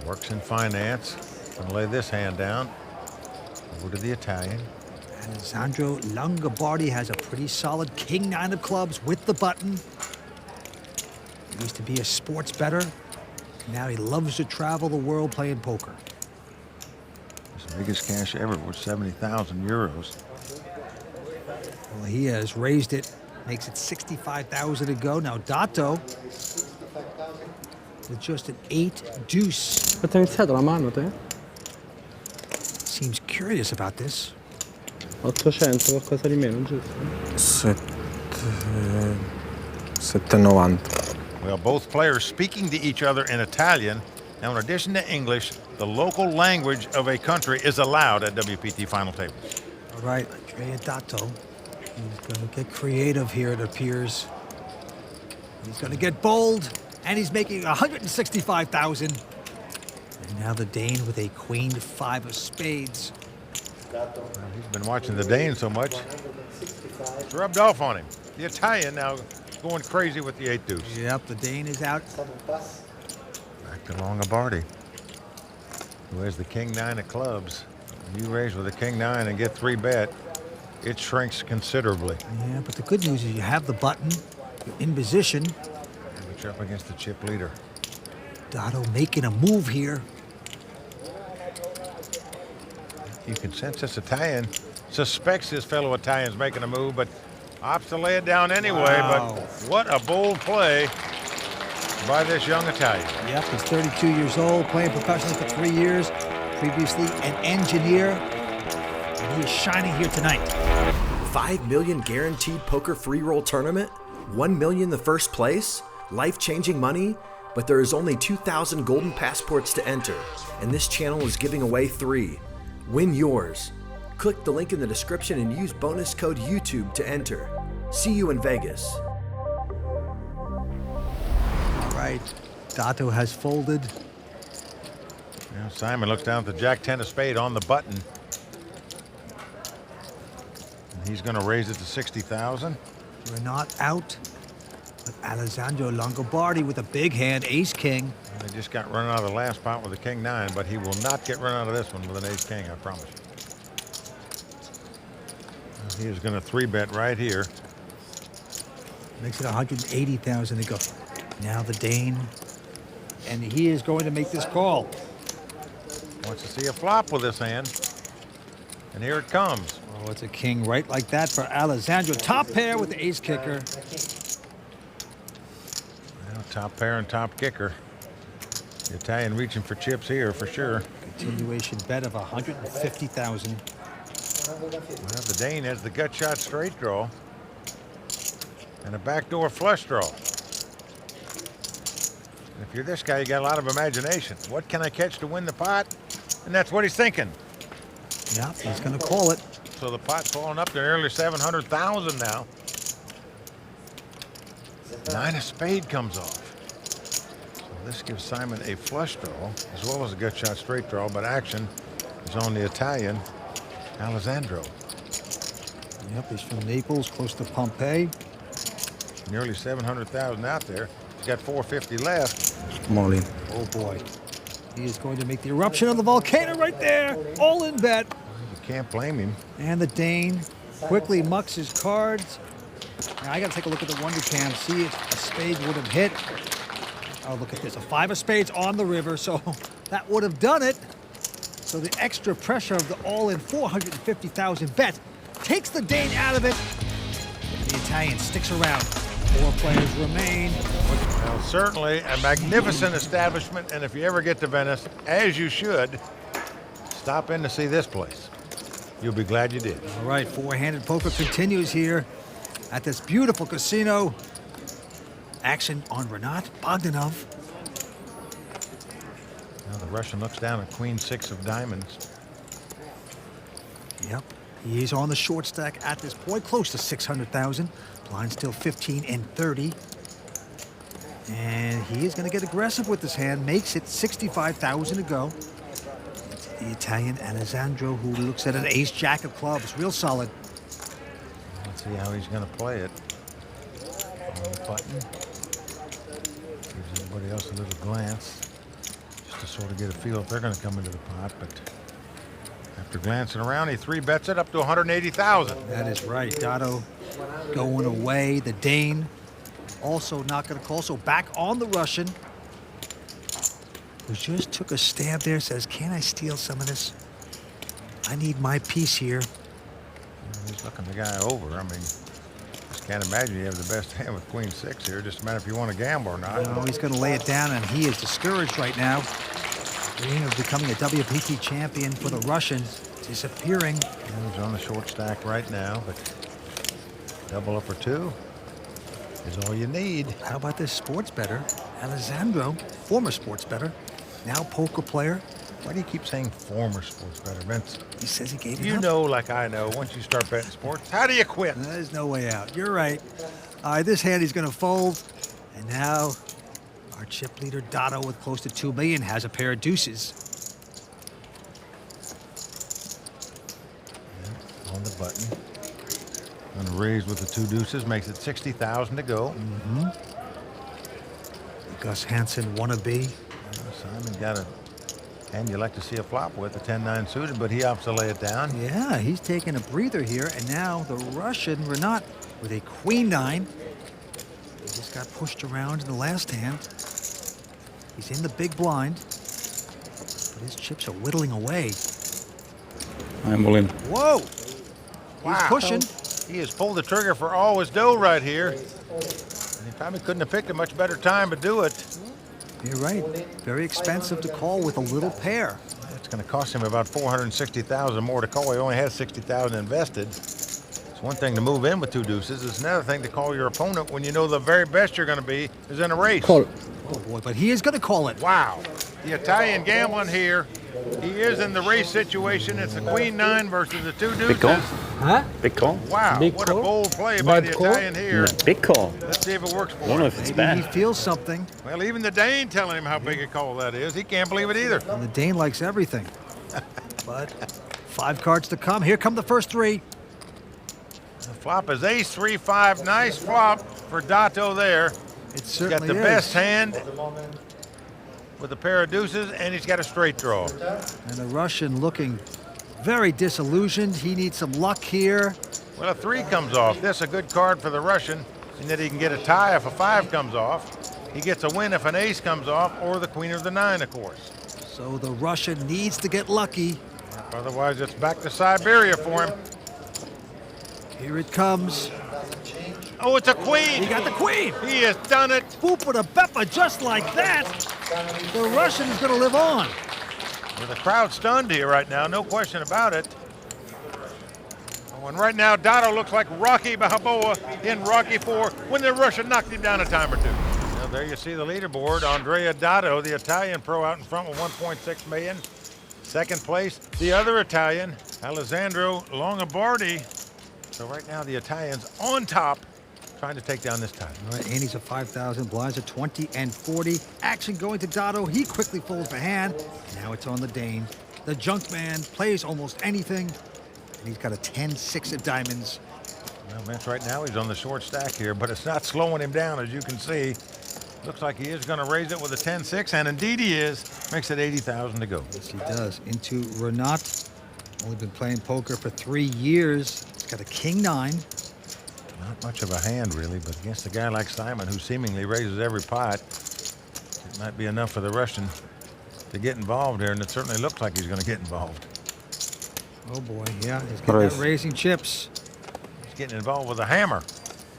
Yeah, works in finance. Gonna lay this hand down. Over to the Italian. Alessandro Longobardi has a pretty solid king-9 of clubs with the button. He used to be a sports bettor. Now he loves to travel the world playing poker. His biggest cash ever was 70,000 euros. Well, he has raised it. Makes it 65,000 to go. Now Dato with just an 8 deuce. Ma ti hai iniziato la mano te? Seems curious about this. 800, qualcosa di meno, giusto? 790. Well, both players speaking to each other in Italian. Now, in addition to English, the local language of a country is allowed at WPT final tables. All right, Andrea Dato. He's going to get creative here, it appears. He's going to get bold, and he's making 165,000. And now the Dane with a queen 5 of spades. Well, he's been watching the Dane so much, it's rubbed off on him. The Italian now going crazy with the 8 deuce. Yep, the Dane is out. Back to Longobardi, who has the king 9 of clubs. When you raise with a king 9 and get 3-bet, it shrinks considerably. Yeah, but the good news is you have the button, you're in position. But you're up against the chip leader. Dato making a move here. You can sense this Italian suspects his fellow Italian's making a move, but opts to lay it down anyway. Wow. But what a bold play by this young Italian. Yep, he's 32 years old, playing professionally for 3 years. Previously an engineer, and he is shining here tonight. $5 million guaranteed poker free roll tournament, $1 million the first place, life-changing money, but there is only 2,000 golden passports to enter, and this channel is giving away 3. Win yours. Click the link in the description and use bonus code YouTube to enter. See you in Vegas. All right, Dato has folded. Now Simon looks down at the Jack 10 of spade on the button. And he's going to raise it to 60,000. We're not out. But Alessandro Longobardi with a big hand, ace king. They just got run out of the last pot with a king 9, but he will not get run out of this one with an ace king, I promise you. He is going to 3-bet right here. Makes it 180,000 to go. Now the Dane, and he is going to make this call. Wants to see a flop with this hand, and here it comes. Oh, it's a king right like that for Alessandro. Top pair with the ace kicker. Well, top pair and top kicker. The Italian reaching for chips here for sure. Continuation bet of 150,000. Well, the Dane has the gut shot straight draw and a backdoor flush draw. If you're this guy, you got a lot of imagination. What can I catch to win the pot? And that's what he's thinking. Yeah, he's going to call it. So the pot's falling up to nearly 700,000 now. 9 of spade comes off. So this gives Simon a flush draw as well as a gut shot straight draw, but action is on the Italian, Alessandro. Yep, he's from Naples, close to Pompeii. Nearly 700,000 out there. He's got 450 left. Molly. Oh boy. He is going to make the eruption of the volcano right there. All in bet. You can't blame him. And the Dane quickly mucks his cards. Now I got to take a look at the Wonder Cam, see if a spade would have hit. Oh, look at this, a 5 of spades on the river, so that would have done it. So the extra pressure of the all-in 450,000 bet takes the Dane out of it. The Italian sticks around. 4 players remain. Well, certainly a magnificent establishment, and if you ever get to Venice, as you should, stop in to see this place. You'll be glad you did. All right, 4-handed poker continues here at this beautiful casino. Action on Rinat Bogdanov. Now the Russian looks down at queen 6 of diamonds. Yep, he is on the short stack at this point, close to 600,000. Blind still 15 and 30. And he is going to get aggressive with this hand. Makes it 65,000 to go. It's the Italian Alessandro who looks at an ace-jack of clubs. Real solid. Let's see how he's going to play it. On the button. Gives everybody else a little glance. Just to sort of get a feel if they're going to come into the pot. But after glancing around, he 3-bets it up to 180,000. That is right. Dato going away. The Dane also not going to call. So back on the Russian, who just took a stab there, says, can I steal some of this? I need my piece here. He's looking the guy over. I mean, this Can't imagine you have the best hand with queen six here. Just a matter if you want to gamble or not. No, he's going to lay it down, and he is discouraged right now. Dream of becoming a WPT champion for the Russian disappearing. And he's on the short stack right now, but double up or two is all you need. How about this sports bettor, Alessandro, former sports bettor, now poker player. Why do you keep saying former sports bettor, Vince? He says he gave it You up. know, like I know, once you start betting sports, how do you quit? There's no way out. You're right. All right, this hand he's going to fold. And now our chip leader, Dato, with close to 2 million, has a pair of deuces. Yeah, on the button. Going to raise with the 2 deuces, makes it 60,000 to go. Gus Hansen wannabe. Simon got a hand you like to see a flop with, a 10-9 suited, but he opts to lay it down. Yeah, he's taking a breather here. And now the Russian, Rinat, with a queen 9. He just got pushed around in the last hand. He's in the big blind. But his chips are whittling away. I'm all in. Whoa! Wow. He's pushing. He has pulled the trigger for all his dough right here. And he probably couldn't have picked a much better time to do it. You're right. Very expensive to call with a little pair. It's going to cost him about 460,000 more to call. He only has 60,000 invested. It's one thing to move in with 2 deuces. It's another thing to call your opponent when you know the very best you're going to be is in a race. Call it. Oh boy, but he is going to call it. Wow. The Italian gambling here. He is in the race situation. It's a queen 9 versus the 2 deuces. Big call. Huh? Big call. Wow, Big what call. a bold play by the Italian here. No, big call. Let's see if it works for I don't know him. if it's Maybe bad. he feels something. Well, even the Dane telling him how big a call that is. He can't believe it either. And the Dane likes everything. But 5 cards to come. Here come the first 3. The flop is ace 3-5. Nice flop for Dato there. It He's certainly got the is. best hand with a pair of deuces, and he's got a straight draw. And the Russian looking very disillusioned. He needs some luck here. Well, a 3 comes off. This is a good card for the Russian, in that he can get a tie if a 5 comes off. He gets a win if an ace comes off, or the queen or the 9, of course. So the Russian needs to get lucky. Otherwise, it's back to Siberia for him. Here it comes. Oh, it's a queen. He got the queen. He has done it. Boop with a Beppa just like that. The Russian is going to live on. Well, the crowd stunned here right now, no question about it. Oh, and right now, Dato looks like Rocky Balboa in Rocky IV when the Russian knocked him down a time or 2. Well, there you see the leaderboard. Andrea Dato, the Italian pro, out in front with 1.6 million. Second place, the other Italian, Alessandro Longobardi. So right now, the Italian's on top, trying to take down this title. All right, Andy's at 5,000, blinds at 20 and 40. Action going to Dato. He quickly folds the hand. Now it's on the Dane. The junk man plays almost anything. And he's got a 10-6 of diamonds. Well, Vince, right now he's on the short stack here, but it's not slowing him down, as you can see. Looks like he is going to raise it with a 10-6, and indeed he is. Makes it 80,000 to go. Yes, he does. Into Rinat. Only been playing poker for 3 years. He's got a king 9. Not much of a hand, really, but against a guy like Simon, who seemingly raises every pot, it might be enough for the Russian to get involved here, and it certainly looks like he's going to get involved. Oh, boy, yeah. He's got that raising chips. He's getting involved with a hammer.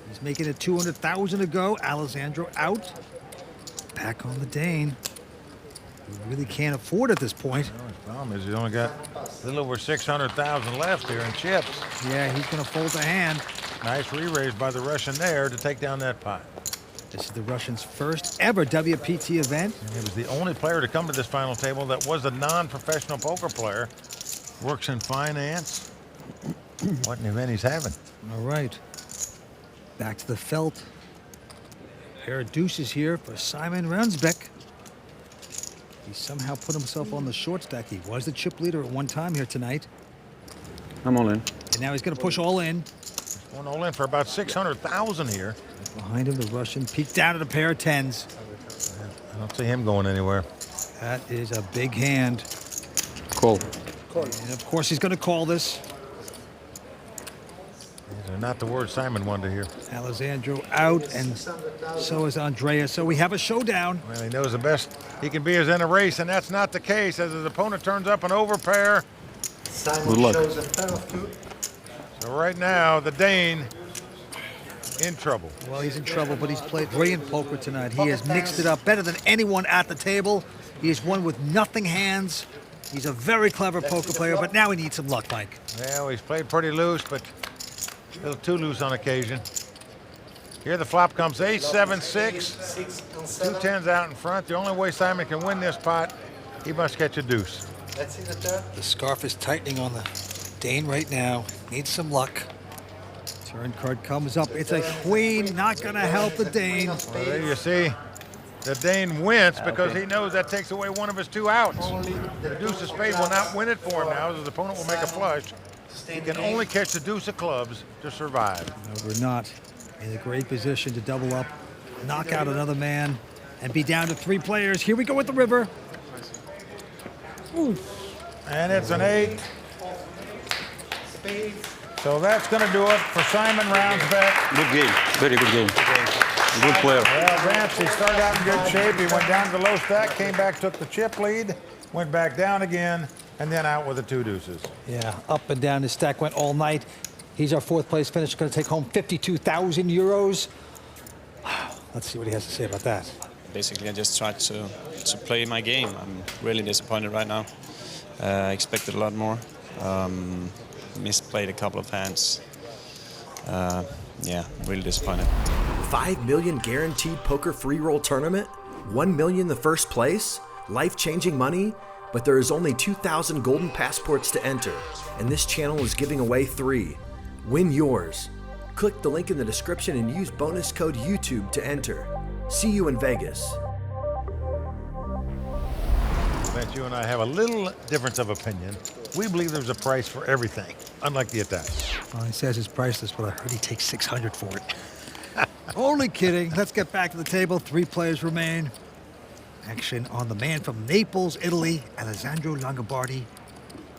He's making it 200,000 to go. Alessandro out. Back on the Dane. He really can't afford at this point. Well, his problem is he's only got a little over 600,000 left here in chips. Yeah, he's going to fold the hand. Nice re-raise by the Russian there to take down that pot. This is the Russian's first ever WPT event. And he was the only player to come to this final table that was a non-professional poker player. Works in finance. What an event he's having. All right. Back to the felt. Pair of deuces here for Simon Ravnsbaek. He somehow put himself on the short stack. He was the chip leader at one time here tonight. I'm all in. And now he's going to push all in. Going all in for about 600,000 here. Behind him, the Russian peeked down at a pair of 10s. I don't see him going anywhere. That is a big hand. Call. And of course, he's going to call this. These are not the words Simon wanted to hear. Alessandro out, and so is Andrea. So we have a showdown. Well, he knows the best he can be is in a race, and that's not the case as his opponent turns up an overpair. Good luck. So right now, the Dane in trouble. Well, he's in trouble, but he's played brilliant poker tonight. He has mixed it up better than anyone at the table. He has won with nothing hands. He's a very clever poker player, but now he needs some luck, Mike. Well, he's played pretty loose, but a little too loose on occasion. Here the flop comes ace, 7, 6. 2 tens out in front. The only way Simon can win this pot, he must catch a deuce. The scarf is tightening on the Dane right now. Needs some luck. Turn card comes up. It's a queen. Not going to help the Dane. Well, there you see. The Dane wins because he knows that takes away one of his 2 outs. The deuce of spades will not win it for him now, as his opponent will make a flush. He can only catch the deuce of clubs to survive. No, we're not in a great position to double up, knock out another man, and be down to 3 players. Here we go with the river. Ooh. And it's an 8. So that's going to do it for Simon Ravnsbaek. Good game. Very good game. Good player. Well, Dempsey started out in good shape. He went down to the low stack, came back, took the chip lead, went back down again, and then out with the 2 deuces. Yeah, up and down. His stack went all night. He's our 4th place finisher, going to take home 52,000 euros. Let's see what he has to say about that. Basically, I just tried to play my game. I'm really disappointed right now. I expected a lot more. Misplayed a couple of hands. Yeah, really disappointed. 5 million guaranteed poker free roll tournament, 1 million the first place, life-changing money, but there is only 2,000 golden passports to enter, and this channel is giving away 3. Win yours. Click the link in the description and use bonus code YouTube to enter. See you in Vegas. Bet you and I have a little difference of opinion. We believe there's a price for everything, unlike the Italian. Well, he says it's priceless, but I heard he takes 600 for it. Only kidding. Let's get back to the table. 3 players remain. Action on the man from Naples, Italy, Alessandro Longobardi.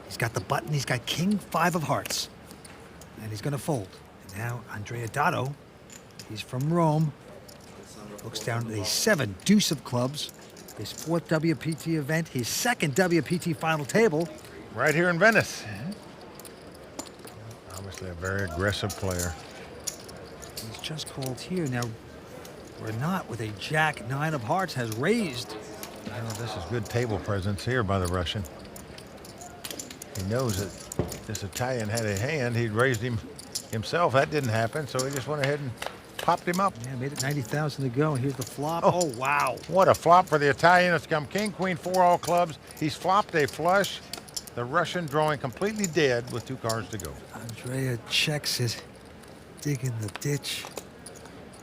He's got the button. He's got king 5 of hearts. And he's going to fold. And now Andrea Dato. He's from Rome. Looks down at a 7 deuce of clubs. His 4th WPT event. His 2nd WPT final table. Right here in Venice. Obviously a very aggressive player. He's just called here. Now, Rinat with a jack 9 of hearts has raised. Well, this is good table presence here by the Russian. He knows that this Italian had a hand. He'd raised him himself. That didn't happen, so he just went ahead and popped him up. Yeah, made it 90,000 to go. Here's the flop. Oh, wow. What a flop for the Italian. It's come king, queen, 4 all clubs. He's flopped a flush. The Russian drawing completely dead with 2 cards to go. Andrea checks it, digging the ditch,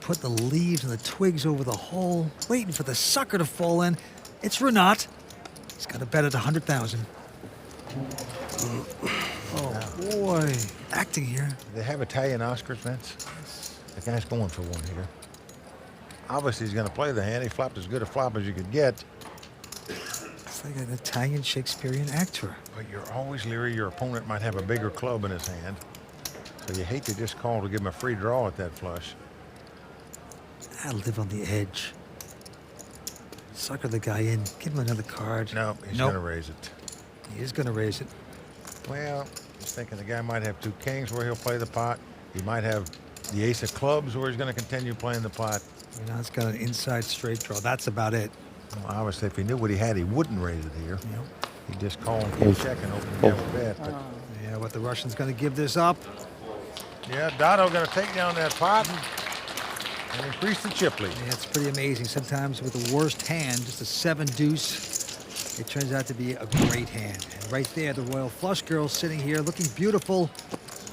put the leaves and the twigs over the hole, waiting for the sucker to fall in. It's Rinat. He's got a bet at 100,000. Oh, boy. Acting here. They have Italian Oscars, Vince. The guy's going for one here. Obviously, he's going to play the hand. He flopped as good a flop as you could get. It's like an Italian Shakespearean actor. But you're always leery your opponent might have a bigger club in his hand. So you hate to just call to give him a free draw at that flush. I live on the edge. Sucker the guy in. Give him another card. No, he's going to raise it. He is going to raise it. Well, he's thinking the guy might have 2 kings where he'll play the pot. He might have the ace of clubs where he's going to continue playing the pot. You know, it's got an inside straight draw. That's about it. Well, obviously, if he knew what he had, he wouldn't raise it here. Yep. He'd just call and keep checking, open the bet. But yeah, but the Russian's going to give this up. Yeah, Dato going to take down that pot and increase the chip lead. Yeah, it's pretty amazing. Sometimes with the worst hand, just a 7 deuce, it turns out to be a great hand. And right there, the Royal Flush Girl sitting here looking beautiful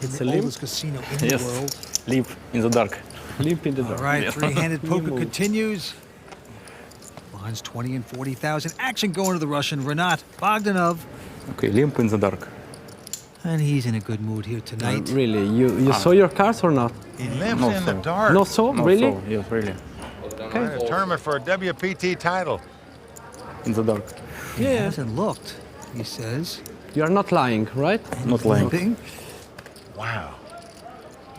in the oldest casino in the world. Limp in the dark. Limp in the dark. All right, Yeah. 3-handed poker continues. Lines 20 and 40,000. Action going to the Russian, Rinat Bogdanov. Okay, limp in the dark. And he's in a good mood here tonight. Really? You saw your cards or not? He limps in the dark. Not so? Not Really? So. Yes, really. Okay. Right, a tournament for a WPT title. In the dark. He hasn't looked, he says. You are not lying, right? Not lying. Wow.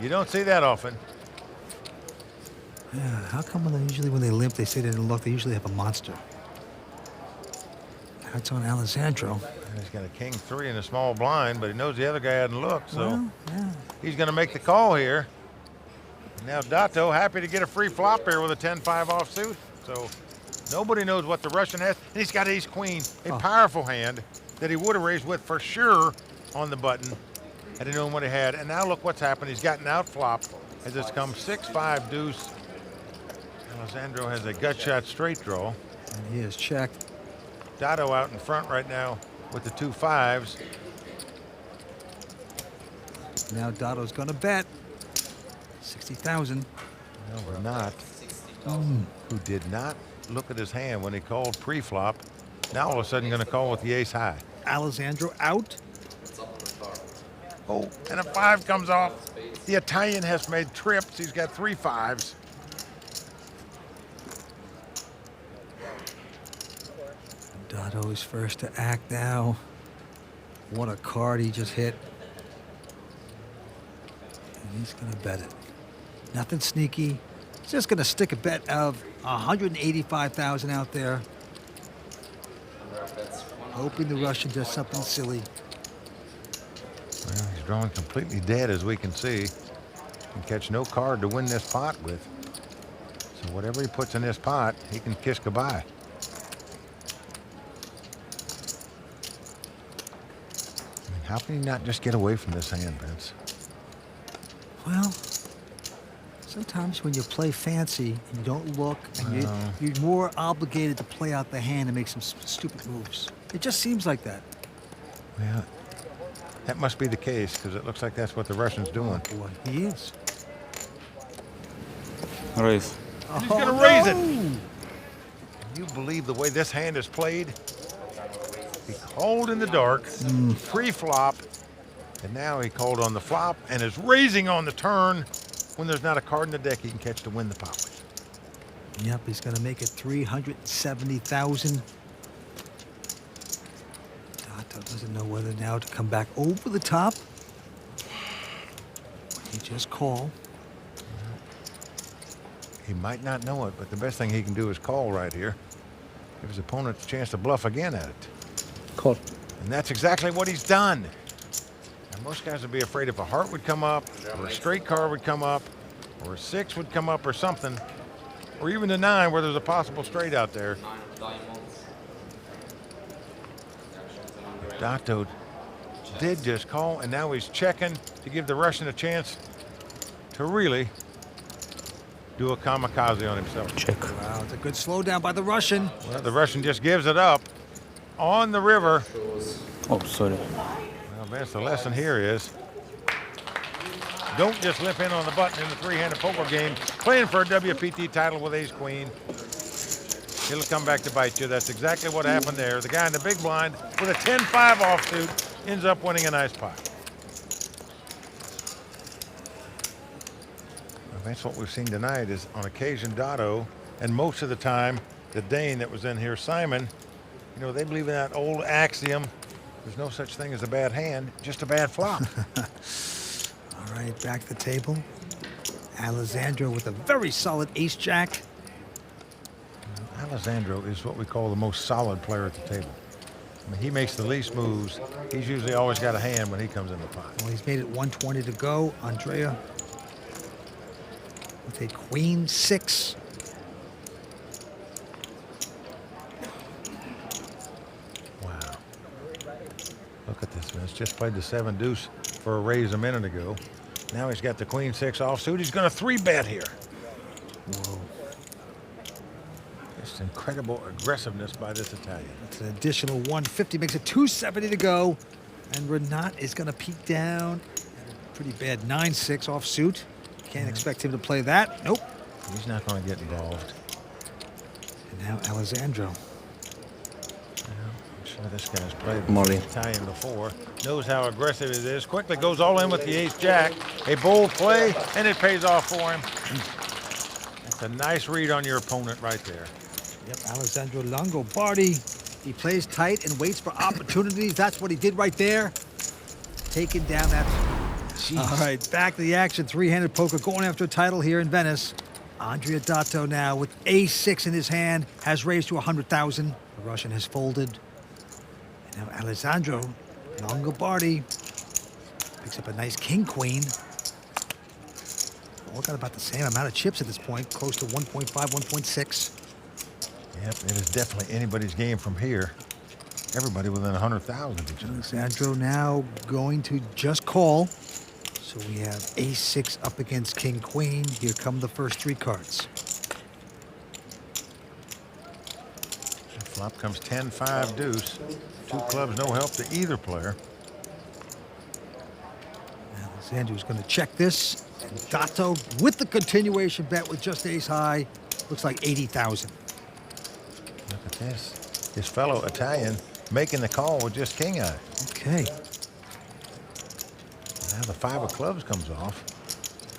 You don't see that often. Yeah, how come when they limp, they say they didn't look? They usually have a monster. That's on Alessandro. He's got a king 3 and a small blind, but he knows the other guy hadn't looked, so well, yeah. he's going to make the call here. Now Dato happy to get a free flop here with a 10-5 offsuit. So nobody knows what the Russian has. And he's got ace-queen, a powerful hand that he would have raised with for sure on the button had he known what he had. And now look what's happened. He's gotten out flop as it's come 6-5 deuce. Alessandro has a gut shot straight draw. And he is checked. Dato out in front right now with the 2 5s. Now Dato's gonna bet 60,000. No, we're not. Who did not look at his hand when he called pre-flop. Now all of a sudden going to call with the ace high. Alessandro out. Oh, and a 5 comes off. The Italian has made trips. He's got 3 5s. Dato is first to act now. What a card he just hit. And he's going to bet it. Nothing sneaky. He's just going to stick a bet of 185,000 out there. Hoping the Russian does something silly. Well, he's drawing completely dead as we can see. Can catch no card to win this pot with. So whatever he puts in this pot, he can kiss goodbye. I mean, how can he not just get away from this hand, Vince? Well, sometimes when you play fancy and you don't look, and you're more obligated to play out the hand and make some stupid moves. It just seems like that. Yeah, that must be the case because it looks like that's what the Russian's doing. Oh, boy, he is. Raise. He's going to raise it. Can you believe the way this hand is played? He called in the dark, pre-flop, and now he called on the flop and is raising on the turn when there's not a card in the deck he can catch to win the pot with. Yep, he's going to make it 370,000. Dato doesn't know whether now to come back over the top. He just call. He might not know it, but the best thing he can do is call right here. Give his opponent a chance to bluff again at it. Call. And that's exactly what he's done. Now, most guys would be afraid if a heart would come up, or a straight card would come up, or a 6 would come up or something, or even a 9 where there's a possible straight out there. Dato did just call, and now he's checking to give the Russian a chance to really do a kamikaze on himself. Check. Wow, it's a good slowdown by the Russian. Well, the Russian just gives it up on the river. Oh, sorry. Well, Vince, the lesson here is don't just lip in on the button in the three-handed poker game. Playing for a WPT title with ace-queen. It'll come back to bite you. That's exactly what happened there. The guy in the big blind with a 10-5 offsuit ends up winning a nice pot. Well, that's what we've seen tonight is on occasion Dato, and most of the time the Dane that was in here, Simon, you know, they believe in that old axiom, there's no such thing as a bad hand, just a bad flop. All right, back to the table. Alessandro with a very solid ace-jack. Alessandro is what we call the most solid player at the table. I mean, he makes the least moves. He's usually always got a hand when he comes in the pot. Well, he's made it 120 to go. Andrea with a queen 6. Wow. Look at this, Vince. Just played the 7 deuce for a raise a minute ago. Now he's got the queen 6 offsuit. He's going to 3-bet here. Whoa. Just incredible aggressiveness by this Italian. It's an additional 150, makes it 270 to go. And Rinat is going to peek down. Pretty bad 9-6 offsuit. Can't expect him to play that. Nope. He's not going to get involved. And now Alessandro. I'm sure this guy's played Molly. Italian before. Knows how aggressive it is. Quickly goes all in with the ace-jack. A bold play, and it pays off for him. That's a nice read on your opponent right there. Yep, Alessandro Longobardi. He plays tight and waits for opportunities. That's what he did right there. Taking down that. Jeez. All right, back to the action. Three-handed poker going after a title here in Venice. Andrea Dato now with ace-6 in his hand has raised to 100,000. The Russian has folded. And now Alessandro Longobardi picks up a nice king-queen. All got about the same amount of chips at this point, close to 1.5, 1.6. Yep, it is definitely anybody's game from here. Everybody within 100,000 of each other. Alessandro now going to just call. So we have ace-6 up against king-queen. Here come the first 3 cards. Flop comes 10-5 deuce. 2 clubs, no help to either player. Alessandro's going to check this. And Dato with the continuation bet with just ace high. Looks like 80,000. Look at this. His fellow Italian making the call with just king high. Okay. Now the 5 of clubs comes off.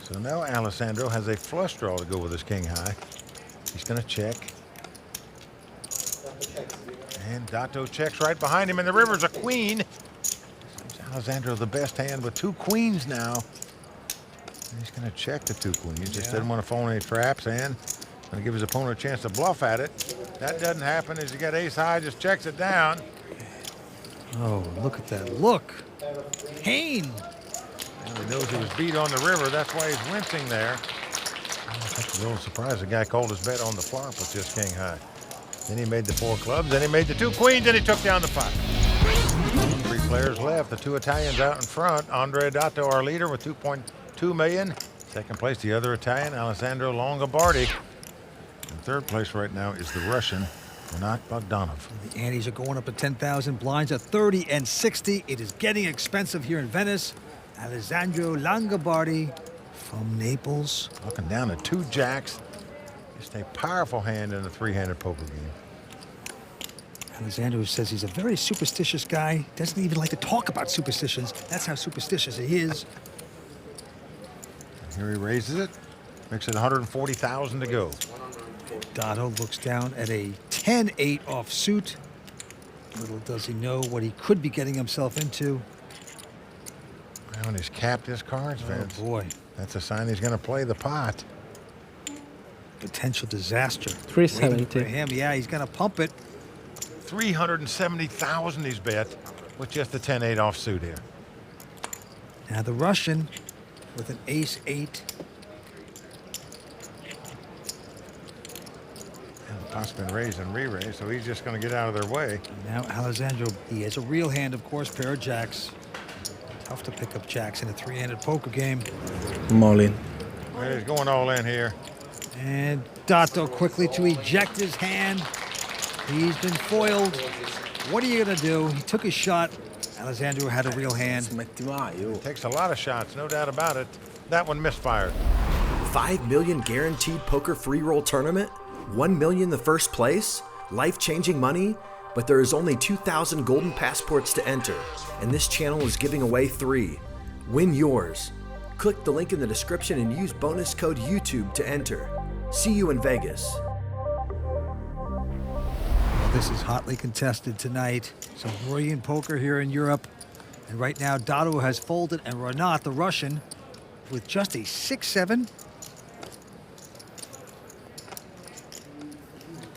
So now Alessandro has a flush draw to go with his king high. He's going to check. And Dato checks right behind him, and the river's a queen. Alessandro the best hand with 2 queens now. And he's going to check the 2 queens. He just didn't want to fall any traps, and going to give his opponent a chance to bluff at it. That doesn't happen as you get ace high, just checks it down. Oh, look at that look. Hayne. Well, he knows he was beat on the river. That's why he's wincing there. That's a little surprise. The guy called his bet on the flop with just king high. Then he made the 4 clubs. Then he made the 2 queens. Then he took down the 5. 3 players left. The 2 Italians out in front. Andrea Dato, our leader, with 2.2 million. Second place, the other Italian, Alessandro Longobardi. In third place right now is the Russian, Rinat Bogdanov. The antes are going up to 10,000. Blinds at 30 and 60. It is getting expensive here in Venice. Alessandro Longobardi from Naples. Looking down at 2 jacks. Just a powerful hand in a 3-handed poker game. Alessandro says he's a very superstitious guy. Doesn't even like to talk about superstitions. That's how superstitious he is. And here he raises it. Makes it 140,000 to go. Dato looks down at a 10-8 offsuit. Little does he know what he could be getting himself into. Well, and he's capped his cards, Vince. Oh, boy. That's a sign he's going to play the pot. Potential disaster. 370. For him, yeah, he's going to pump it. 370,000 he's bet with just the 10-8 offsuit here. Now the Russian with an ace-8. And the pot's been raised and re-raised, so he's just going to get out of their way. Now Alessandro, he has a real hand, of course, pair of jacks. Tough to pick up jacks in a 3-handed poker game. I'm all in. Well, he's going all in here. And Dato quickly to eject his hand. He's been foiled. What are you going to do? He took his shot. Alessandro had a real hand. It takes a lot of shots, no doubt about it. That one misfired. 5 million guaranteed poker free roll tournament, 1 million the first place, life-changing money, but there is only 2,000 golden passports to enter, and this channel is giving away 3. Win yours. Click the link in the description and use bonus code YouTube to enter. See you in Vegas. This is hotly contested tonight. Some brilliant poker here in Europe. And right now, Dato has folded, and Rinat, the Russian, with just a 6-7.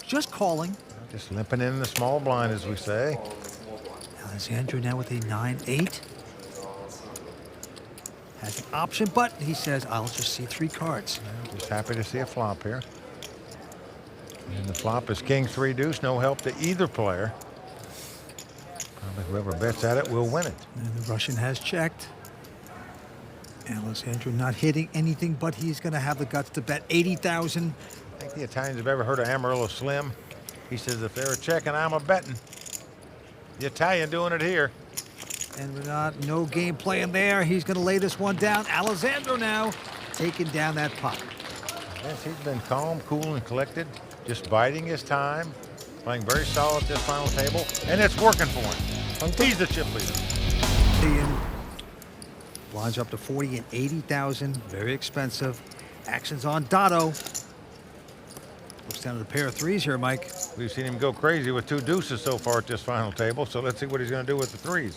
Just calling. Just limping in the small blind, as we say. Alessandro now with a 9-8. Has an option, but he says, I'll just see 3 cards. Just happy to see a flop here. And the flop is king 3 deuce, no help to either player. Probably whoever bets at it will win it. And the Russian has checked. Alessandro not hitting anything, but he's going to have the guts to bet 80,000. I think the Italians have ever heard of Amarillo Slim. He says if they're checking, I'm a betting. The Italian doing it here. And Rinat, no game playing there. He's going to lay this one down. Alessandro now taking down that pot. Yes, he's been calm, cool, and collected. Just biding his time, playing very solid at this final table, and it's working for him. He's the chip leader. Blinds are up to 40 and 80,000. Very expensive. Action's on Dato. Looks down to the pair of 3s here, Mike. We've seen him go crazy with 2 deuces so far at this final table, so let's see what he's going to do with the 3s.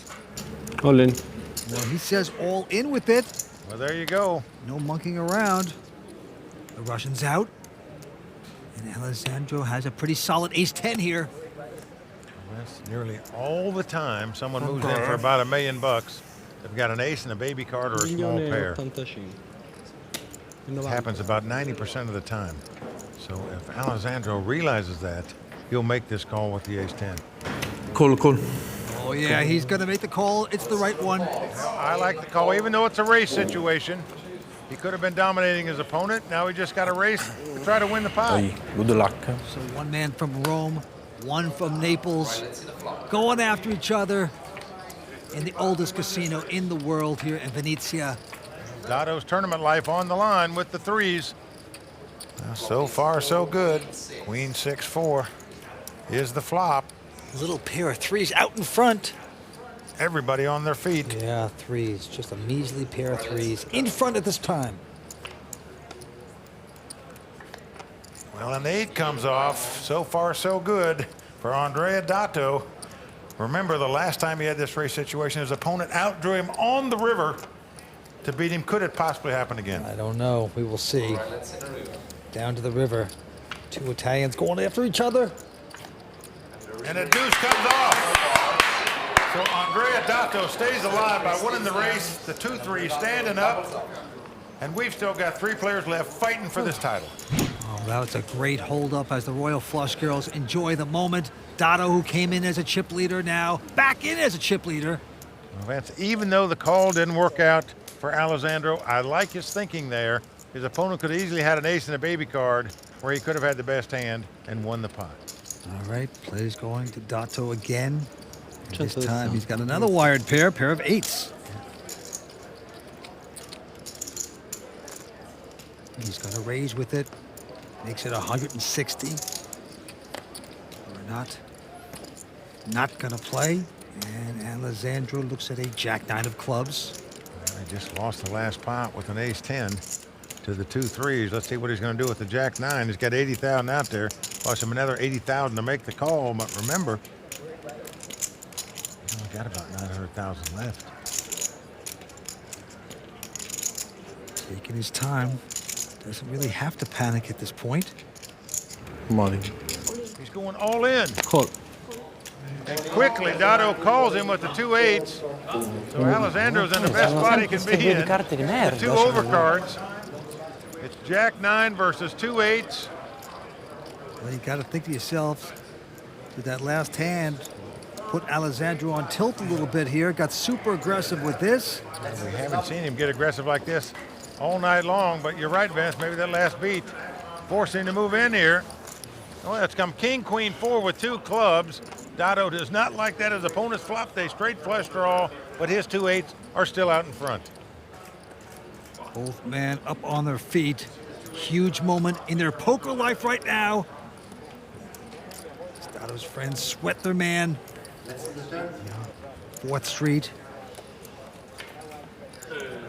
All in. Well, he says all in with it. Well, there you go. No monkeying around. The Russian's out. And Alessandro has a pretty solid ace-10 here. That's nearly all the time someone moves in for about $1 million. They've got an ace and a baby card or a small pair. It happens about 90% of the time. So if Alessandro realizes that, he'll make this call with the ace-10. Call. Oh, yeah, he's going to make the call. It's the right one. Well, I like the call, even though it's a race situation. He could have been dominating his opponent. Now he just got a race to try to win the pot. Good luck. So one man from Rome, one from Naples, going after each other in the oldest casino in the world here in Venezia. Dato's tournament life on the line with the threes. So far, so good. Queen 6-4 is the flop. Little pair of threes out in front. Everybody on their feet. Yeah, threes. Just a measly pair of threes in front at this time. Well, an 8 comes off. So far, so good for Andrea Dato. Remember, the last time he had this race situation, his opponent outdrew him on the river to beat him. Could it possibly happen again? I don't know. We will see. Down to the river. Two Italians going after each other. And a deuce comes off. So Andrea Dato stays alive by winning the race. The 2-3 standing up. And we've still got 3 players left fighting for this title. Oh, that was a great hold-up as the Royal Flush girls enjoy the moment. Dato, who came in as a chip leader, now back in as a chip leader. Well, Vance, even though the call didn't work out for Alessandro, I like his thinking there. His opponent could have easily had an ace and a baby card where he could have had the best hand and won the pot. All right, plays going to Dato again. This time he's got another wired pair of 8s. He's going to raise with it. Makes it 160. We're not going to play. And Alessandro looks at a jack-9 of clubs. He just lost the last pot with an ace-10 to the 2 3s. Let's see what he's going to do with the jack-9. He's got 80,000 out there. Plus him another 80,000 to make the call. But remember, he's only got about 900,000 left. Taking his time. Doesn't really have to panic at this point. Money. He's going all in. Call. And quickly, Dato calls him with the 2 8s. So Alessandro's in the best spot he can be in. The 2 overcards. It's jack-9 versus 2 8s. Well, you got to think to yourself, with that last hand, put Alessandro on tilt a little bit here. Got super aggressive with this. We haven't seen him get aggressive like this all night long, but you're right, Vince. Maybe that last beat forced him to move in here. Oh, that's come king, queen, 4 with 2 clubs. Dato does not like that. His opponent's flopped a straight flush draw, but his 2 8s are still out in front. Both men up on their feet. Huge moment in their poker life right now. Dato's friends sweat their man. 4th Street.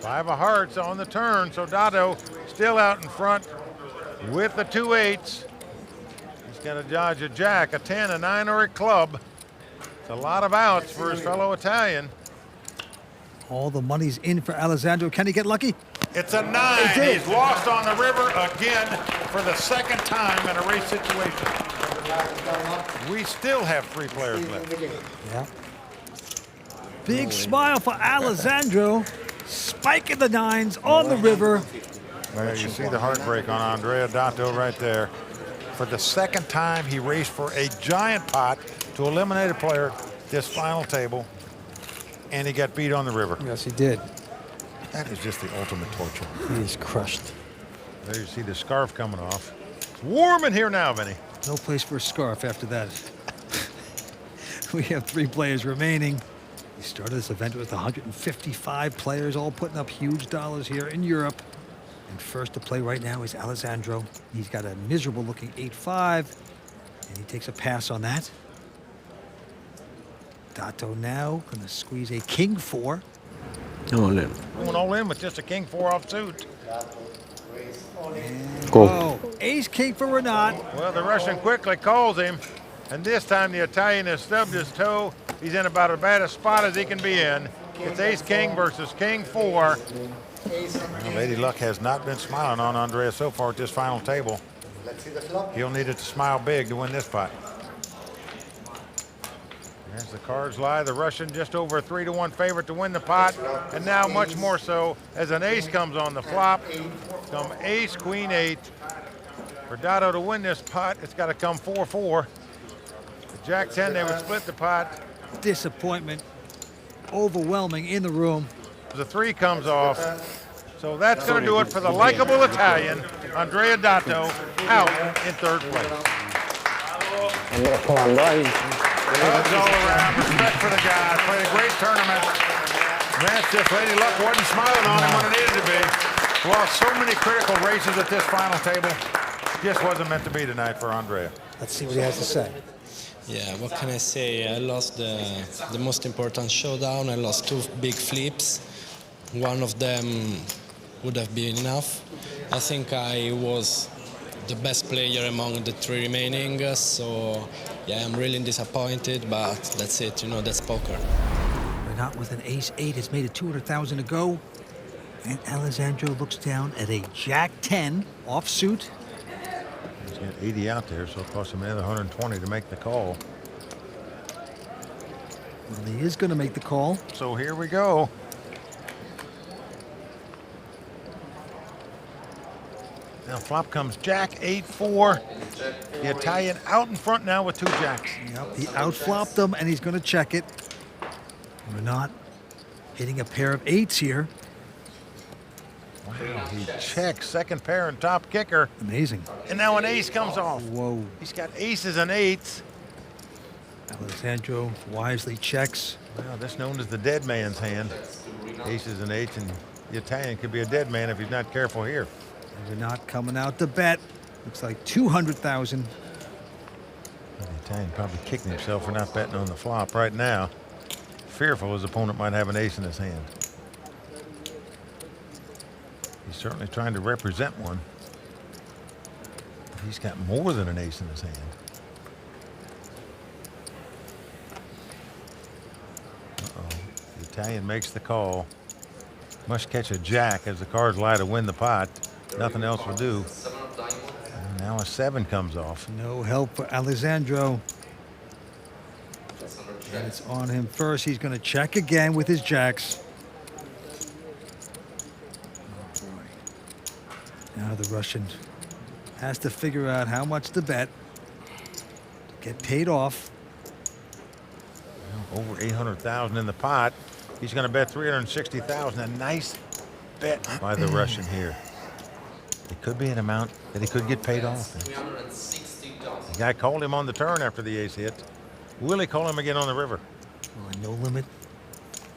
5 of hearts on the turn, so Dato still out in front with the 2 8s. He's got to dodge a jack, a 10, a 9, or a club. It's a lot of outs for his fellow Italian. All the money's in for Alessandro. Can he get lucky? It's a 9. He's lost on the river again for the 2nd time in a race situation. We still have 3 players left. Yeah. Big smile for Alessandro. Spiking the 9s on the river. Well, you see the heartbreak on Andrea Dato right there. For the 2nd time, he raced for a giant pot to eliminate a player at this final table, and he got beat on the river. Yes, he did. That is just the ultimate torture. He is crushed. There you see the scarf coming off. It's warm in here now, Vinny. No place for a scarf after that. We have 3 players remaining. We started this event with 155 players, all putting up huge dollars here in Europe. And first to play right now is Alessandro. He's got a miserable-looking 8-5, and he takes a pass on that. Dato now going to squeeze a king 4. All in. Going all in with just a king 4 offsuit. Go. Oh, ace king for Rinat. Well, the Russian quickly calls him, and this time the Italian has stubbed his toe. He's in about as bad a spot as he can be in. It's ace king versus king 4. Well, Lady Luck has not been smiling on Andrea so far at this final table. He'll need it to smile big to win this pot. As the cards lie, the Russian just over a 3-1 favorite to win the pot, and now much more so as an ace comes on the flop. Come ace, queen, 8. For Dato to win this pot, it's got to come 4-4. Jack 10, they would split the pot. Disappointment, overwhelming in the room. The 3 comes off. So that's going to do it for the likable Italian, Andrea Dato, out in 3rd place. Hugs all around, respect for the guy. Played a great tournament. That's just Lady Luck wasn't smiling on him when it needed to be. Lost so many critical races at this final table. Just wasn't meant to be tonight for Andrea. Let's see what he has to say. Yeah, what can I say? I lost the most important showdown. I lost 2 big flips. One of them would have been enough. I think I was the best player among the 3 remaining, so yeah, I'm really disappointed, but that's it, you know, that's poker. Rinat with an ace-8 has made it 200,000 to go. And Alessandro looks down at a Jack 10 offsuit. He's got 80 out there, so it costs him another 120 to make the call. Well, he is going to make the call. So here we go. Now flop comes Jack 8-4. The Italian out in front now with 2 jacks. Yep, he outflopped him, and he's going to check it. Rinat hitting a pair of 8s here. Wow, he checks 2nd pair and top kicker. Amazing. And now an ace comes off. Whoa. He's got aces and 8s. Alessandro wisely checks. Well, that's known as the dead man's hand. Aces and 8s, and the Italian could be a dead man if he's not careful here. Rinat coming out to bet. Looks like 200,000. The Italian probably kicking himself for not betting on the flop right now. Fearful his opponent might have an ace in his hand. He's certainly trying to represent one. He's got more than an ace in his hand. Uh-oh. The Italian makes the call. Must catch a jack as the cards lie to win the pot. Nothing else will do. And now a 7 comes off. No help for Alessandro. And it's on him first. He's going to check again with his jacks. Oh boy. Now the Russian has to figure out how much to bet to get paid off. Well, over 800,000 in the pot. He's going to bet 360,000. A nice bet by the Russian here. It could be an amount that he could get paid off. The guy called him on the turn after the ace hit. Will he call him again on the river? Well, no limit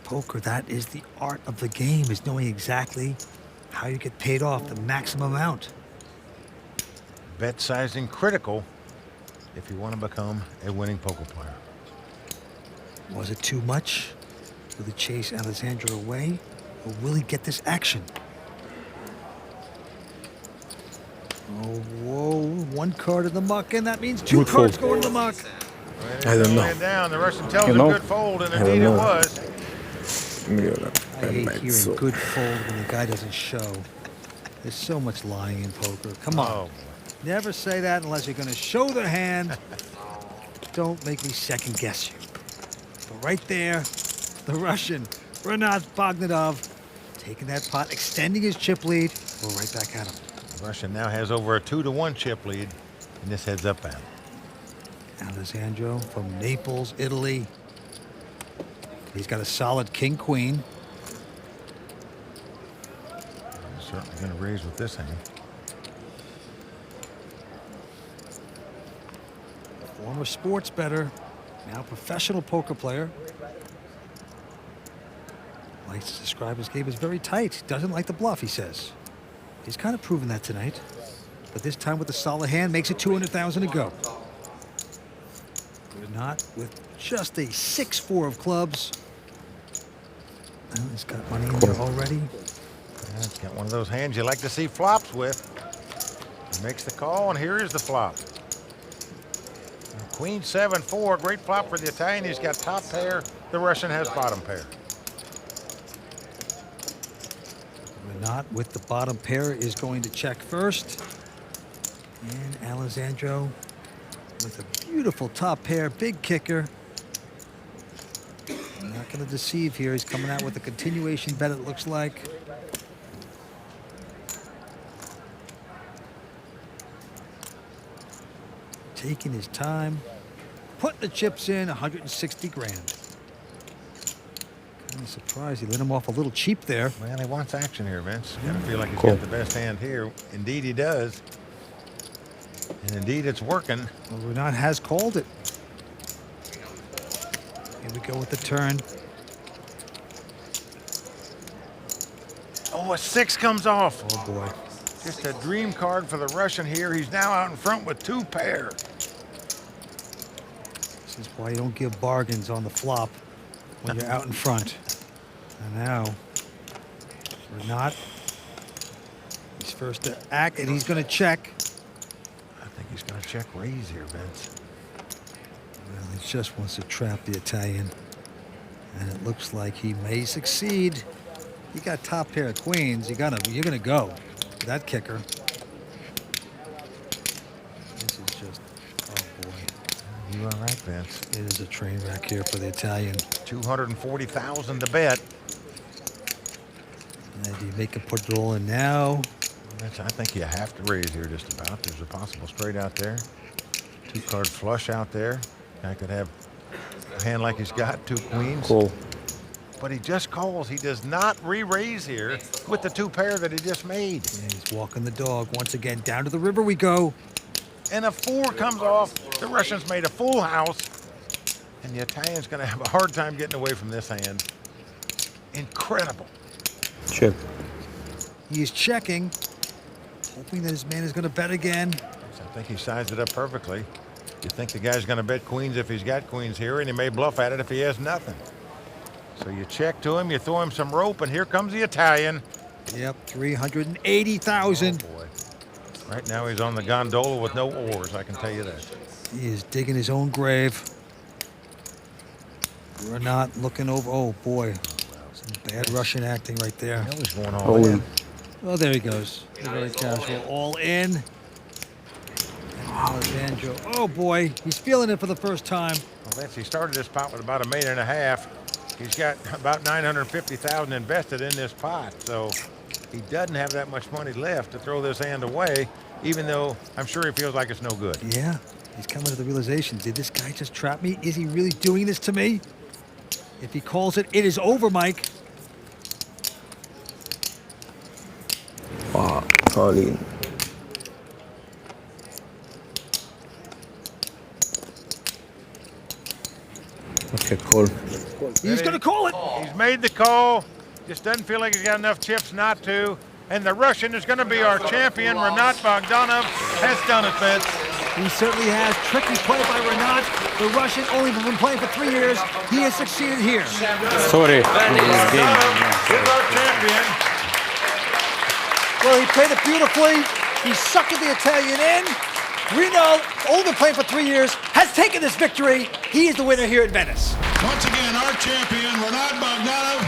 poker, that is the art of the game, is knowing exactly how you get paid off, the maximum amount. Bet sizing critical if you want to become a winning poker player. Was it too much? Will he chase Alessandro away? Or will he get this action? Oh, whoa, 1 card in the muck, and that means 2 Good cards fold. go in the muck. I don't know. Down. The Russian tells You him know? good fold, and I don't indeed it know. was. I hate hearing good fold when the guy doesn't show. There's so much lying in poker. Come on. Oh. Never say that unless you're going to show the hand. Don't make me second guess you. But right there, the Russian, Rinat Bogdanov, taking that pot, extending his chip lead. Go right back at him. The Russian now has over a 2-1 chip lead in this heads-up battle. Alessandro from Naples, Italy. He's got a solid king-queen. He's certainly going to raise with this hand. Former sports bettor, now professional poker player. Likes to describe his game as very tight. Doesn't like the bluff, he says. He's kind of proven that tonight. But this time with a solid hand, makes it 200,000 to go. Rinat with just a 6-4 of clubs. Well, he's got money in there already. Yeah, it's got one of those hands you like to see flops with. He makes the call, and here is the flop. Queen 7-4, great flop for the Italian. He's got top pair. The Russian has bottom pair. Rinat with the bottom pair is going to check first. And Alessandro with a beautiful top pair, big kicker. Not going to deceive here. He's coming out with a continuation bet, it looks like. taking his time, putting the chips in, 160 grand. I'm surprised he let him off a little cheap there. Man, he wants action here, Vince. Got to feel like he's got the best hand here. Indeed, he does. And indeed, it's working. Well, Rinat has called it. Here we go with the turn. Oh, a 6 comes off. Oh, boy. Just a dream card for the Russian here. He's now out in front with 2 pair. This is why you don't give bargains on the flop when you're out in front. And now, Rinat, he's first to act, and he's going to check. I think he's going to check raise here, Vince. Well, he just wants to trap the Italian, and it looks like he may succeed. You got top pair of queens. You're gonna go. That kicker. This is just, oh boy. You are right, Vince. It is a train wreck here for the Italian. 240,000 to bet. And do you make him put it all in now? Vince, I think you have to raise here just about. There's a possible straight out there. 2-card flush out there. I could have a hand like he's got 2 queens. Cool. But he just calls. He does not re-raise here with the 2 pair that he just made. Yeah, he's walking the dog once again. Down to the river we go. And a 4 comes off. The Russians made a full house. And the Italian's going to have a hard time getting away from this hand. Incredible. Check. He is checking, hoping that his man is going to bet again. I think he sized it up perfectly. You think the guy's going to bet queens if he's got queens here, and he may bluff at it if he has nothing. So you check to him, you throw him some rope, and here comes the Italian. Yep, 380,000. Oh boy. Right now he's on the gondola with no oars, I can tell you that. He is digging his own grave. We're not looking over. Oh boy, some bad Russian acting right there. That was going on. Oh, there he goes. Very casual, all in. Alessandro. Oh boy, he's feeling it for the first time. Well, Vince, he started this pot with about $1.5 million. He's got about 950,000 invested in this pot, so he doesn't have that much money left to throw this hand away, even though I'm sure he feels like it's no good. Yeah, he's coming to the realization, did this guy just trap me? Is he really doing this to me? If he calls it, it is over, Mike. Wow, all in. Okay, call. He's going to call it. He's made the call. Just doesn't feel like he's got enough chips not to. And the Russian is going to be our champion. Rinat Bogdanov has done it, Vince. He certainly has. Tricky play by Rinat. The Russian only been playing for 3 years. He has succeeded here. Sorry. He's our champion. Well, he played it beautifully. He suckered the Italian in. Rinat, only been playing for 3 years, has taken this victory. He is the winner here at Venice. Once again, our champion, Rinat Bogdanov,